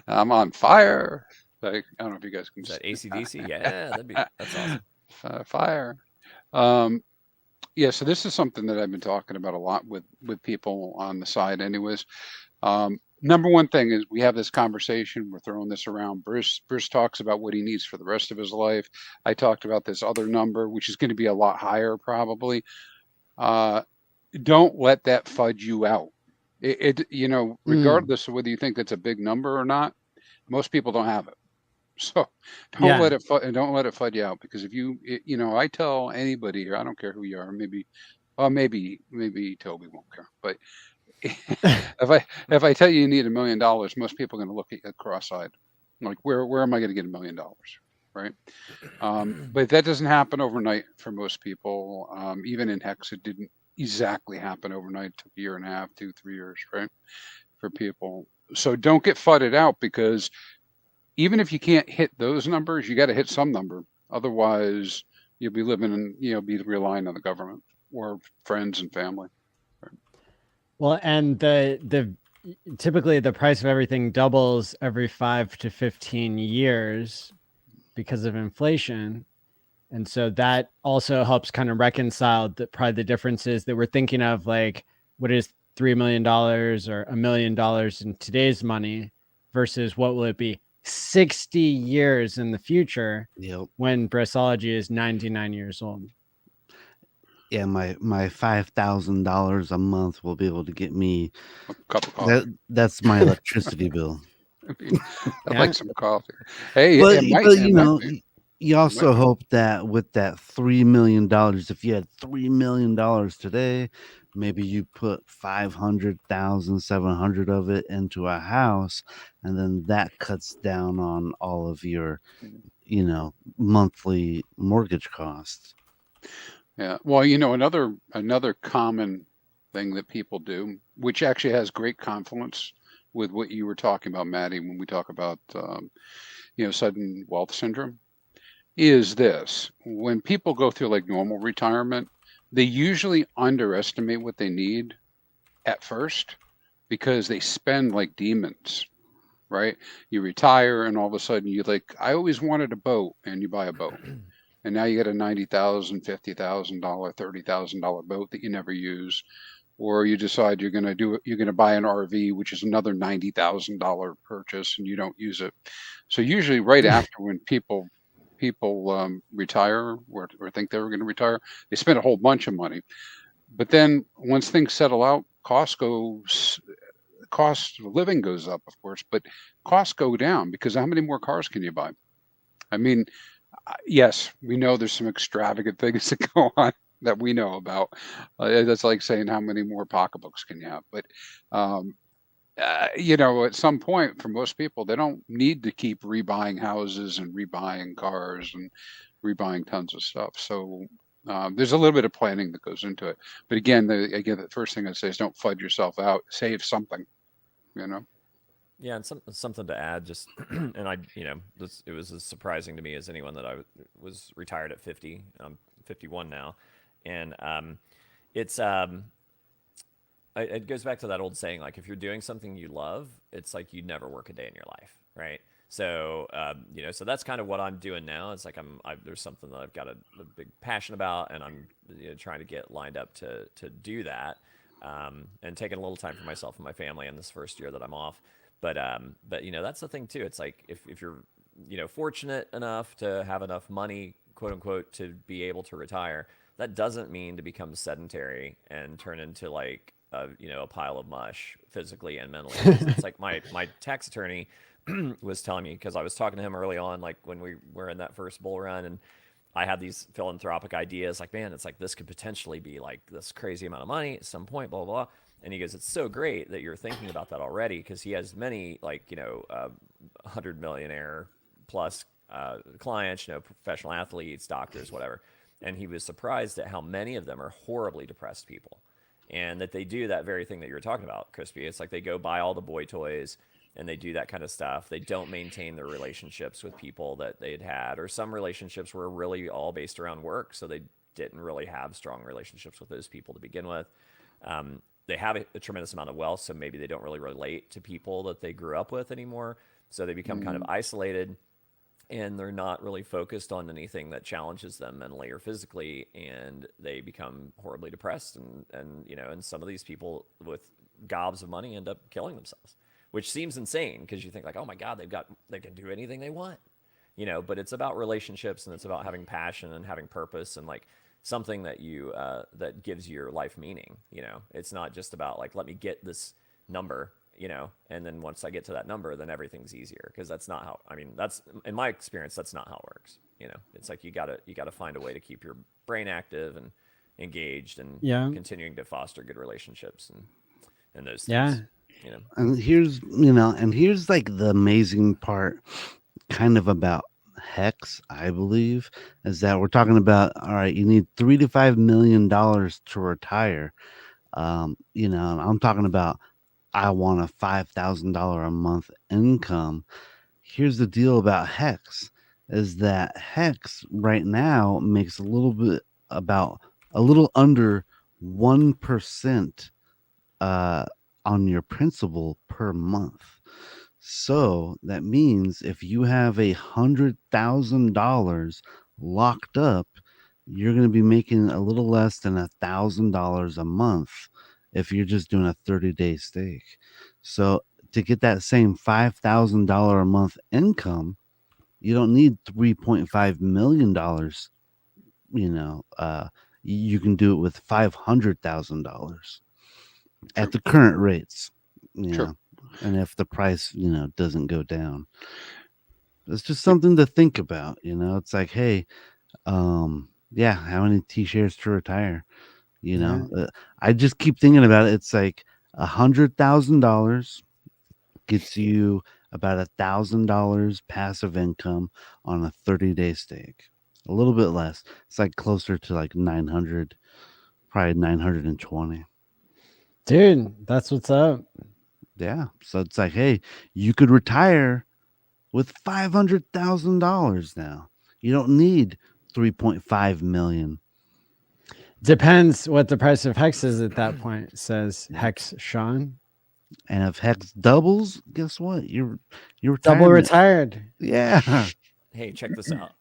I'm on fire. Like, I don't know if you guys can Is that see AC/DC? Yeah, that's awesome. fire. Yeah, so this is something that I've been talking about a lot with people on the side anyways. Number one thing is we have this conversation, we're throwing this around. Bruce talks about what he needs for the rest of his life. I talked about this other number, which is going to be a lot higher probably. Don't let that fudge you out. Regardless of whether you think it's a big number or not, most people don't have it. So don't let it fudge you out, because if I tell anybody here, I don't care who you are, maybe Toby won't care, but if I tell you need $1 million, most people are going to look at you cross-eyed, like where am I going to get $1 million, right? But that doesn't happen overnight for most people. Even in HEX, it didn't exactly happen overnight. It took a year and a half, 2-3 years, right, for people. So don't get fudded out, because even if you can't hit those numbers, you got to hit some number. Otherwise, you'll be living and be relying on the government or friends and family. Well, and the typically the price of everything doubles every 5 to 15 years because of inflation. And so that also helps kind of reconcile probably the differences that we're thinking of, like what is $3 million or $1 million in today's money versus what will it be 60 years in the future. Yep. When Brisology is 99 years old. Yeah, my $5,000 a month will be able to get me a cup of coffee. That's my electricity bill. I'd like some coffee. Hey, but you also hope that with that $3 million, if you had $3 million today, maybe you put 500,000, 700 of it into a house, and then that cuts down on all of your, monthly mortgage costs. Yeah. Well, another common thing that people do, which actually has great confluence with what you were talking about, Maddie, when we talk about, sudden wealth syndrome, is this. When people go through like normal retirement, they usually underestimate what they need at first because they spend like demons, right? You retire and all of a sudden you're like, I always wanted a boat, and you buy a boat. And now you got a $90,000, $50,000, $30,000 boat that you never use, or you decide you're going to buy an RV, which is another $90,000 purchase, and you don't use it. So usually, right after when people retire or think they were going to retire, they spend a whole bunch of money. But then once things settle out, cost of living goes up, of course, but costs go down, because how many more cars can you buy? I mean, yes, we know there's some extravagant things that go on that we know about. That's like saying how many more pocketbooks can you have? But, at some point, for most people, they don't need to keep rebuying houses and rebuying cars and rebuying tons of stuff. So there's a little bit of planning that goes into it. But again, the first thing I'd say is don't fudge yourself out. Save something, Yeah, and something to add, just and it was as surprising to me as anyone that I was retired at 50. I'm 51 now, and it goes back to that old saying, like if you're doing something you love, it's like you never work a day in your life, right? So, so that's kind of what I'm doing now. It's like there's something that I've got a big passion about, and I'm trying to get lined up to do that, and taking a little time for myself and my family in this first year that I'm off. But that's the thing too. It's like if you're fortunate enough to have enough money, quote unquote, to be able to retire, that doesn't mean to become sedentary and turn into like a pile of mush physically and mentally. It's like my tax attorney was telling me, because I was talking to him early on, like when we were in that first bull run, and I had these philanthropic ideas, like, man, it's like this could potentially be like this crazy amount of money at some point, blah, blah, blah. And he goes, it's so great that you're thinking about that already, because he has many 100 millionaire plus clients, professional athletes, doctors, whatever. And he was surprised at how many of them are horribly depressed people, and that they do that very thing that you were talking about, Crispy. It's like they go buy all the boy toys and they do that kind of stuff. They don't maintain their relationships with people that they had, or some relationships were really all based around work, so they didn't really have strong relationships with those people to begin with. They have a tremendous amount of wealth, so maybe they don't really relate to people that they grew up with anymore. So they become kind of isolated, and they're not really focused on anything that challenges them mentally or physically, and they become horribly depressed. And some of these people with gobs of money end up killing themselves, which seems insane, because you think like, oh my God, they can do anything they want, but it's about relationships, and it's about having passion and having purpose, and like something that that gives your life meaning. It's not just about like, let me get this number, and then once I get to that number, then everything's easier, because that's not how, that's, in my experience, that's not how it works. It's like you gotta find a way to keep your brain active and engaged, and continuing to foster good relationships and those things. And here's like the amazing part kind of about HEX, I believe, is that we're talking about, all right, you need $3 to $5 million to retire. I'm talking about, I want a $5,000 a month income. Here's the deal about HEX, is that HEX right now makes a little under 1% on your principal per month. So that means if you have $100,000 locked up, you're going to be making a little less than $1,000 a month if you're just doing a 30-day stake. So to get that same $5,000 a month income, you don't need $3.5 million. You can do it with $500,000 at the current rates. Sure. And if the price, doesn't go down. It's just something to think about. It's like, hey, how many TShares to retire? I just keep thinking about it. It's like $100,000 gets you about $1,000 passive income on a 30-day stake. A little bit less. It's like closer to like 900, probably 920. Dude, that's what's up. Yeah. So it's like, hey, you could retire with $500,000 now. You don't need 3.5 million. Depends what the price of HEX is at that point, says Hex Sean. And if HEX doubles, guess what? You're double retired. Yeah. Hey, check this out.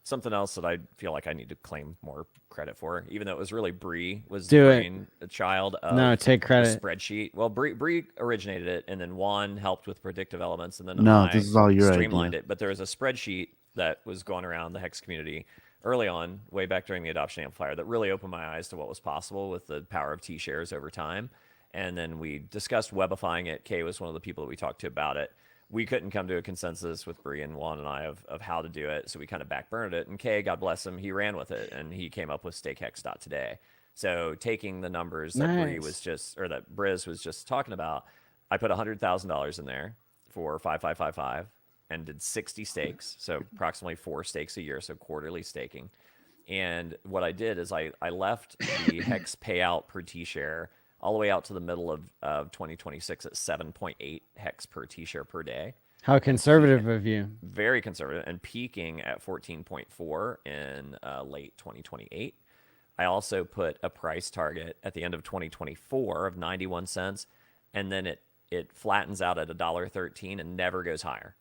Something else that I feel like I need to claim more credit for, even though it was really Bree was the child of take credit. The spreadsheet. Well, Bree originated it, and then Juan helped with predictive elements, and then this is all your streamlined idea. it. But there was a spreadsheet that was going around the HEX community early on, way back during the adoption amplifier, that really opened my eyes to what was possible with the power of TShares over time. And then we discussed webifying it. Kay was one of the people that we talked to about it. We couldn't come to a consensus with Bree and Juan and I of how to do it, so we kind of backburned it. And Kay, God bless him, he ran with it, and he came up with StakeHex.today. So taking the numbers that that Briz was just talking about, I put $100,000 in there for 5555 and did 60 stakes, so approximately 4 stakes a year, so quarterly staking. And what I did is I left the HEX payout per T-share all the way out to the middle of 2026 at 7.8 HEX per T-share per day. How conservative of you. Very conservative, and peaking at 14.4 in late 2028. I also put a price target at the end of 2024 of 91 cents, and then it flattens out at $1.13 and never goes higher.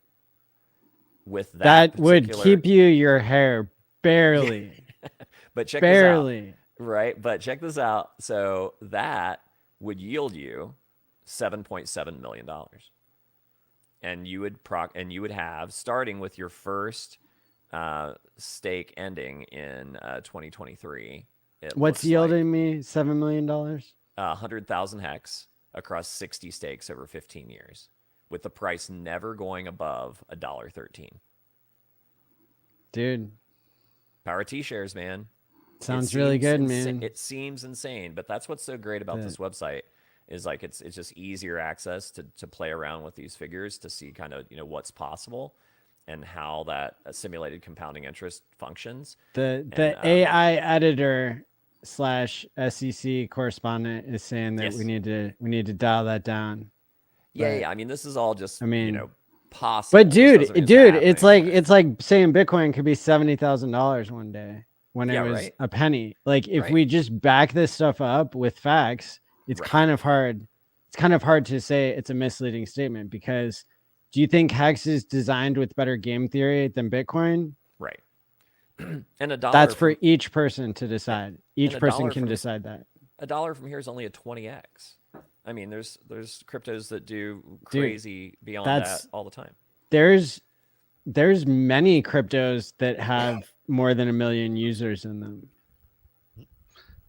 with That would particular- keep you your hair barely. But check barely. this out. Right? But check this out. So that would yield you $7.7 million. And you would have, starting with your first stake ending in 2023. What's yielding me $7 million? 100,000 hex across 60 stakes over 15 years, with the price never going above $1.13. Dude, Power TShares, man. Sounds really good, man. man. It seems insane, but that's what's so great about this website is like it's just easier access to play around with these figures to see kind of what's possible and how that simulated compounding interest functions. The AI editor / SEC correspondent is saying that we need to dial that down. Yeah. I mean, this is all just possible. But dude, it's like saying Bitcoin could be $70,000 one day when it was a penny. Like if we just back this stuff up with facts, it's kind of hard. It's kind of hard to say it's a misleading statement because do you think HEX is designed with better game theory than Bitcoin? Right. And $1. That's for each person to decide. Each person can decide that. $1 from here is only a 20x. I mean, there's cryptos that do crazy beyond that all the time. There's many cryptos that have more than 1 million users in them.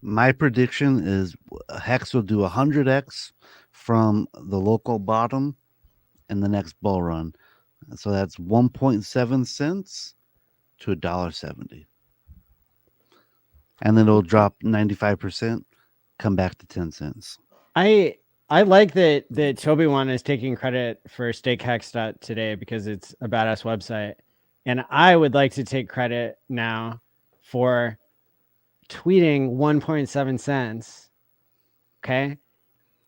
My prediction is HEX will do 100x from the local bottom in the next bull run. So that's 1.7 cents to $1.70. And then it'll drop 95%, come back to 10 cents. I like that Tobiwan is taking credit for StakeHex today because it's a badass website. And I would like to take credit now for tweeting 1.7 cents. Okay.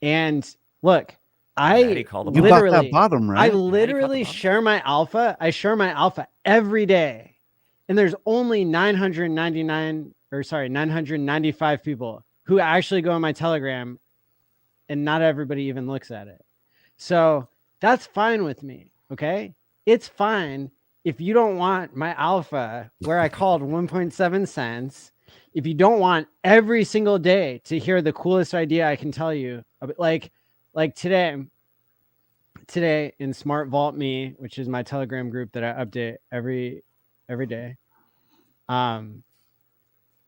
And look, I literally bottom, right? I literally share my alpha. I share my alpha every day. And there's only 995 people who actually go on my Telegram, and not everybody even looks at it. So that's fine with me. Okay. It's fine if you don't want my alpha where I called 1.7 cents. If you don't want every single day to hear the coolest idea I can tell you, like today in Smart Vault Me, which is my Telegram group that I update every day.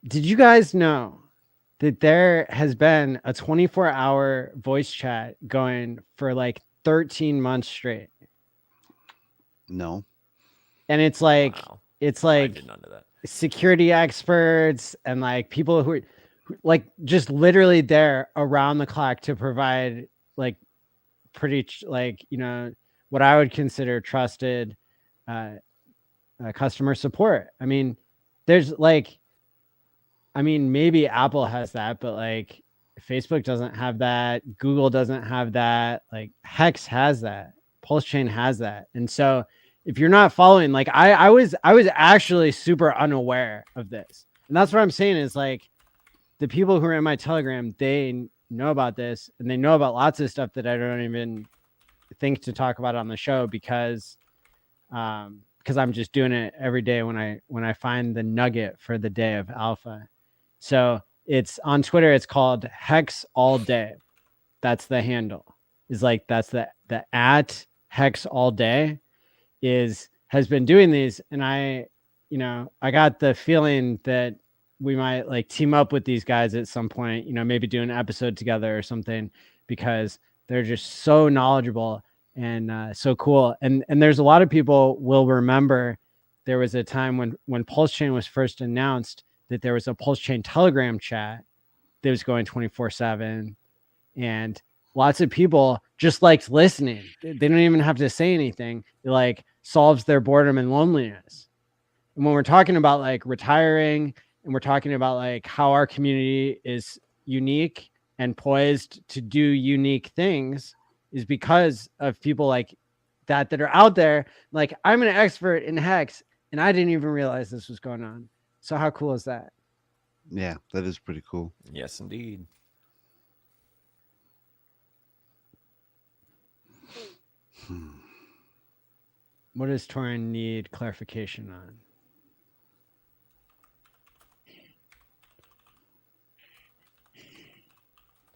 Did you guys know that there has been a 24-hour voice chat going for like 13 months straight? No. And it's like, I did not know that. Security experts and like people who are like just literally there around the clock to provide like pretty like, what I would consider trusted customer support. I mean, there's like, maybe Apple has that, but like Facebook doesn't have that. Google doesn't have that. Like HEX has that. PulseChain has that. And so if you're not following, like I was actually super unaware of this. And that's what I'm saying is like the people who are in my Telegram, they know about this and they know about lots of stuff that I don't even think to talk about on the show because I'm just doing it every day when I find the nugget for the day of alpha. So it's on Twitter. It's called HEX All Day. That's the handle. Is like that's the at HEX All Day has been doing these, and I got the feeling that we might like team up with these guys at some point. Maybe do an episode together or something because they're just so knowledgeable and so cool. And there's a lot of people will remember there was a time when PulseChain was first announced that there was a PulseChain Telegram chat that was going 24/7, and lots of people just liked listening. They don't even have to say anything. It like solves their boredom and loneliness. And when we're talking about like retiring and we're talking about like how our community is unique and poised to do unique things is because of people like that are out there. Like I'm an expert in HEX and I didn't even realize this was going on. So how cool is that? Yeah, that is pretty cool. Yes, indeed. What does Torin need clarification on?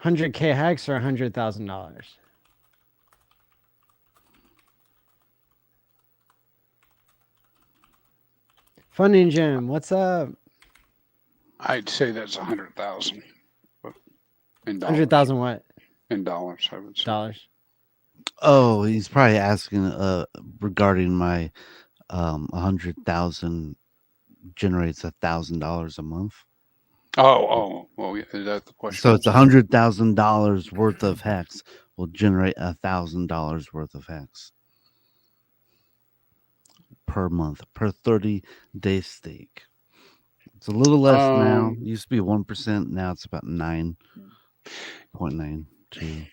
$100K hex or $100,000? Funding Jim, what's up? I'd say that's 100,000. In dollars. 100,000 what? In dollars, I would say. Dollars. Oh, he's probably asking regarding my 100,000 generates $1,000 a month. Oh, well, yeah, that's the question. So it's $100,000 worth of hex will generate $1,000 worth of hex per month per 30-day stake. It's a little less now. It used to be 1%. Now it's about 9.92.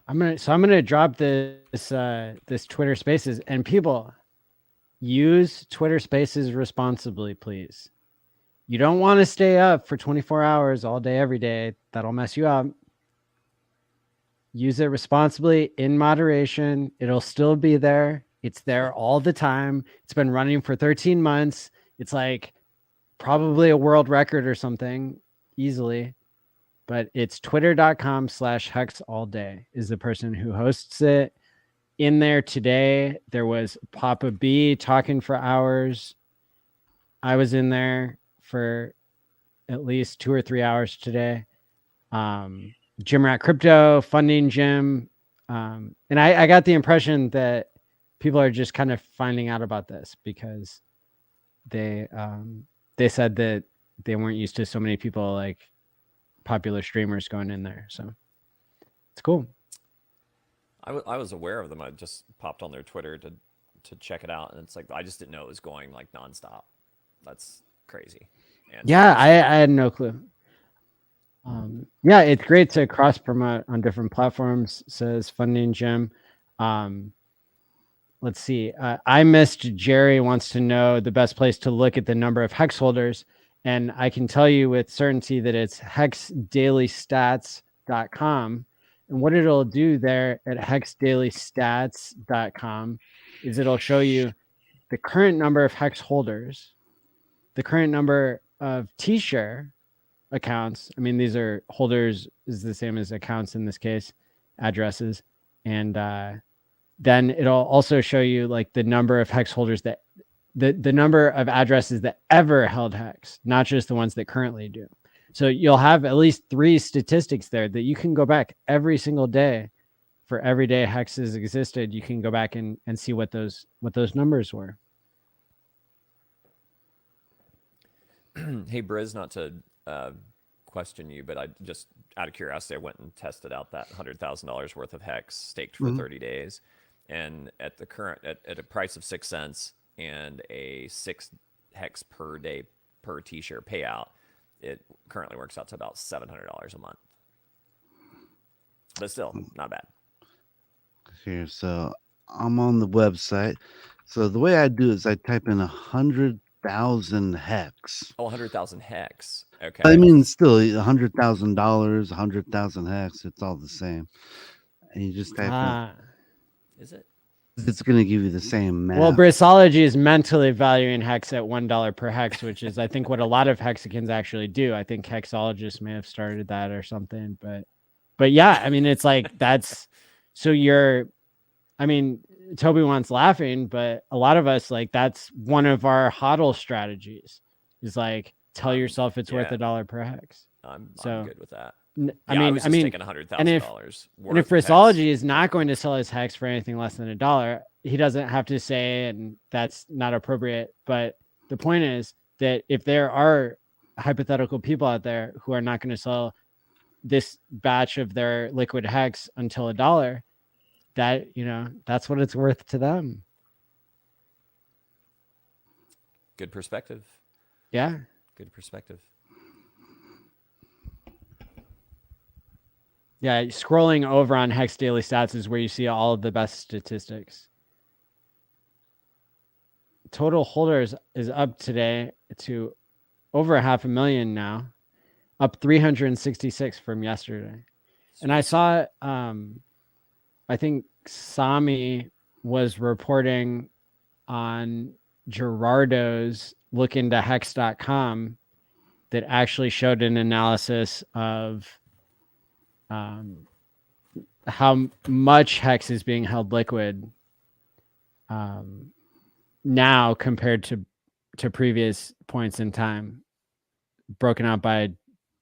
I'm gonna drop this Twitter Spaces, and people, use Twitter Spaces responsibly, please. You don't want to stay up for 24 hours all day every day. That'll mess you up. Use it responsibly, in moderation. It'll still be there. It's there all the time. It's been running for 13 months. It's like probably a world record or something, easily. But it's twitter.com/hex all day is the person who hosts it. In there today, there was Papa B talking for hours. I was in there for at least 2 or 3 hours today. Jim Rat Crypto, Funding Jim. And I got the impression that people are just kind of finding out about this because they said that they weren't used to so many people, like popular streamers, going in there. So it's cool. I was aware of them. I just popped on their Twitter to check it out, and it's like I just didn't know it was going like nonstop. That's crazy. And yeah, I had no clue. Yeah, it's great to cross promote on different platforms, says Funding Jim. Let's see. I missed Jerry wants to know the best place to look at the number of hex holders, and I can tell you with certainty that it's hexdailystats.com. And what it'll do there at hexdailystats.com is it'll show you the current number of hex holders, the current number of TShare accounts. I mean, these are holders is the same as accounts in this case, addresses. And then it'll also show you like the number of hex holders that the number of addresses that ever held hex, not just the ones that currently do. So you'll have at least 3 statistics there that you can go back every single day for every day hexes existed. You can go back and see what those numbers were. Hey, Briz, not to question you, but I just out of curiosity, I went and tested out that $100,000 worth of hex staked for 30 days. And at the current, at a price of 6 cents and a 6 hex per day per T-share payout, it currently works out to about $700 a month. But still, not bad. Here, so I'm on the website. So the way I do is I type in 100,000 hex. Oh, 100,000 hex. Okay. I mean, still $100,000, 100,000 hex. It's all the same. And you just type in. Is it? It's going to give you the same math. Well, Brisology is mentally valuing hex at $1 per hex, which is, I think, what a lot of hexicans actually do. I think hexologists may have started that or something, but yeah, I mean, it's like that's so I mean, Tobiwan's laughing, but a lot of us, like, that's one of our hodl strategies is like tell yourself it's worth $1 per hex. I'm good with that. I mean, taking $100,000. And if Brisology is not going to sell his hex for anything less than $1, he doesn't have to say, and that's not appropriate. But the point is that if there are hypothetical people out there who are not going to sell this batch of their liquid hex until $1, that, that's what it's worth to them. Good perspective. Yeah. Good perspective. Yeah, scrolling over on Hex Daily Stats is where you see all of the best statistics. Total holders is up today to over 500,000 now, up 366 from yesterday. And I saw I think Sami was reporting on Gerardo's look into hex.com that actually showed an analysis of how much hex is being held liquid now compared to previous points in time, broken out by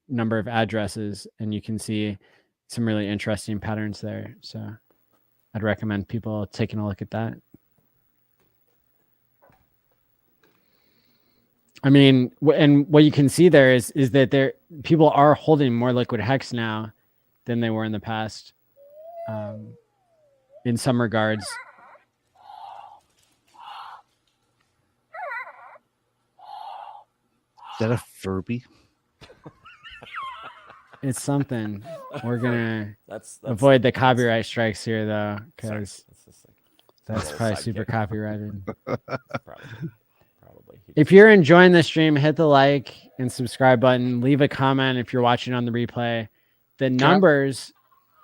number of addresses, and you can see some really interesting patterns there. So I'd recommend people taking a look at that. I mean, and what you can see there is that people are holding more liquid hex now than they were in the past. In some regards. Is that a Furby? It's something. We're gonna That's avoid the copyright strikes here, though, because that's little probably sidekick. super copyrighted. Probably. If you're enjoying the stream, hit the like and subscribe button. Leave a comment if you're watching on the replay. The numbers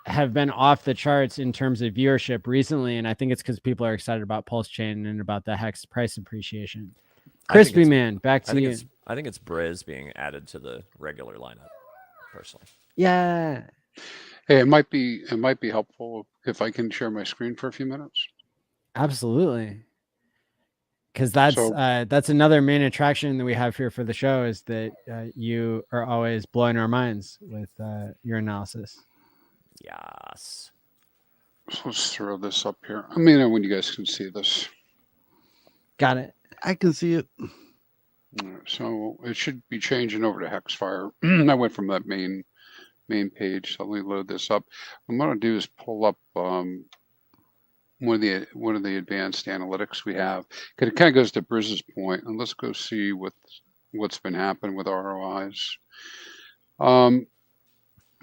have been off the charts in terms of viewership recently, and I think it's because people are excited about PulseChain and about the hex price appreciation. ChrispyMan, back to you. I think it's Briz being added to the regular lineup, personally. Yeah. Hey, it might be helpful if I can share my screen for a few minutes. Absolutely. Because that's another main attraction that we have here for the show is that you are always blowing our minds with your analysis. Yes. So let's throw this up here. I mean, when you guys can see this. Got it. I can see it. So it should be changing over to Hexfire. I went from that main page. So let me load this up. What I'm going to do is pull up one of the advanced analytics we have, because it kind of goes to Briz's point, and let's go see what's been happening with ROIs.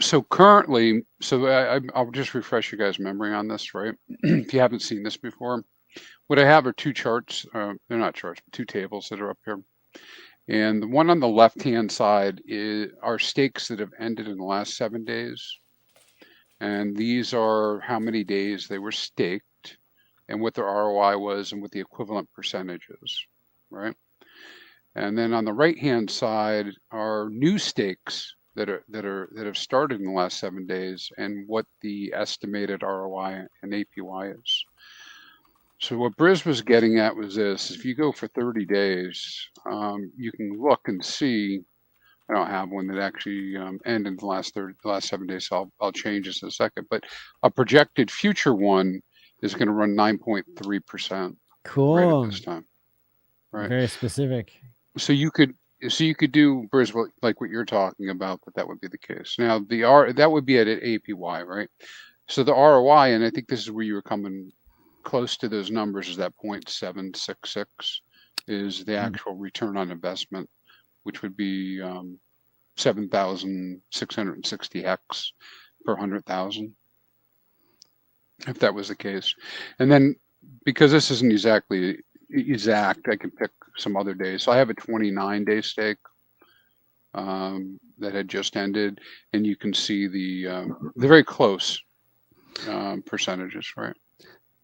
So currently, I'll just refresh you guys' memory on this, right? If you haven't seen this before, what I have are two charts. They're not charts, but two tables that are up here. And the one on the left-hand side are stakes that have ended in the last 7 days. And these are how many days they were staked and what their ROI was and what the equivalent percentage is, right? And then on the right-hand side are new stakes that have started in the last 7 days and what the estimated ROI and APY is. So what Briz was getting at was this: if you go for 30 days, you can look and see. I don't have one that actually ended in the last 7 days, so I'll change this in a second. But a projected future one is going to run 9.3%. Cool. Right at this time. Right. Very specific. So you could do, Briz, like what you're talking about, that would be the case. Now that would be at an APY, right? So the ROI, and I think this is where you were coming close to those numbers, is that 0.766 is the actual return on investment, which would be 7,660 hex per 100,000, if that was the case. And then because this isn't exactly exact, I can pick some other days. So I have a 29-day stake that had just ended, and you can see the very close percentages, right?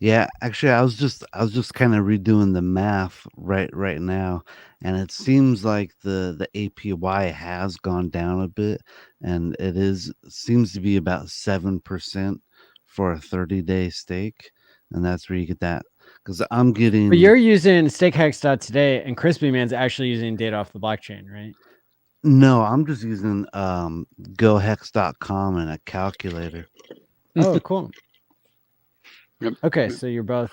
Yeah, actually, I was just kind of redoing the math right now, and it seems like the APY has gone down a bit, and seems to be about 7% for a 30-day stake, and that's where you get that. Because I'm getting. But you're using stakehex.today, and ChrispyMan's actually using data off the blockchain, right? No, I'm just using gohex.com and a calculator. Oh, cool. Yep. Okay, so you're both.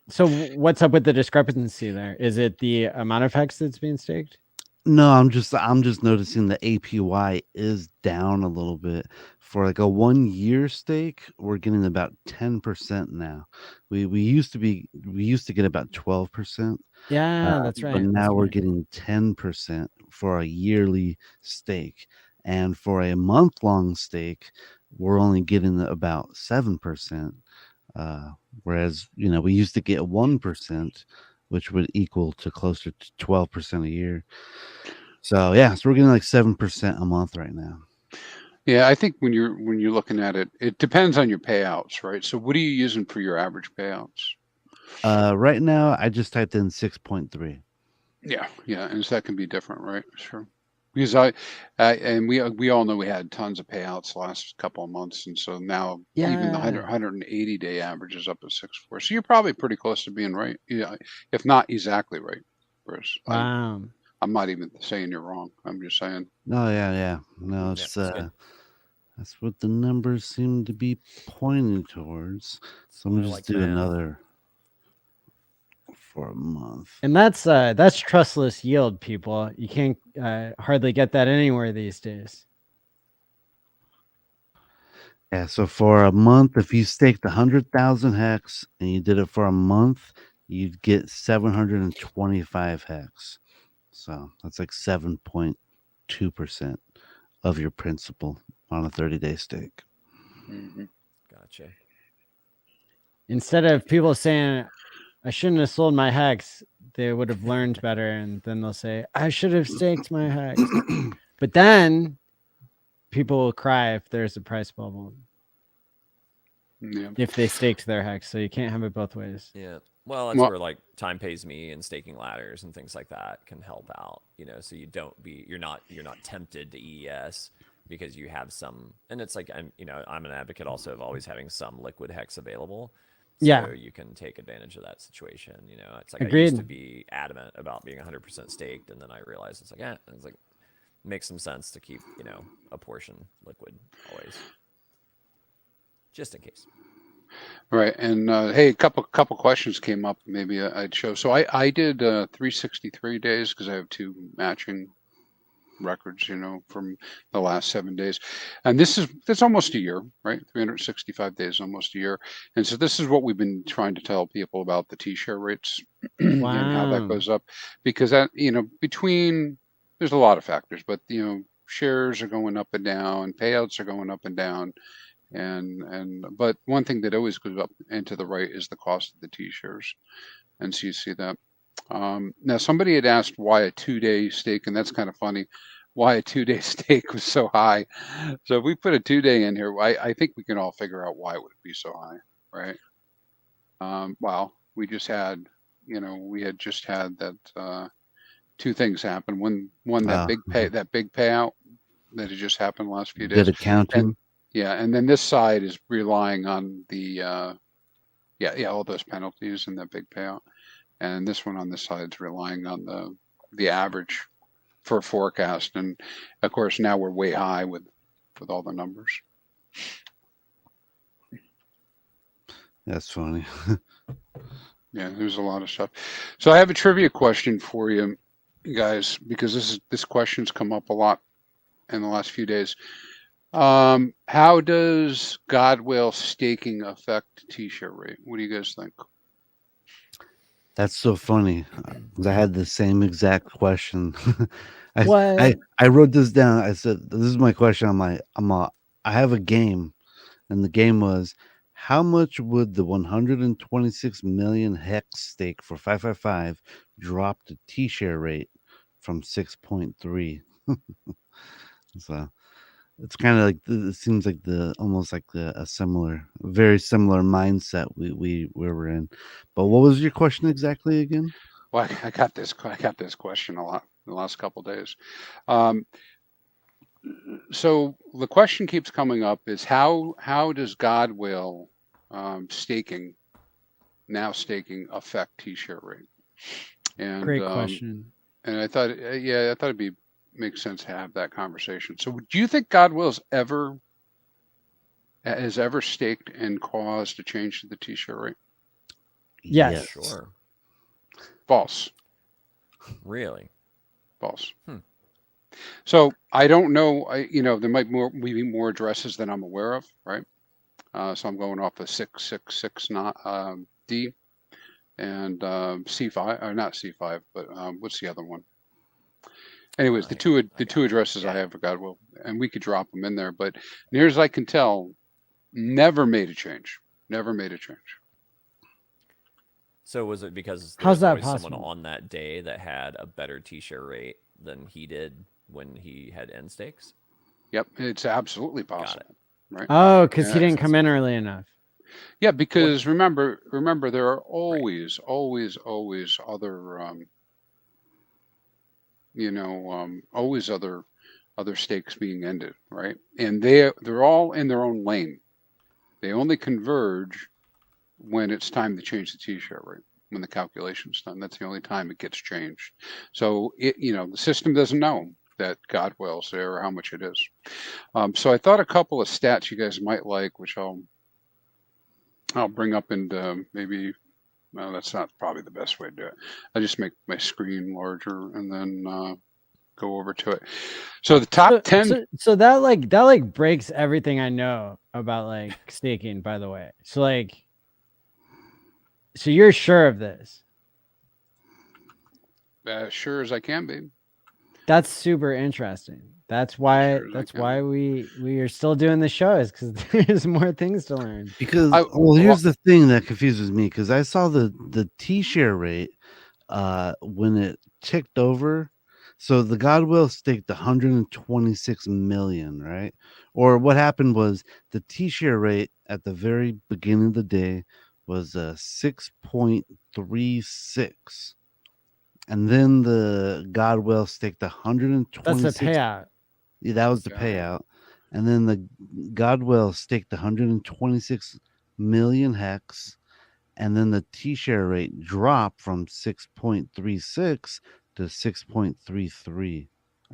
So what's up with the discrepancy there? Is it the amount of hex that's being staked? No, I'm just noticing the APY is down a little bit. For like a 1 year stake, we're getting about 10% now. We used to get about 12%. Yeah, that's right. But now we're getting 10% for a yearly stake, and for a month-long stake, we're only getting about 7%. Whereas we used to get 1%, which would equal to closer to 12% a year. So we're getting like 7% a month right now. Yeah, I think when you're looking at it, it depends on your payouts, right? So what are you using for your average payouts? Right now, I just typed in 6.3. Yeah, and so that can be different, right? Sure. Because and we all know we had tons of payouts the last couple of months, and so now even the 180 day average is up at 6.4. So you're probably pretty close to being right. Yeah, if not exactly right, Bruce. Wow. I'm not even saying you're wrong. I'm just saying. No, yeah. No, it's that's what the numbers seem to be pointing towards. So I'm gonna just do another for a month. And that's trustless yield, people. You can't hardly get that anywhere these days. Yeah, so for a month, if you staked 100,000 hex and you did it for a month, you'd get 725 hex. So that's like 7.2% of your principal on a 30-day stake. Mm-hmm. Gotcha. Instead of people saying, I shouldn't have sold my hex, they would have learned better. And then they'll say, I should have staked my hex. But then people will cry if there's a price bubble. Yeah. If they staked their hex. So you can't have it both ways. Yeah. Well, that's where like time pays me and staking ladders and things like that can help out, so you're not tempted to ES because you have some, and it's like, I'm an advocate also of always having some liquid hex available. So you can take advantage of that situation. It's like, Agreed. I used to be adamant about being 100% staked. And then I realized it's like, makes some sense to keep, a portion liquid always, just in case. Right, and hey, a couple questions came up. Maybe I'd show. So I did 363 days because I have two matching records, from the last 7 days, and that's almost a year, right? 365 days, almost a year. And so this is what we've been trying to tell people about the T-share rates and how that goes up, because that between there's a lot of factors, but shares are going up and down, payouts are going up and down. But one thing that always goes up and to the right is the cost of the T-shares, and so you see that. Now somebody had asked why a 2-day stake, and that's kind of funny, why a 2-day stake was so high. So if we put a 2-day in here, I think we can all figure out why it would be so high, right? Well, we just had, just had that two things happen. One that big payout that had just happened the last few days. Did accounting. And then this side is relying on the all those penalties and that big payout, and this one on this side is relying on the average for a forecast, and of course now we're way high with all the numbers. That's funny. Yeah, there's a lot of stuff. So I have a trivia question for you guys, because this question's come up a lot in the last few days. How does Godwell staking affect T-share rate? What do you guys think? That's so funny. I had the same exact question. I wrote this down. I said, "This is my question." I have a game, and the game was, how much would the 126 million hex stake for 555 drop the T-share rate from 6.3? So it's kind of like it seems like almost like a very similar mindset we were in. But what was your question exactly again? Well, I got this question a lot in the last couple of days. So the question keeps coming up is how does Godwill staking affect T-share rate? And great question. And I thought it'd make sense to have that conversation. So do you think Godwill has ever staked and caused a change to the T-share rate? Yes. Sure. False. Really? False. So I don't know. There might be more addresses than I'm aware of, right? So I'm going off of 666 D and C5, or not C5, but what's the other one? Anyways, the two addresses I have for Godwill, and we could drop them in there. But near as I can tell, never made a change. Never made a change. So was it because there How's was that always possible? someone on that day that had a better T-share rate than he did when he had end stakes? Yep, it's absolutely possible. Right. Oh, because Yeah. he didn't come in early enough. Yeah, because remember, there are always other, always other stakes being ended, right? And they're all in their own lane. They only converge when it's time to change the T-share rate, when the calculation's done. That's the only time it gets changed. So the system doesn't know that Godwell's there or how much it is. So I thought a couple of stats you guys might like, which I'll bring up into maybe. Well, that's not probably the best way to do it. I just make my screen larger and then go over to it. So the top 10. So that breaks everything I know about like staking, by the way. So so you're sure of this? Sure as I can be. That's super interesting. That's why we are still doing the show, is because there's more things to learn. Because here's the thing that confuses me, because I saw the T-share rate when it ticked over. So the Godwill staked 126 million, right? Or what happened was the T-share rate at the very beginning of the day was 6.36. And then the Godwell staked 126. That's the payout. Yeah, that was the payout. And then the Godwell staked 126 million hex. And then the T-share rate dropped from 6.36 to 6.33.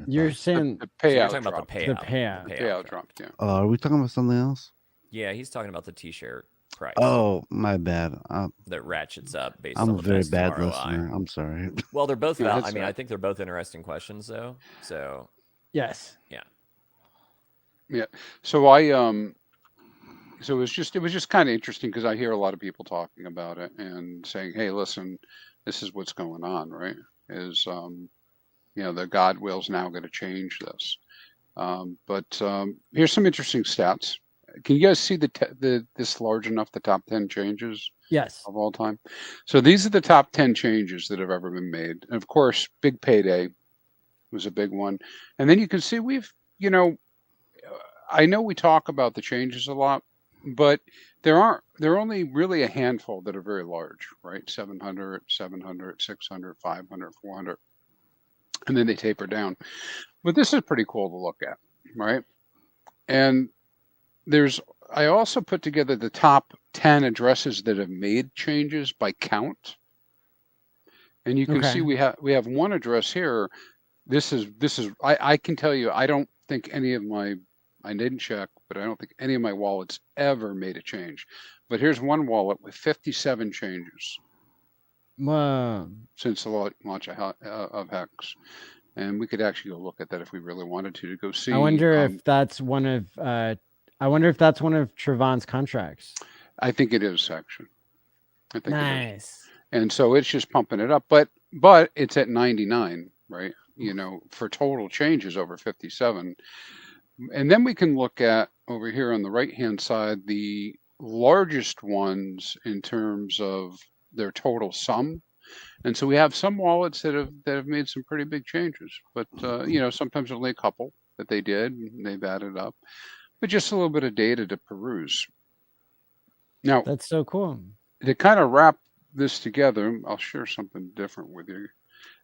You're saying the payout. So you're talking about dropped. the payout. The payout dropped. Yeah. Are we talking about something else? Yeah, he's talking about the T-share price. Oh, my bad. That ratchets up based I'm on a the very best bad ROI. listener. I'm sorry. Well, they're both No, valid. that's I mean, right. I think they're both interesting questions, though. So yes. Yeah. So so it was just kind of interesting because I hear a lot of people talking about it and saying, "Hey, listen, this is what's going on, right? Is the Godwill's now going to change this." But here's some interesting stats. Can you guys see this large enough, the top 10 changes Yes. of all time? So these are the top 10 changes that have ever been made. And of course, big payday was a big one. And then you can see I know we talk about the changes a lot, but there are only really a handful that are very large, right? 700, 600, 500, 400. And then they taper down. But this is pretty cool to look at, right? And I also put together the top 10 addresses that have made changes by count. And you can see we have one address here. This is I can tell you, I don't think I didn't check, but I don't think any of my wallets ever made a change. But here's one wallet with 57 changes. Wow. Since the launch of HEX. And we could actually go look at that if we really wanted to go see. I wonder if that's one of Travon's contracts. I think it is, actually. I think it is. And so it's just pumping it up, but it's at 99, right? For total changes over 57. And then we can look at over here on the right-hand side, the largest ones in terms of their total sum. And so we have some wallets that have made some pretty big changes, but sometimes only a couple that they did, and they've added up, but just a little bit of data to peruse. Now that's so cool. To kind of wrap this together, I'll share something different with you.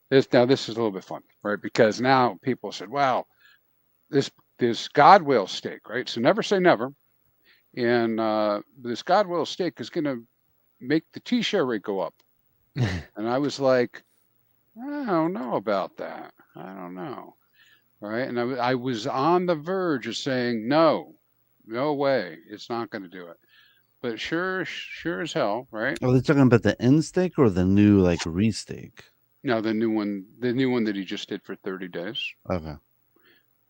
This is a little bit fun, right? Because now people said, "Wow, this Godwill stake, right? So never say never." And this Godwill stake is going to make the T-share rate go up. And I was like, I don't know about that. I don't know. Right. And I was on the verge of saying, no way. It's not going to do it. But sure as hell. Right. Are they talking about the end stake or the new restake? No, the new one that he just did for 30 days. Okay.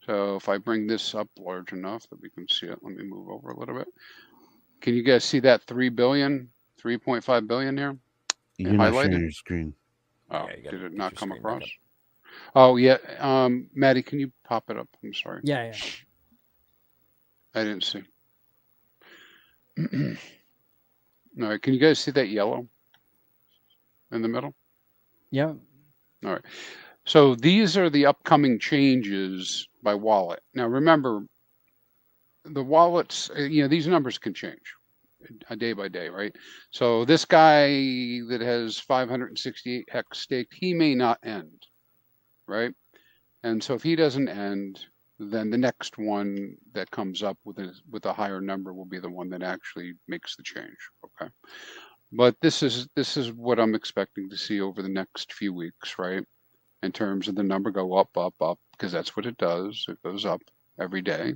So if I bring this up large enough that we can see it, let me move over a little bit. Can you guys see that 3.5 billion here? You're not sharing your screen. Oh, yeah, did it not come across? Oh, yeah. Maddie, can you pop it up? I'm sorry. Yeah. I didn't see. All right. Can you guys see that yellow in the middle? Yeah. All right. So these are the upcoming changes by wallet. Now, remember, the wallets, these numbers can change day by day, right? So this guy that has 568 hex staked, he may not end, right? And so if he doesn't end, then the next one that comes up with a higher number will be the one that actually makes the change. Okay. But this is what I'm expecting to see over the next few weeks, right? In terms of the number go up, up, up, because that's what it does. It goes up every day,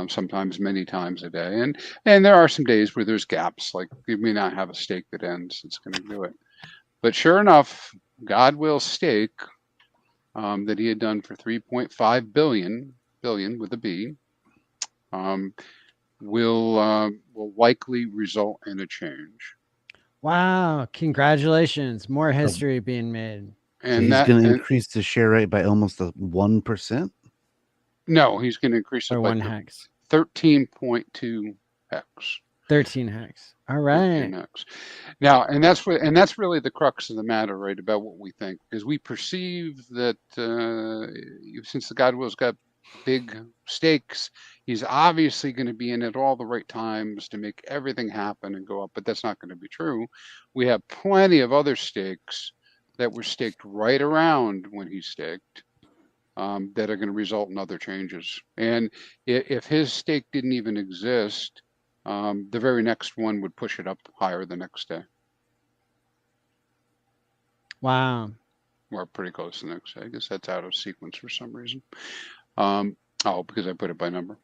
sometimes many times a day. And there are some days where there's gaps, like you may not have a stake that ends. It's going to do it. But sure enough, God will stake that he had done for 3.5 billion with a B, will likely result in a change. Wow! Congratulations! More history being made. So he's going to increase the share rate by almost 1%. No, he's going to increase it by 1 hex. 13.2 hex. 13 hex. All right. Hex. Now, and that's really the crux of the matter, right? About what we think, because we perceive that since the Godwill's got big stakes, he's obviously going to be in at all the right times to make everything happen and go up. But that's not going to be true. We have plenty of other stakes that were staked right around when he staked. That are going to result in other changes. And if his stake didn't even exist, the very next one would push it up higher the next day. Wow. Or pretty close the next day. I guess that's out of sequence for some reason. Because I put it by number.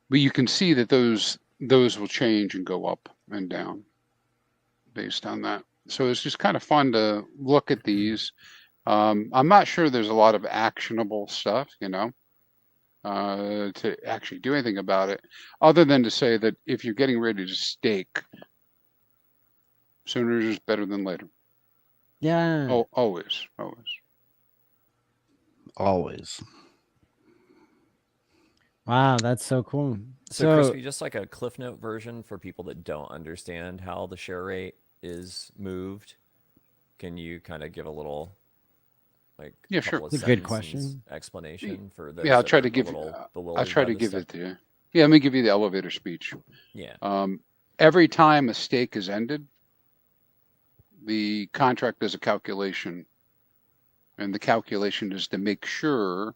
But you can see that those will change and go up and down based on that. So it's just kind of fun to look at these. I'm not sure there's a lot of actionable stuff, to actually do anything about it, other than to say that if you're getting ready to stake, sooner is better than later. Yeah. Oh, always. Wow, that's so cool. So Crispy, just like a Cliff Note version for people that don't understand how the share rate is moved, can you kind of give a little sure. It's a good question. Explanation for those. I'll try to give it to you. Yeah, let me give you the elevator speech. Yeah. Every time a stake is ended, the contract does a calculation, and the calculation is to make sure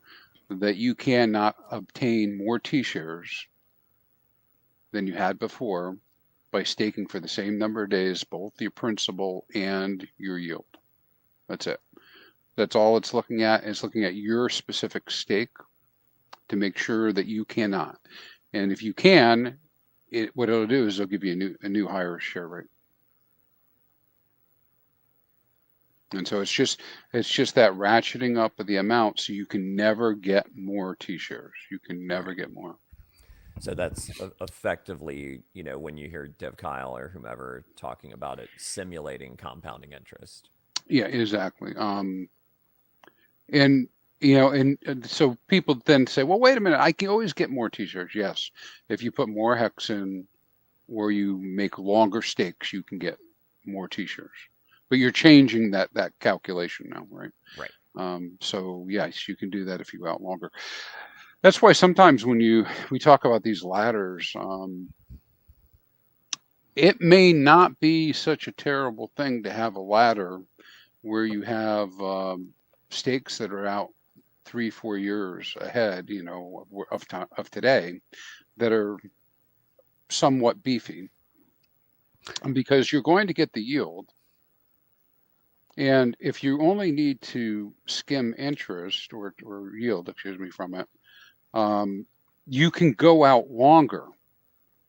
that you cannot obtain more TShares than you had before by staking for the same number of days, both your principal and your yield. That's it. That's all it's looking at. It's looking at your specific stake to make sure that you cannot. And if you can, what it'll do is it'll give you a new higher share rate. And so it's just that ratcheting up of the amount, so you can never get more TShares. You can never get more. So that's effectively, when you hear Dev Kyle or whomever talking about it, simulating compounding interest. Yeah, exactly. And so people then say, well, wait a minute, I can always get more TShares. Yes, if you put more hex in, or you make longer stakes, you can get more TShares. But you're changing that calculation now, right? Right. So yes, you can do that if you go out longer. That's why sometimes when we talk about these ladders, it may not be such a terrible thing to have a ladder where you have stakes that are out 3-4 years ahead, of today, that are somewhat beefy, and because you're going to get the yield. And if you only need to skim interest or yield, from it, you can go out longer.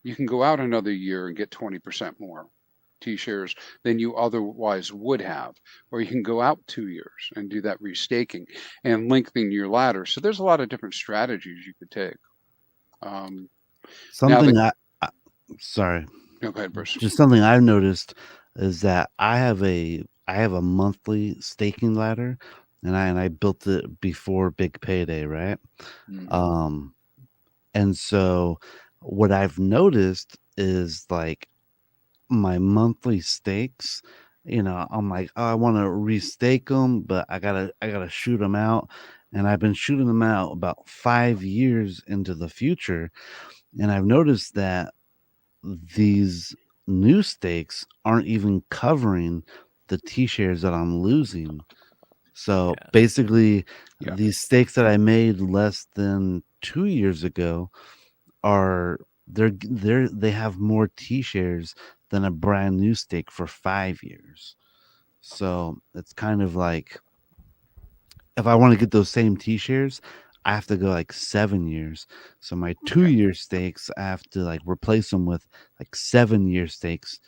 You can go out another year and get 20% more TShares than you otherwise would have. Or you can go out 2 years and do that restaking and lengthen your ladder. So there's a lot of different strategies you could take. Sorry. No, go ahead, Bruce. Just something I've noticed is that I have a monthly staking ladder, and I built it before big payday, right? Mm-hmm. And so what I've noticed is like my monthly stakes, I'm like, oh, I want to restake them, but I gotta shoot them out. and I've been shooting them out about 5 years into the future, and I've noticed that these new stakes aren't even covering the TShares that I'm losing. So Yeah. basically, Yeah. these stakes that I made less than 2 years ago are they have more TShares than a brand new stake for 5 years. So it's kind of like, if I want to get those same TShares, I have to go like 7 years. So my 2-year stakes, I have to like replace them with like 7-year stakes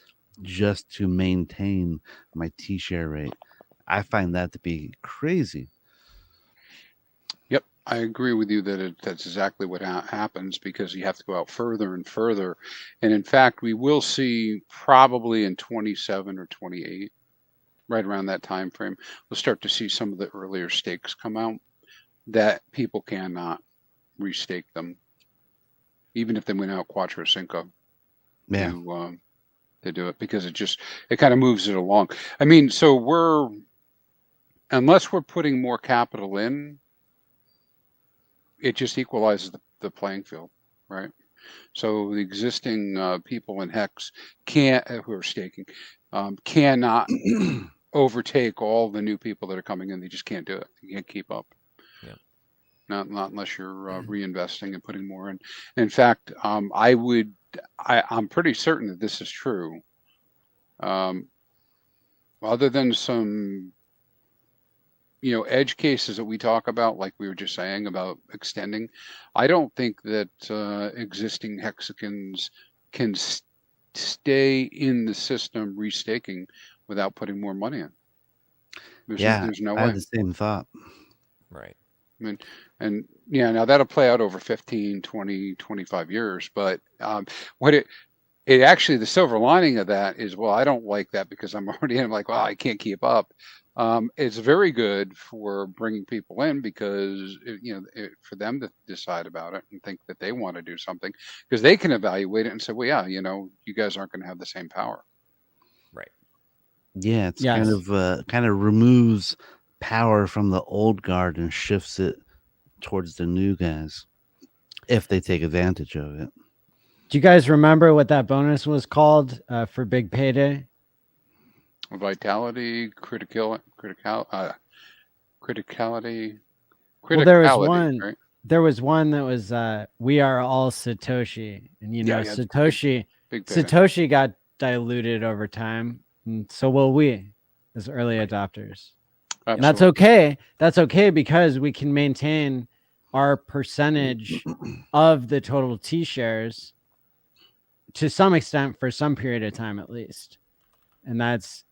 just to maintain my TShare rate. I find that to be crazy. Yep, I agree with you that that's exactly what happens, because you have to go out further and further. And in fact, we will see probably in 27 or 28, right around that time frame, we'll start to see some of the earlier stakes come out that people cannot restake them, even if they went out Quattro Cinco. Yeah. To do it, because it kind of moves it along. I mean, so unless we're putting more capital in, it just equalizes the playing field, right? So the existing people in HEX who are staking cannot overtake all the new people that are coming in. They just can't do it. You can't keep up. Yeah. Not unless you're reinvesting and putting more in. In fact, I'm pretty certain that this is true. Other than some, edge cases that we talk about, like we were just saying about extending, I don't think that existing hexagons can stay in the system restaking without putting more money in. There's no I way. had the same thought. Right. I mean, and yeah, now that'll play out over 15, 20, 25 years. But what it actually, the silver lining of that is, well, I don't like that because I'm already in. I'm like, well, I can't keep up. It's very good for bringing people in, because for them to decide about it and think that they want to do something, because they can evaluate it and say, well, yeah, you guys aren't going to have the same power. Right. Yeah, it's Yes. kind of removes power from the old guard and shifts it towards the new guys, if they take advantage of it. Do you guys remember what that bonus was called for Big Payday? Vitality, criticality. Well, there was one. Right? There was one that was "We are all Satoshi," and Satoshi. Big Payday. Satoshi got diluted over time, and so will we, as early adopters. Absolutely. And that's okay. That's okay, because we can maintain our percentage of the total TShares to some extent for some period of time at least. And that's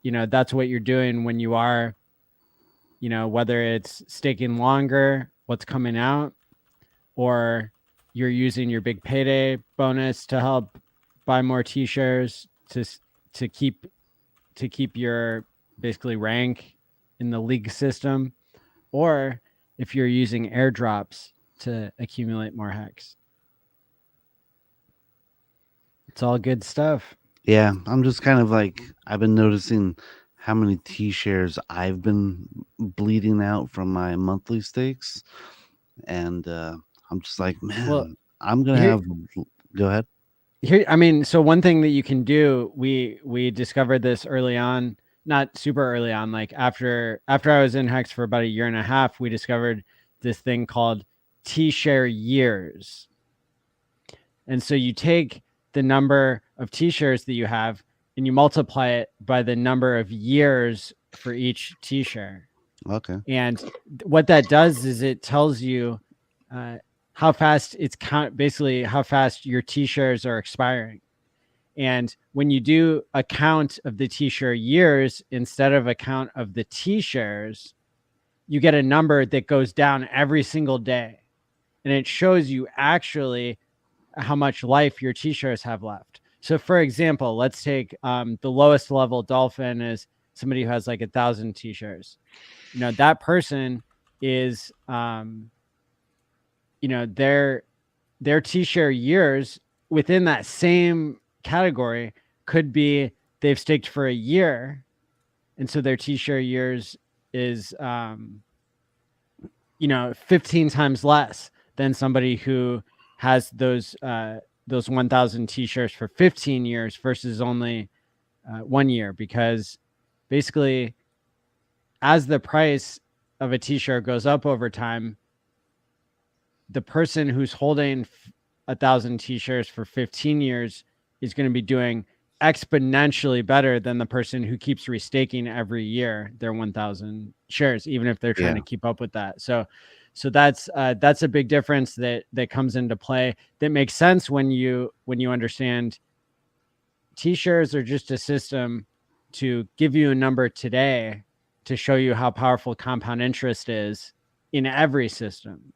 what you're doing when you are, whether it's staking longer, what's coming out, or you're using your Big Payday bonus to help buy more TShares to keep your basically rank in the league system, or if you're using airdrops to accumulate more HEX. It's all good stuff. Yeah, I'm just kind of like, I've been noticing how many TShares I've been bleeding out from my monthly stakes, and I'm just like, man, Well, I'm gonna have. Go ahead. Here, I mean, so one thing that you can do, we discovered this early on, not super early on, like after I was in HEX for about a year and a half, we discovered this thing called TShare years. And so you take the number of TShares that you have and you multiply it by the number of years for each TShare. Okay. And what that does is it tells you how fast basically how fast your TShares are expiring. And when you do a count of the TShare years instead of a count of the TShares, you get a number that goes down every single day. And it shows you actually how much life your TShares have left. So for example, let's take the lowest level dolphin is somebody who has like 1,000 TShares. That person is, their TShare years within that same category could be they've staked for a year. And so their TShare years is, 15 times less than somebody who has those 1,000 T-shares for 15 years versus only 1 year, because basically as the price of a T-share goes up over time, the person who's holding 1,000 T-shares for 15 years is going to be doing exponentially better than the person who keeps restaking every year their 1,000 shares, even if they're trying to keep up with that. So that's a big difference that comes into play, that makes sense when you understand T-shares are just a system to give you a number today to show you how powerful compound interest is in every system.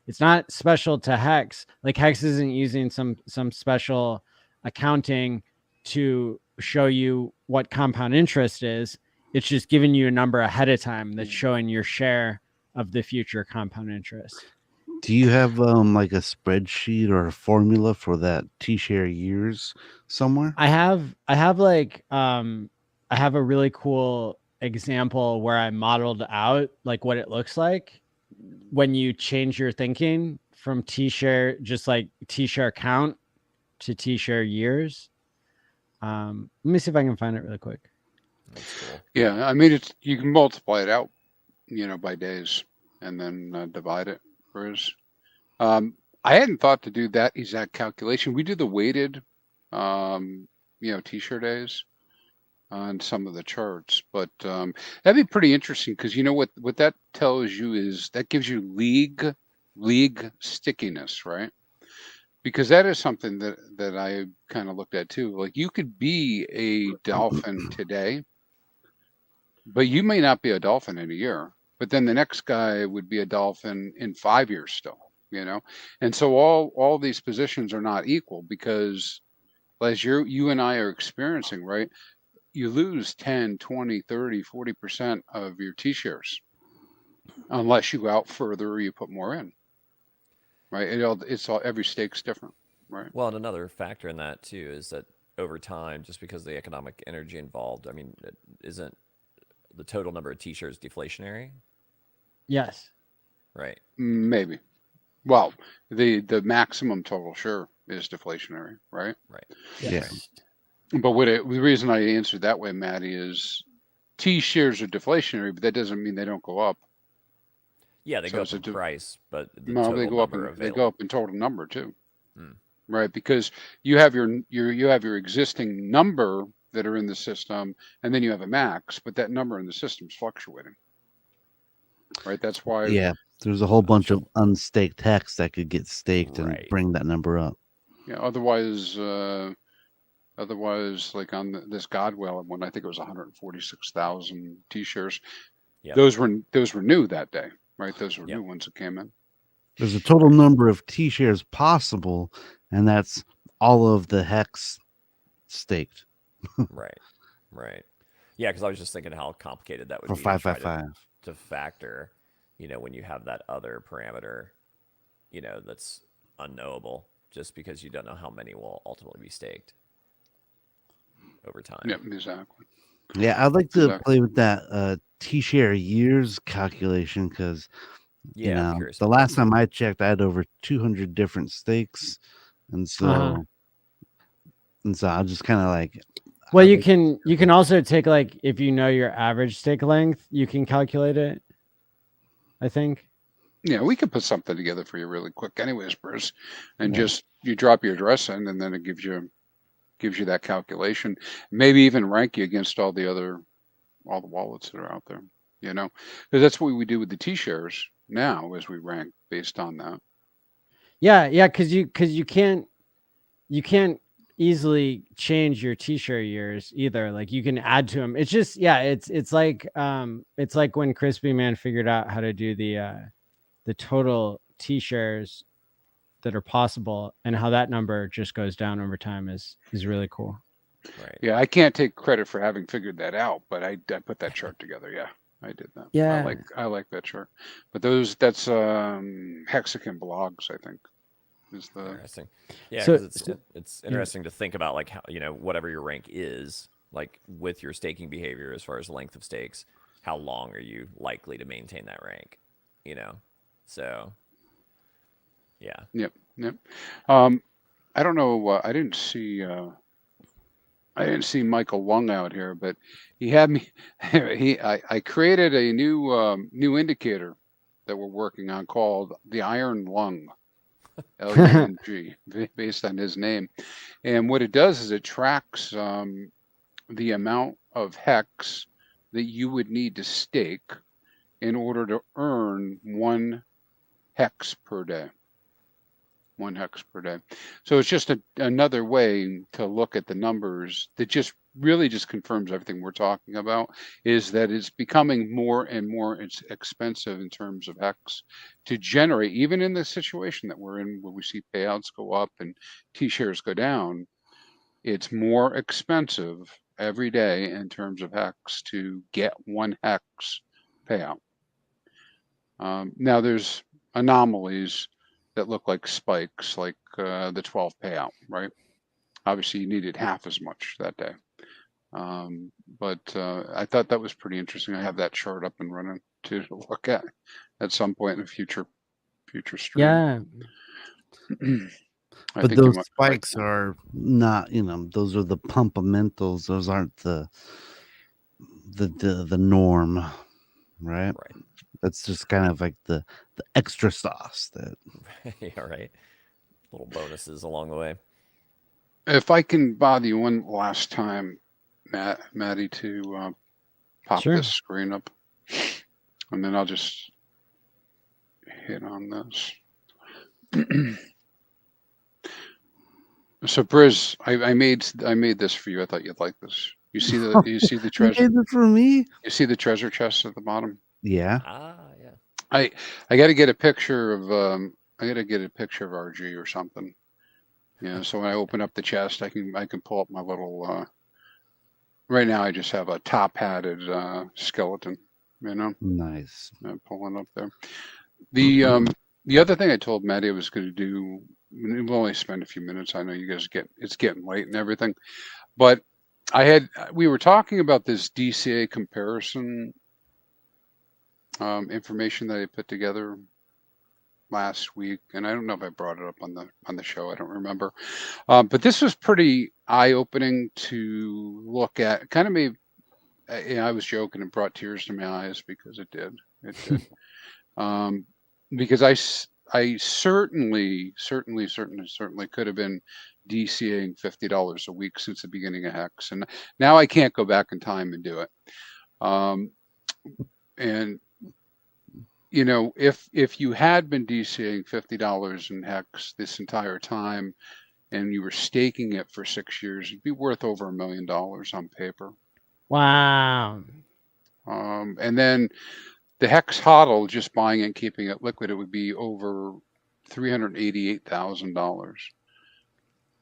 It's not special to HEX. Like HEX isn't using some special accounting to show you what compound interest is. It's just giving you a number ahead of time that's showing your share of the future compound interest. Do you have like a spreadsheet or a formula for that T-share years somewhere? I have a really cool example where I modeled out like what it looks like when you change your thinking from T-share, just like T-share count, to T-share years. Let me see if I can find it really quick. That's cool. Yeah, I mean, you can multiply it out, by days, and then divide it. I hadn't thought to do that exact calculation. We do the weighted, T-share days on some of the charts, but that'd be pretty interesting, because what that tells you is that gives you league stickiness, right? Because that is something that I kind of looked at too. Like, you could be a dolphin today, but you may not be a dolphin in a year. But then the next guy would be a dolphin in 5 years still, And so all these positions are not equal, because as you and I are experiencing, right? You lose 10, 20, 30, 40% of your T-shares unless you go out further or you put more in. Right. Every stake's different. Right. Well, and another factor in that too is that over time, just because of the economic energy involved, I mean, isn't the total number of T-shares deflationary? Yes. Right. Maybe. Well, the maximum total sure is deflationary, right? Right. Yes. But the reason I answered that way, Maddie, is T-shares are deflationary, but that doesn't mean they don't go up. Yeah, they go up in price, but they go up in total number too. Right? Because you have your existing number that are in the system, and then you have a max, but that number in the system is fluctuating. Right? That's why. Yeah, there's a whole bunch of unstaked HEX that could get staked and bring that number up. Yeah. Otherwise, like on this Godwell one, I think it was 146,000 T-shares. Yep. Those were new that day. Right, those were new ones that came in. There's a total number of T-shares possible, and that's all of the HEX staked. Right. Yeah, because I was just thinking how complicated that would be 555 to factor, when you have that other parameter, that's unknowable, just because you don't know how many will ultimately be staked over time. Yeah, exactly. Yeah, I'd like to play with that T-share years calculation, because the last time I checked, I had over 200 different stakes, and so I'll just kind of like. Well, you can also take, like, if you know your average stake length, you can calculate it, I think. Yeah, we could put something together for you really quick, anyways, Bruce, and just you drop your address in, and then it gives you that calculation. Maybe even rank you against all the wallets that are out there, because that's what we do with the T-shares now, is we rank based on that. Yeah, because you can't easily change your T-share years either. Like, you can add to them. It's just it's like when ChrispyMan figured out how to do the total T-shares that are possible, and how that number just goes down over time is really cool. Right. Yeah, I can't take credit for having figured that out, but I put that chart together. Yeah, I did that. Yeah, I like that chart. But that's Hexagon blogs, I think. Is the interesting. Yeah, because it's interesting to think about, like, how whatever your rank is, like with your staking behavior as far as length of stakes, how long are you likely to maintain that rank? you know. So yeah. Yep. I don't know. I didn't see Michael Lung out here, but he had me. I created a new indicator that we're working on called the Iron Lung, LUNG, based on his name. And what it does is it tracks the amount of hex that you would need to stake in order to earn 1 hex per day. 1 hex per day. So it's just another way to look at the numbers that just really just confirms everything we're talking about, is that it's becoming more and more expensive in terms of hex to generate, even in the situation that we're in where we see payouts go up and TShares go down. It's more expensive every day in terms of hex to get 1 hex payout. Now there's anomalies that look like spikes, like the 12 payout, right? Obviously you needed half as much that day. But I thought that was pretty interesting. I have that chart up and running to look at some point in a future stream. Yeah. But those spikes are not, those are the pumpamentals. Those aren't the norm, right? Right. That's just kind of like the extra sauce that. Yeah, right. Little bonuses along the way. If I can bother you one last time, Maddie, to pop this screen up, and then I'll just hit on this. So, Briz, I made this for you. I thought you'd like this. You see the treasure? You made it for me? You see the treasure chest at the bottom? Yeah. Yeah. I got to get a picture of RG or something. Yeah. So when I open up the chest, I can pull up my little. Right now, I just have a top-hatted skeleton. Nice. I'm pulling up there. The other thing I told Maddie I was going to do. We'll only spend a few minutes. I know you guys it's getting late and everything, but we were talking about this DCA comparison information that I put together last week, and I don't know if I brought it up on the show. I don't remember, but this was pretty eye-opening to look at. Kind of made, I was joking and brought tears to my eyes because it did. Because I certainly could have been DCAing $50 a week since the beginning of HEX, and now I can't go back in time and do it. And if you had been DCAing $50 in HEX this entire time, and you were staking it for 6 years, it'd be worth over $1 million on paper. Wow. And then the HEX HODL, just buying it and keeping it liquid, it would be over $388,000.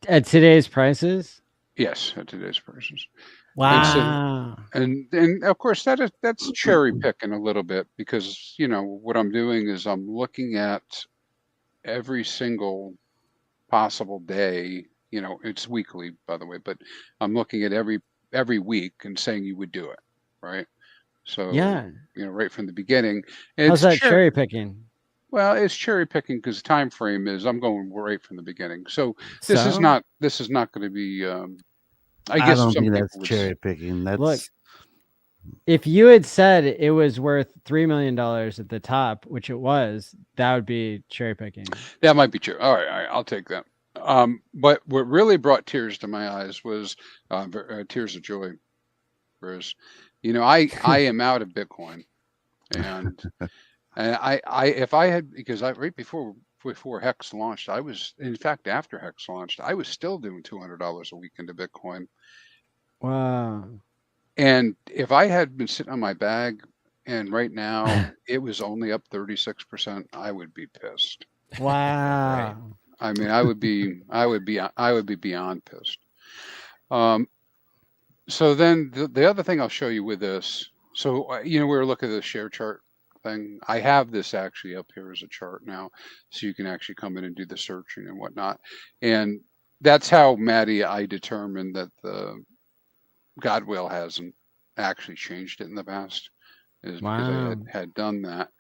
At today's prices? Yes, at today's prices. Wow. And of course that's cherry picking a little bit, because what I'm doing is I'm looking at every single possible day. It's weekly, by the way, but I'm looking at every week and saying you would do it, right? So yeah, right from the beginning. How's that cherry picking? Well, it's cherry picking because the time frame is I'm going right from the beginning. So this is not going to be. I guess don't think that's cherry picking. Look, if you had said it was worth $3 million at the top, which it was, that would be cherry picking. That might be true. All right, I'll take that. But what really brought tears to my eyes was tears of joy. Whereas, I am out of Bitcoin, and if I had, because right before HEX launched, I was, in fact, after HEX launched, I was still doing $200 a week into Bitcoin. Wow. And if I had been sitting on my bag and right now it was only up 36%, I would be pissed. Wow. Right. I mean, I would be beyond pissed. So then the other thing I'll show you with this, so we were looking at the share chart thing. I have this actually up here as a chart now, so you can actually come in and do the searching and whatnot. And that's how, Maddie, I determined that the Godwell hasn't actually changed it in the past, is because I had done that.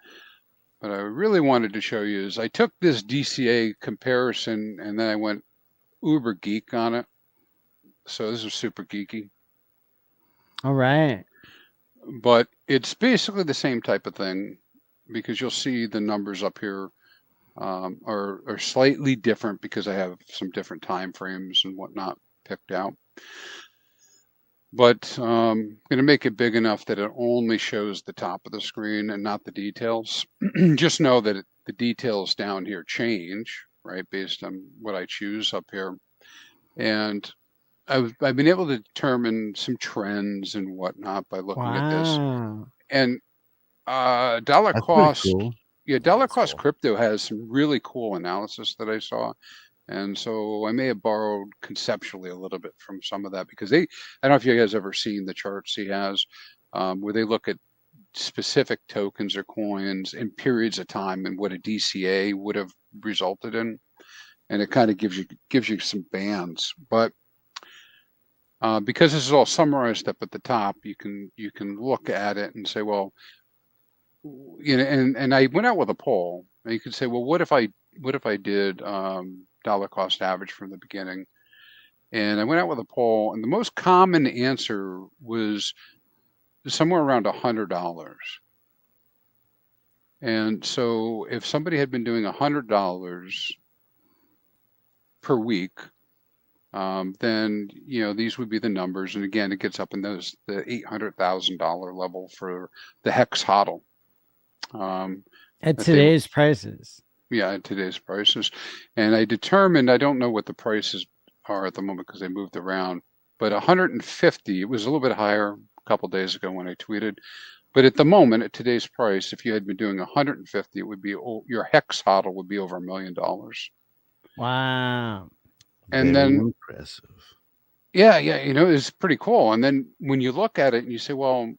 what I really wanted to show you is I took this DCA comparison and then I went uber geek on it. So this is super geeky. All right. But it's basically the same type of thing, because you'll see the numbers up here are slightly different because I have some different time frames and whatnot picked out. But I'm going to make it big enough that it only shows the top of the screen and not the details. Just know that the details down here change, right, based on what I choose up here. And I've been able to determine some trends and whatnot by looking at this. And dollar cost, cool. yeah, dollar That's cost cool. crypto has some really cool analysis that I saw. And so I may have borrowed conceptually a little bit from some of that, because I don't know if you guys ever seen the charts he has, where they look at specific tokens or coins in periods of time and what a DCA would have resulted in. And it kind of gives you some bands. But because this is all summarized up at the top, you can look at it and say, well, you know, and I went out with a poll. And you could say, well, what if I did dollar cost average from the beginning? And I went out with a poll, and the most common answer was somewhere around $100. And so if somebody had been doing $100 per week, then, you know, these would be the numbers. And again, it gets up in the $800,000 level for the HEX HODL. At today's prices. Yeah, at today's prices. And I determined, I don't know what the prices are at the moment because they moved around, but 150, it was a little bit higher a couple days ago when I tweeted. But at the moment, at today's price, if you had been doing 150, it would be, your HEX HODL would be over $1 million. Wow. And Very then impressive. Yeah, you know, it's pretty cool. And then when you look at it and you say, well,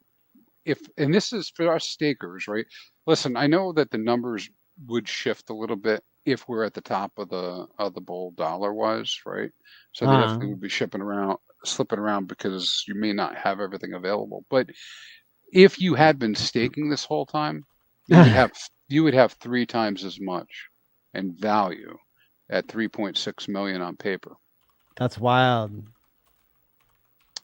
and this is for us stakers, right? Listen, I know that the numbers would shift a little bit if we're at the top of the bull dollar wise, right? So they definitely would be slipping around because you may not have everything available. But if you had been staking this whole time, you would have 3 times as much in value at 3.6 million on paper. That's wild.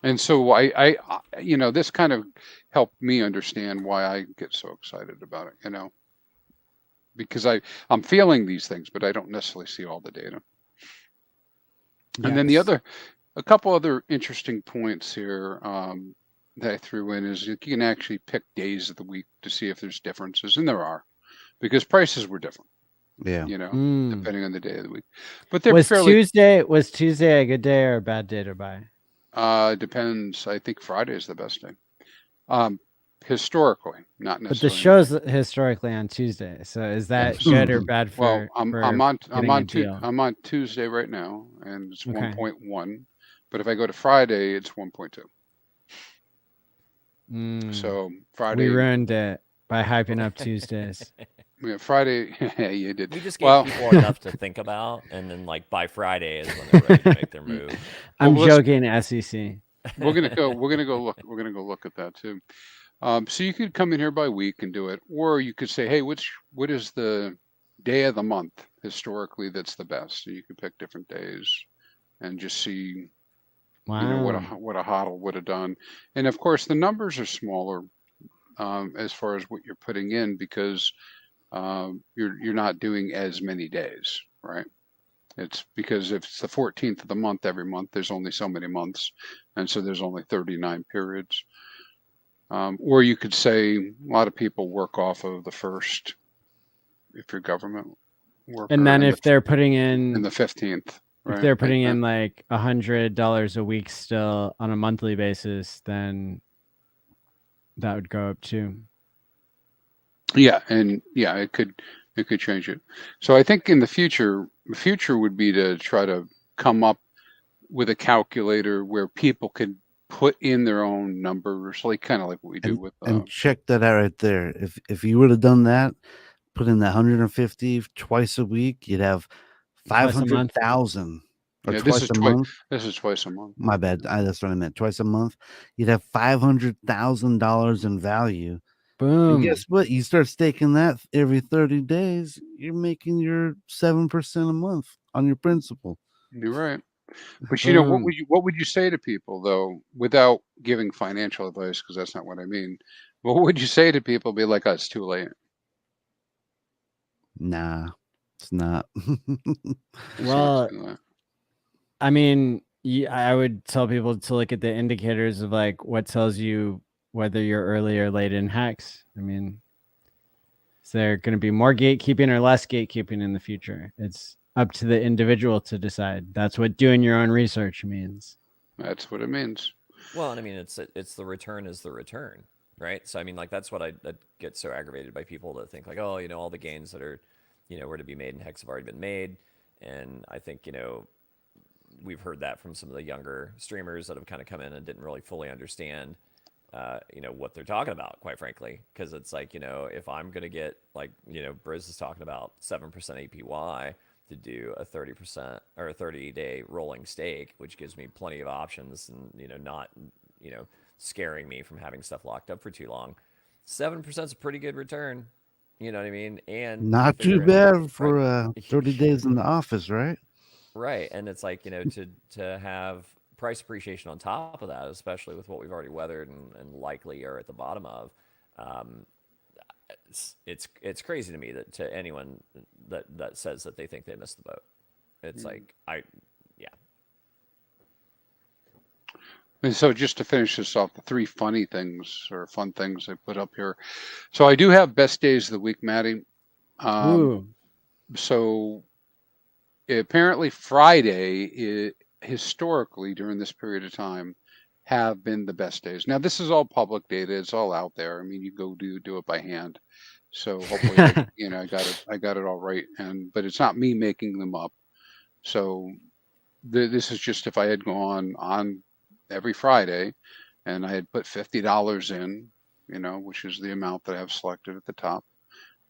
And so I you know, this kind of helped me understand why I get so excited about it, you know, because I'm feeling these things, but I don't necessarily see all the data. And then a couple other interesting points here that I threw in is you can actually pick days of the week to see if there's differences, and there are, because prices were different. Yeah. You know, depending on the day of the week. But they're was fairly Tuesday a good day or a bad day to buy? Depends. I think Friday is the best day. Historically, not necessarily. But the show's historically on Tuesday. So is that good or bad for? Well, I'm on Tuesday right now, and it's Okay. 1.1. But if I go to Friday, it's 1.2. So Friday, we ruined it by hyping up Tuesdays. Yeah, Friday, you did. We just gave people enough to think about, and then like by Friday is when they're ready to make their move. I'm joking, SEC. We're gonna go look at that too. So you could come in here by week and do it, or you could say, hey, what is the day of the month historically that's the best? So you could pick different days and just see, you know, what a HODL would have done. And of course, the numbers are smaller as far as what you're putting in, because you're not doing as many days, right? It's because if it's the 14th of the month every month, there's only so many months, and so there's only 39 periods. Or you could say a lot of people work off of the first, if you're government worker, and then if they're putting in the 15th, right? If they're putting in like $100 a week still on a monthly basis, then that would go up too. Yeah, and yeah, it could change it. So I think in the future would be to try to come up with a calculator where people could put in their own numbers, like kind of like what we do with. And check that out right there. If you would have done that, put in that 150 twice a week, you'd have 500,000. Or twice a month. This is twice a month. My bad. That's what I meant. Twice a month, you'd have $500,000 in value. Boom. And guess what? You start staking that every 30 days, you're making your 7% a month on your principal. You're right. But you know, Boom. what would you say to people though, without giving financial advice, because that's not what I mean. What would you say to people? Be like, it's too late. Nah, it's not. Well, I mean, I would tell people to look at the indicators of like what tells you whether you're early or late in HEX. I mean, is there going to be more gatekeeping or less gatekeeping in the future? It's up to the individual to decide. That's what doing your own research means. That's what it means. Well, and I mean, it's the return is the return, right? So I mean, like that's what I get so aggravated by people that think like, oh, you know, all the gains that are, you know, were to be made in HEX have already been made, and I think, you know, we've heard that from some of the younger streamers that have kind of come in and didn't really fully understand, you know, what they're talking about, quite frankly, because it's like, you know, if I'm going to get like, you know, Briz is talking about 7% APY to do a 30% or a 30-day rolling stake, which gives me plenty of options and, you know, not, you know, scaring me from having stuff locked up for too long. 7% is a pretty good return. You know what I mean? And Not too bad for 30 days in the office, right? Right. And it's like, you know, to have price appreciation on top of that, especially with what we've already weathered and likely are at the bottom of, it's crazy to me that to anyone that says that they think they missed the boat. It's like, yeah. And so just to finish this off, the 3 funny things or fun things I put up here. So I do have best days of the week, Maddie. So apparently Friday, historically during this period of time, have been the best days. Now this is all public data; it's all out there. I mean, you go do it by hand. So hopefully, you know, I got it all right. But it's not me making them up. So this is just if I had gone on every Friday, and I had put $50 in, you know, which is the amount that I have selected at the top.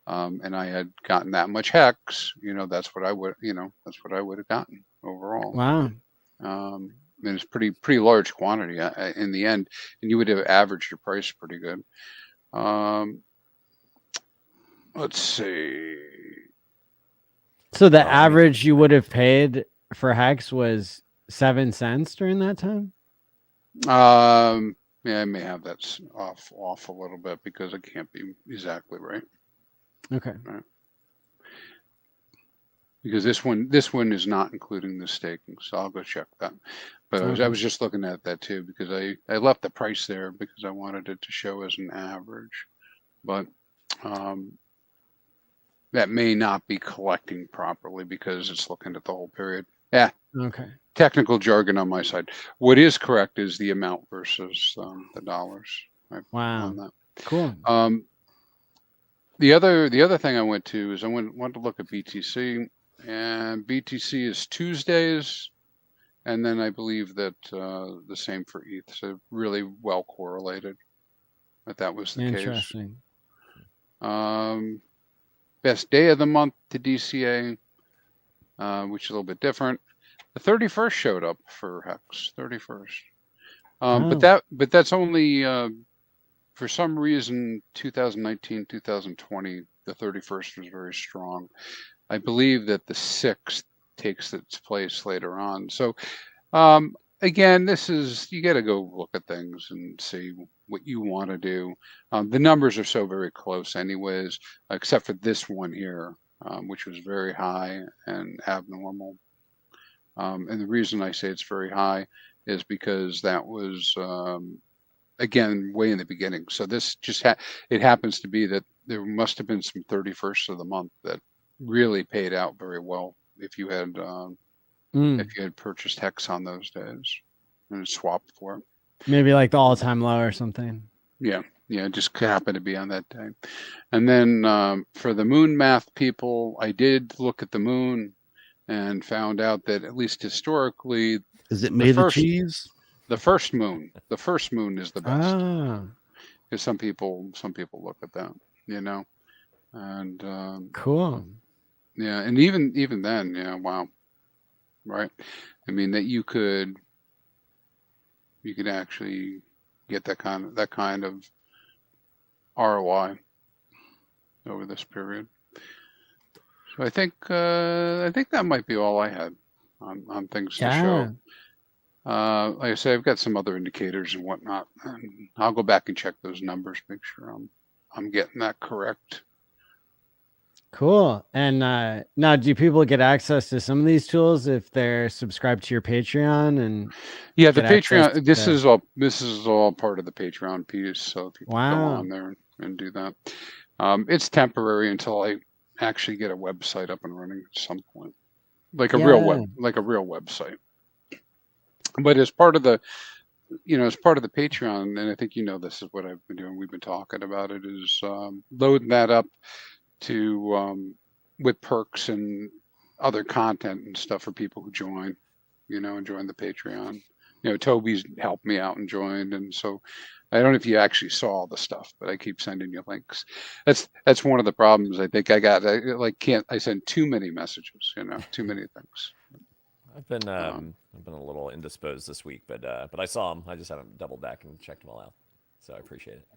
And I had gotten that much HEX, you know, that's what I would, you know, that's what I would have gotten overall. Wow. And it's pretty large quantity in the end, and you would have averaged your price pretty good. Let's see. So the average you would have paid for HEX was 7 cents during that time? Yeah, I may have that off a little bit because it can't be exactly right. Okay. Right. Because this one is not including the staking, so I'll go check that. But I was just looking at that too because I left the price there because I wanted it to show as an average, but that may not be collecting properly because it's looking at the whole period. Yeah. Okay. Technical jargon on my side. What is correct is the amount versus the dollars. Wow. On that. Cool. The other thing I went to is I went to look at BTC, and BTC is Tuesdays, and then I believe that the same for ETH. So really well correlated. That was the Interesting. case. Best day of the month to DCA, which is a little bit different. The 31st showed up for HEX. 31st. But that's only for some reason 2019, 2020. The 31st was very strong. I believe that the 6th takes its place later on. So again, this is you got to go look at things and see what you want to do. The numbers are so very close, anyways, except for this one here, which was very high and abnormal. And the reason I say it's very high is because that was, again, way in the beginning. So this just it happens to be that there must have been some 31st of the month that really paid out very well if you had purchased HEX on those days and swapped for it. Maybe like the all-time low or something. Yeah, it just happened to be on that day. And then for the moon math people, I did look at the moon and found out that at least historically, is it made of cheese? The first moon is the best. Because some people look at that, you know, and cool. Yeah, and even then, yeah, wow, right? I mean that you could actually get that kind of ROI over this period. So I think that might be all I had on things to show. Like I say, I've got some other indicators and whatnot, and I'll go back and check those numbers, make sure I'm getting that correct. Cool. And now, do people get access to some of these tools if they're subscribed to your Patreon? And yeah, the get access Patreon. This is all part of the Patreon piece. So people go on there and do that. It's temporary until I actually get a website up and running at some point, like a real website. But as part of the Patreon, and I think this is what I've been doing. We've been talking about it, is loading that up to with perks and other content and stuff for people who join, and join the Patreon. Toby's helped me out and joined, and so I don't know if you actually saw all the stuff, but I keep sending you links. That's one of the problems I think I got. I send too many messages, too many things. I've been a little indisposed this week, but I saw them. I just haven't doubled back and checked them all out. So I appreciate it.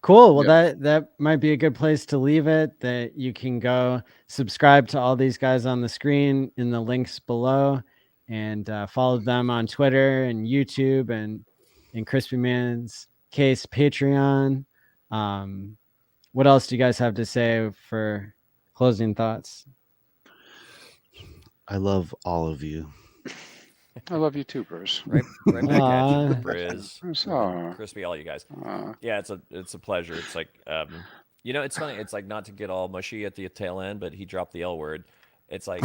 Cool. Well, that might be a good place to leave it. That you can go subscribe to all these guys on the screen in the links below, and follow them on Twitter and YouTube, and in ChrispyMan's case, Patreon. What else do you guys have to say for closing thoughts? I love all of you. I love you too, Bruce. Right back at you, Briz, Crispy, all you guys. Yeah, it's a pleasure. It's like, it's funny. It's like, not to get all mushy at the tail end, but he dropped the L word. It's like,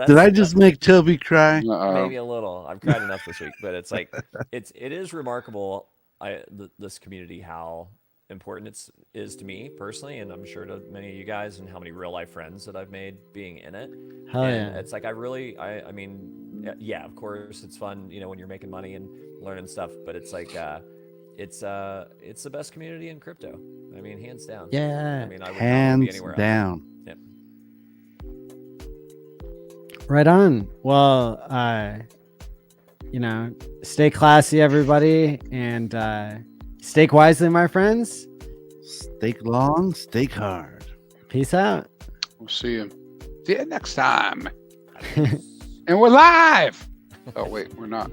did I just make Toby cry? Maybe a little. I've cried enough this week, but it's like, it is remarkable. This community, how important it is to me personally, and I'm sure to many of you guys, and how many real life friends that I've made being in it. Hell and yeah. It's like, I mean, yeah, of course it's fun, when you're making money and learning stuff, but it's like, it's the best community in crypto. I mean, hands down. Yeah. I mean, I would hands not be anywhere down. Else. Yep. Right on. Well, stay classy, everybody, and stake wisely, my friends. Stake long, stake hard. Peace out. We'll see you next time. And we're live. Oh wait, we're not.